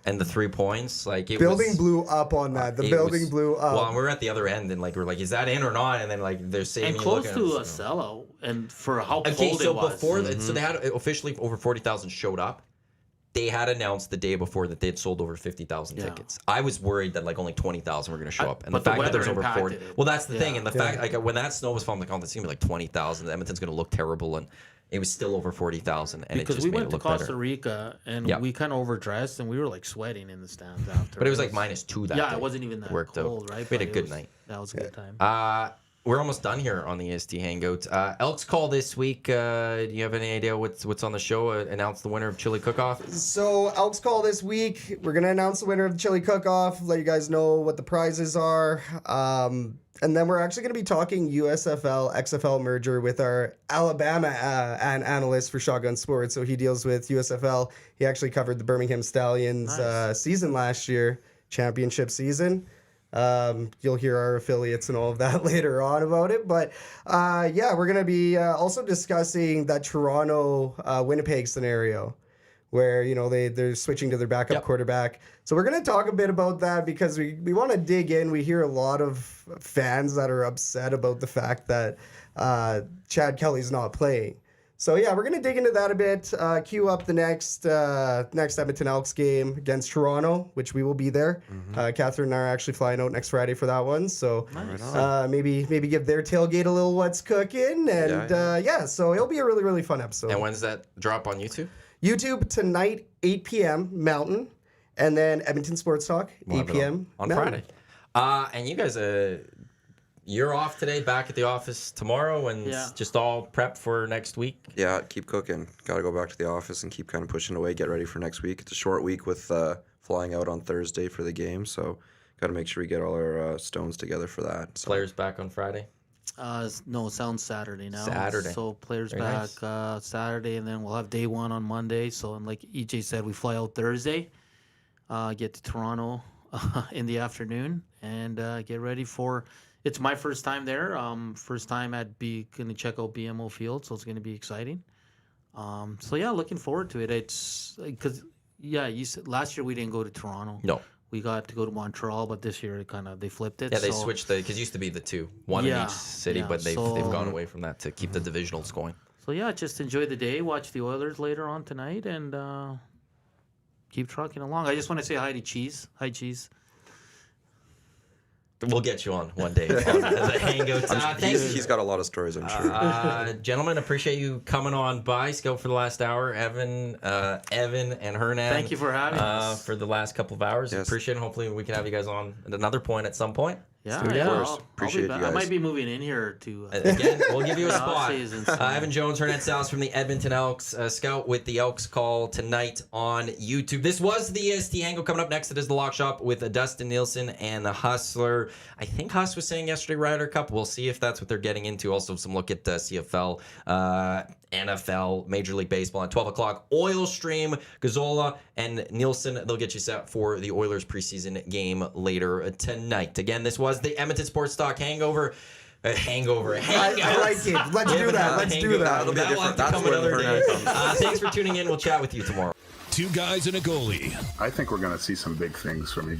and the 3 points. Like it Building was, blew up on that. The it building was- blew up. Well, and we were at the other end, and like we're like, is that in or not? And then like they're saving And you close looking to at a us, sellout, and for how Okay, cold so it was. before so they had officially over 40,000 showed up. They had announced the day before that they had sold over 50,000 Yeah. tickets. I was worried that like only 20,000 were going to show up, and but the the fact that there's weather over 40. impacted it. Well, that's the thing, Yeah. and the fact like when that snow was falling, like, oh, that's going to be like 20,000. Edmonton's going to look terrible, and it was still over 40,000, and it because just we made went it to look Costa better. Rica and Yeah. we kind of overdressed and we were like sweating in the stands after. But it was like -2 that day. Yeah, it wasn't even that Worked out. cold, right? We had a But it good was- night. That was a good time. We're almost done here on the EST Hangout. Elks Call this week. Do you have any idea what's on the show? Announce the winner of Chili Cook-Off? So Elks Call this week. We're gonna announce the winner of the Chili Cook-Off. Let you guys know what the prizes are. And then we're actually gonna be talking USFL XFL merger with our Alabama analyst for Shotgun Sports. So he deals with USFL. He actually covered the Birmingham Stallions season last year, championship season. You'll hear our affiliates and all of that later on about it. But yeah, we're going to be also discussing that Toronto Winnipeg scenario where, you know, they're switching to their backup quarterback. So we're going to talk a bit about that because we want to dig in. We hear a lot of fans that are upset about the fact that Chad Kelly's not playing. So yeah, we're gonna dig into that a bit. Queue up the next Edmonton Elks game against Toronto, which we will be there. Catherine and I are actually flying out next Friday for that one. So maybe give their tailgate a little what's cooking, and yeah, so it'll be a really fun episode. And when's that drop on YouTube? YouTube tonight, 8 p.m. Mountain, and then Edmonton Sports Talk, 8 p.m. on Mountain. Friday. And you guys, you're off today, back at the office tomorrow, and just all prepped for next week. Yeah, keep cooking. Got to go back to the office and keep kind of pushing away, get ready for next week. It's a short week with flying out on Thursday for the game, so got to make sure we get all our stones together for that. So. Players back on Friday. No, sounds Saturday now. Saturday. So players Very back nice. Saturday, and then we'll have day one on Monday. So, and like EJ said, we fly out Thursday, get to Toronto in the afternoon, and get ready for. It's my first time there. First time going to check out BMO Field, so it's going to be exciting. So yeah, looking forward to it. It's because you said last year we didn't go to Toronto. No. We got to go to Montreal, but this year they flipped it. Yeah, they so- switched because it used to be the two, one in each city, but they've gone away from that to keep the divisionals going. So yeah, just enjoy the day. Watch the Oilers later on tonight, and keep trucking along. I just want to say hi to Cheese. Hi, Cheese. We'll get you on one day on the Hangout. He's got a lot of stories, I'm sure. Gentlemen, appreciate you coming on by. Scout for the last hour. Evan, and Hernan. Thank you for having us. For the last couple of hours. Yes. Appreciate it. Hopefully we can have you guys on at another point at some point. Yeah, Of yeah. course. I'll be Appreciate back. you I guys. might be moving in here to. Again, we'll give you a spot. season, so- Evan Jones, Hernan Salas from the Edmonton Elks. Scout with the Elks Call tonight on YouTube. This was the EST Hangout. Coming up next, it is the Lock Shop with Dustin Nielsen and the Hustler. I think Huss was saying yesterday Ryder Cup. We'll see if that's what they're getting into. Also, some look at CFL, NFL, Major League Baseball at 12 o'clock. Oil Stream, Gazzola, and Nielsen. They'll get you set for the Oilers preseason game later tonight. Again, this was the Edmonton Sports Talk Hangover. Hangover. I like it. Let's do that. Let's do that. That'll be That will have different. to That's come where another the day. Hernan comes. Thanks for tuning in. We'll chat with you tomorrow. Two guys and a goalie. I think we're going to see some big things from you